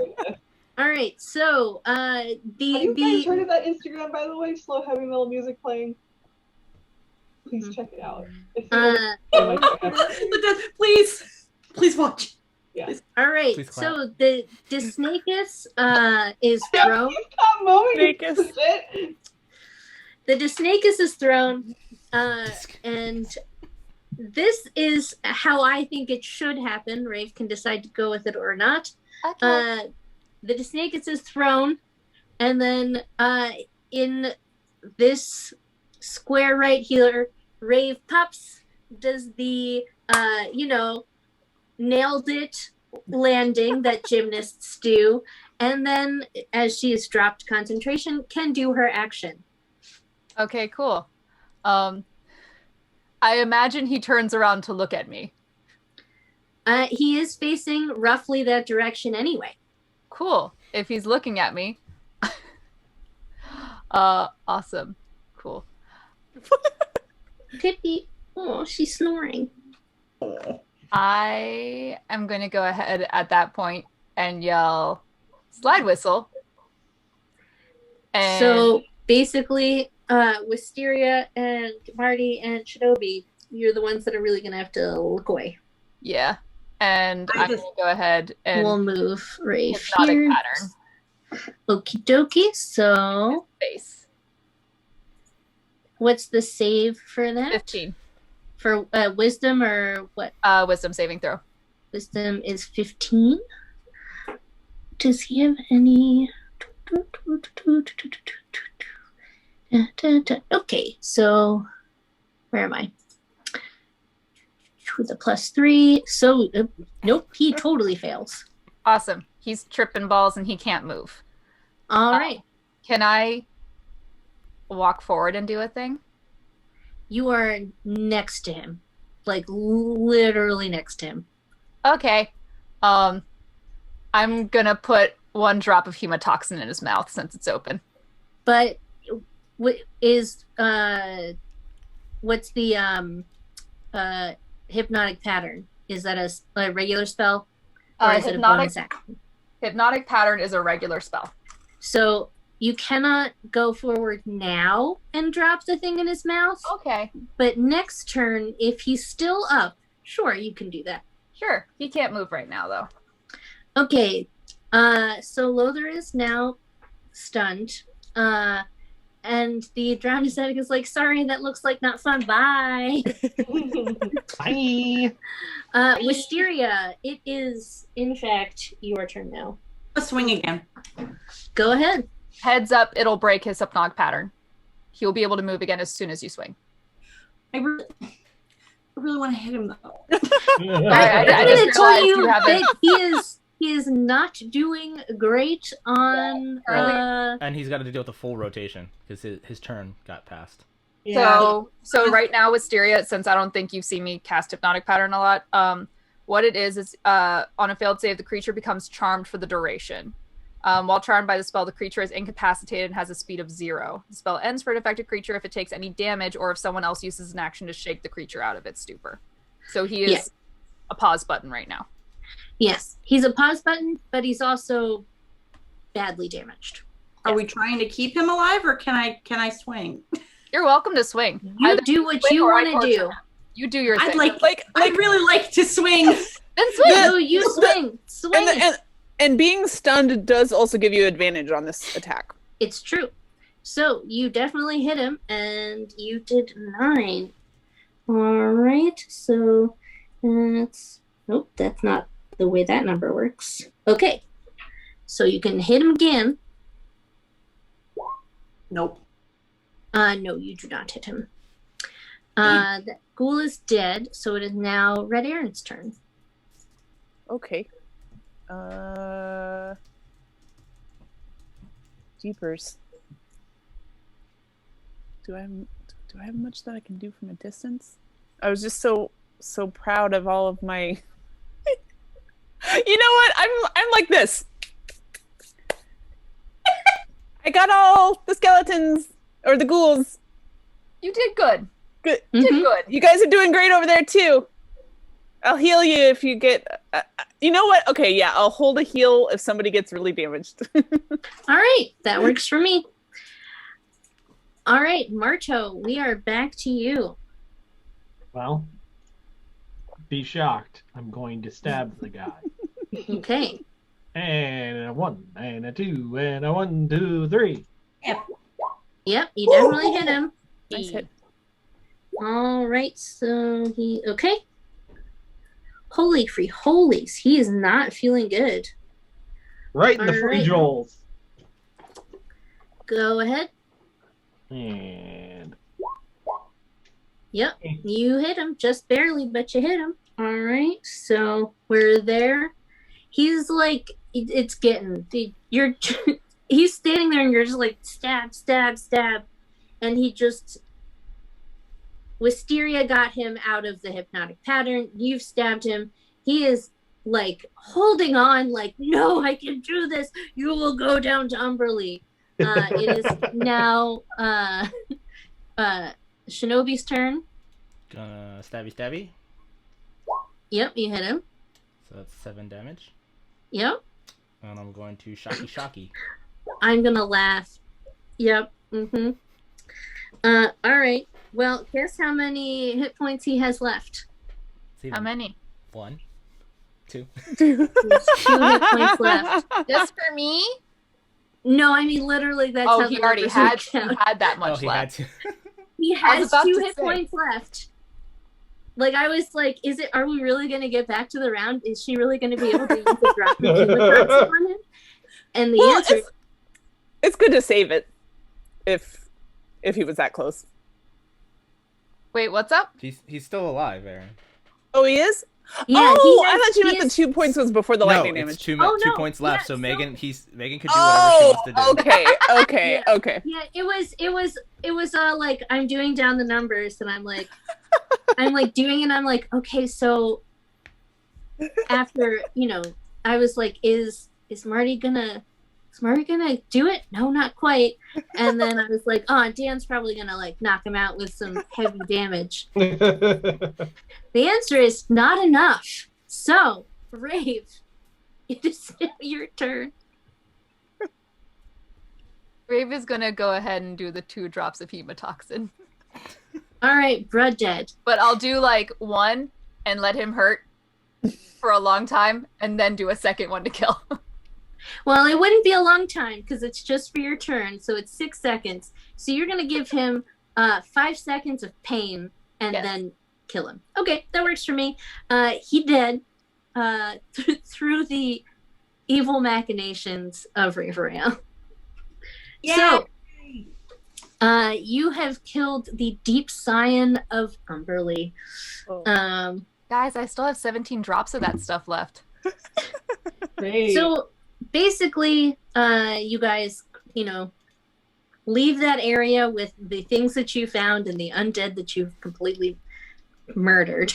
A: All right. So
F: Have you guys heard of that Instagram, by the way? Slow heavy metal music playing. Please check it out. It's
G: Please watch.
A: all right.
B: Please clap.
A: So the Snakus is
F: Yeah,
A: thrown.
F: he's got moment you
D: Snakes.
F: pushed it.
A: The Disnacus is thrown, and this is how I think it should happen. Rafe can decide to go with it or not.
E: Okay.
A: The Disnacus is thrown, and then in this square right here, Rave pops, does the, nailed it landing that gymnasts do, and then as she has dropped concentration, can do her action.
E: Okay, cool. I imagine he turns around to look at me.
A: He is facing roughly that direction anyway.
E: Cool. If he's looking at me. Awesome. Cool.
A: Pippi, oh, she's snoring.
E: I am going to go ahead at that point and yell, slide whistle. And
A: So basically, Wisteria and Marty and Shinobi, you're the ones that are really going to have to look away.
E: yeah. And I'm going to go ahead and
A: We'll move Rafe
E: hypnotic
A: here.
E: pattern.
A: Okie dokie. So
E: Face.
A: what's the save for that?
E: 15.
A: For wisdom or what?
E: Wisdom saving throw.
A: Wisdom is 15. Does he have any? Okay, so where am I? With a +3. So, nope, he totally fails.
E: Awesome. He's tripping balls and he can't move.
A: All right.
E: Can I walk forward and do a thing?
A: You are next to him. Like, literally next to him.
E: Okay. I'm gonna put 1 drop of hemotoxin in his mouth since it's open.
A: But what's the hypnotic pattern? Is that a regular spell? Or is it a bonus action?
E: Hypnotic pattern is a regular spell.
A: So you cannot go forward now and drop the thing in his mouth.
E: Okay.
A: But next turn, if he's still up, sure, you can do that.
E: Sure. He can't move right now though.
A: Okay. So Lothar is now stunned. And the drowned ascetic is like, sorry, that looks like not fun. Bye.
C: Bye.
A: Wisteria, it is, in fact, your turn now.
G: Let's swing again.
A: Go ahead.
E: Heads up, it'll break his hypnotic pattern. He'll be able to move again as soon as you swing.
G: I really want to hit him though.
E: I
A: I'm going to
E: just
A: tell
E: realized
A: you
E: you haven't-
A: that he is not doing great on...
B: And he's got to deal with a full rotation because his turn got passed.
E: So right now, Wisteria, since I don't think you've seen me cast hypnotic pattern a lot, what it is on a failed save, the creature becomes charmed for the duration. While charmed by the spell, the creature is incapacitated and has a speed of 0. The spell ends for an affected creature if it takes any damage or if someone else uses an action to shake the creature out of its stupor. So he is a pause button right now.
A: Yes, he's a pause button, but he's also badly damaged.
G: Are we trying to keep him alive, or can I swing?
E: You're welcome to swing.
A: You
E: Either
A: do what
E: swing
A: you
E: or I
A: want to
E: torture
A: do.
E: him. You do your thing.
G: I'd really like to swing.
E: Then swing.
A: No, you swing. Swing.
D: And being stunned does also give you advantage on this attack.
A: It's true. So you definitely hit him, and you did 9. All right. So that's nope. That's not the way that number works. Okay. So you can hit him again.
G: Nope.
A: No, you do not hit him. The ghoul is dead, so it is now Red Aaron's turn.
D: Okay. Jeepers. Do I have much that I can do from a distance? I was just so proud of all of my. You know what? I'm like this. I got all the skeletons or the ghouls.
E: You did good.
D: Good.
E: You did good.
D: You guys are doing great over there too. I'll heal you if you get. You know what? Okay, yeah, I'll hold a heal if somebody gets really damaged.
A: All right, that works for me. All right, Marto, we are back to you.
C: Well, be shocked. I'm going to stab the guy.
A: Okay.
C: And a 1, and a 2, and a 1, 2, 3.
A: Yep, you definitely hit him.
D: Nice hit.
A: All right, so okay. Holy free holies, he is not feeling good.
C: Right in the
A: All
C: free
A: right.
C: jewels.
A: Go ahead.
C: And
A: Yep, you hit him just barely, but you hit him. All right, so we're there. He's like, it's getting you're. He's standing there, and you're just like stab, stab, stab, and he just. Wisteria got him out of the hypnotic pattern. You've stabbed him. He is like holding on, like, no, I can do this. You will go down to Umberly. It is now Shinobi's turn.
B: Gonna stabby.
A: Yep, you hit him.
B: So that's 7 damage.
A: Yep.
B: And I'm going to shocky.
A: I'm gonna laugh. Yep. Mm-hmm. All right. Well, guess how many hit points he has left?
E: How many?
B: 1, 2.
A: There's 2 hit points left.
E: Just for me?
A: No, I mean literally. That's
E: Oh,
A: how
E: he
A: the
E: already
A: numbers
E: had.
A: work
E: He
A: out.
E: had that
B: Oh,
E: much
B: he
E: left.
B: had to.
A: He
E: I was
A: has
E: about
A: 2
E: to
A: hit
E: say.
A: points left. Like, I was like, are we really going to get back to the round? Is she really going to be able to use the drop of attacks on him? And the
D: Well,
A: answer
D: it's good to save it if he was that close.
E: Wait, what's up?
B: He's still alive, Aaron.
D: Oh, he is?
A: yeah,
D: oh,
A: he has,
D: I thought you
A: he
D: meant the
A: has-
D: 2 points was before the lightning
B: no,
D: damage.
B: it's 2
A: Oh, no.
B: points left.
A: Yeah,
B: so
A: so-
B: Megan could do whatever she wants to do.
D: Okay.
A: Yeah, it was like, I'm doing down the numbers, and I'm like doing it. I'm like, okay, so after, I was like, is Marty gonna do it? No, not quite. And then I was like, oh, Dan's probably gonna like knock him out with some heavy damage. The answer is not enough. So, Rave, it is now your turn.
E: Rave is gonna go ahead and do the 2 drops of hemotoxin.
A: All right, Blood Dead.
E: But I'll do like 1 and let him hurt for a long time, and then do a second one to kill.
A: Well, it wouldn't be a long time because it's just for your turn, so it's 6 seconds. So you're gonna give him 5 seconds of pain and
E: Yes.
A: then kill him. Okay, that works for me. He dead through the evil machinations of Ravaria. So, you have killed the deep scion of Umberly.
D: Oh.
E: Guys, I still have 17 drops of that stuff left.
F: Great.
A: So basically, you guys, leave that area with the things that you found and the undead that you've completely murdered.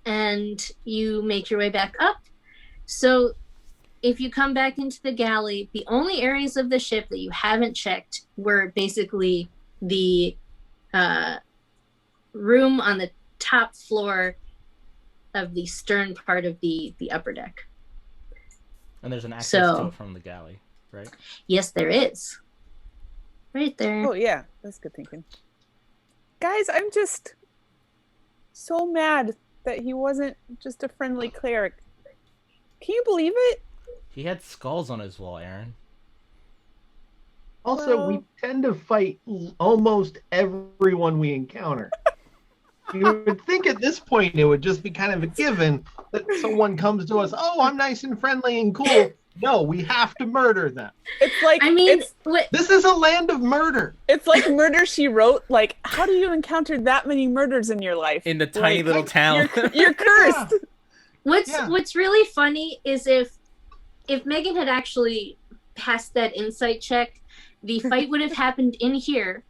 A: And you make your way back up. So if you come back into the galley, the only areas of the ship that you haven't checked were basically the room on the top floor of the stern part of the upper deck.
B: And there's an access
A: So-
B: to it from the galley, right?
A: Yes, there is. Right there.
D: Oh, yeah. That's good thinking. Guys, I'm just so mad that he wasn't just a friendly cleric. Can you believe it?
B: He had skulls on his wall, Aaron.
C: Also, we
D: Well-
C: tend to fight almost everyone we encounter. You would think at this point it would just be kind of a given that someone comes to us, oh, I'm nice and friendly and cool. No, we have to murder them.
D: It's like
A: I mean,
D: it's,
C: This is a land of murder.
D: it's like Murder, She Wrote. Like, how do you encounter that many murders in your life?
B: In the tiny
D: Like,
B: little town.
D: You're cursed.
A: what's really funny is if Megan had actually passed that insight check, the fight would have happened in here,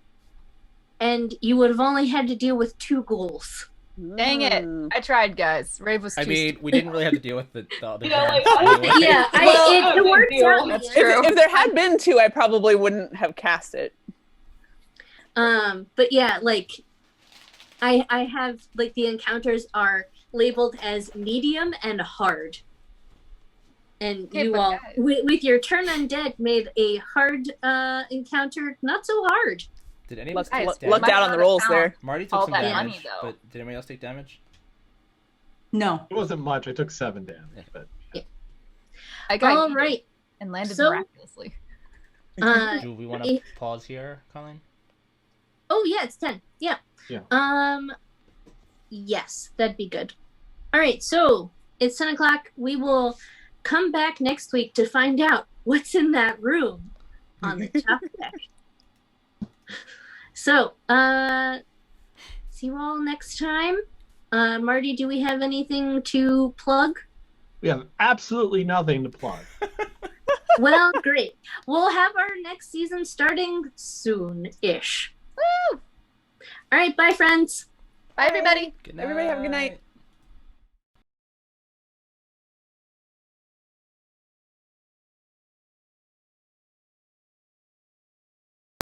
A: and you would have only had to deal with 2 ghouls.
E: Dang it.
D: Mm.
E: I tried, guys. Rave was too
B: I mean, we didn't really have to deal with the other
F: Yeah, like,
B: hands anyway.
A: Yeah,
F: Well,
A: it
F: big
A: worked
F: deal.
A: out.
E: That's
A: yeah.
E: true.
D: If there had been 2, I probably wouldn't have cast it.
A: But yeah, like I have like the encounters are labeled as medium and hard. And
E: Okay,
A: you
E: but
A: all,
E: guys-
A: with your turn undead, made a hard encounter not so hard.
B: Did any of
D: Luck,
B: us take
E: Guys,
B: damage?
D: lucked out on the rolls there.
B: Marty took
E: all
B: some
E: that
B: damage,
E: money, though.
B: but did anybody else take damage?
G: No.
C: It wasn't much. I took 7 damage. But
E: I got
A: All
E: yeeted
A: right.
E: and landed
A: So-
E: miraculously.
B: Do we want to
A: eh,
B: pause here, Colin?
A: Oh yeah, it's 10. Yeah.
C: Yeah.
A: Yes, that'd be good. All right, so it's 10 o'clock. We will come back next week to find out what's in that room on the top deck. So, see you all next time. Marty, do we have anything to plug?
C: We have absolutely nothing to plug.
A: Well, great. We'll have our next season starting soon-ish.
E: Woo!
A: All right, bye, friends.
E: Bye, everybody.
B: Good
D: Everybody have a good night.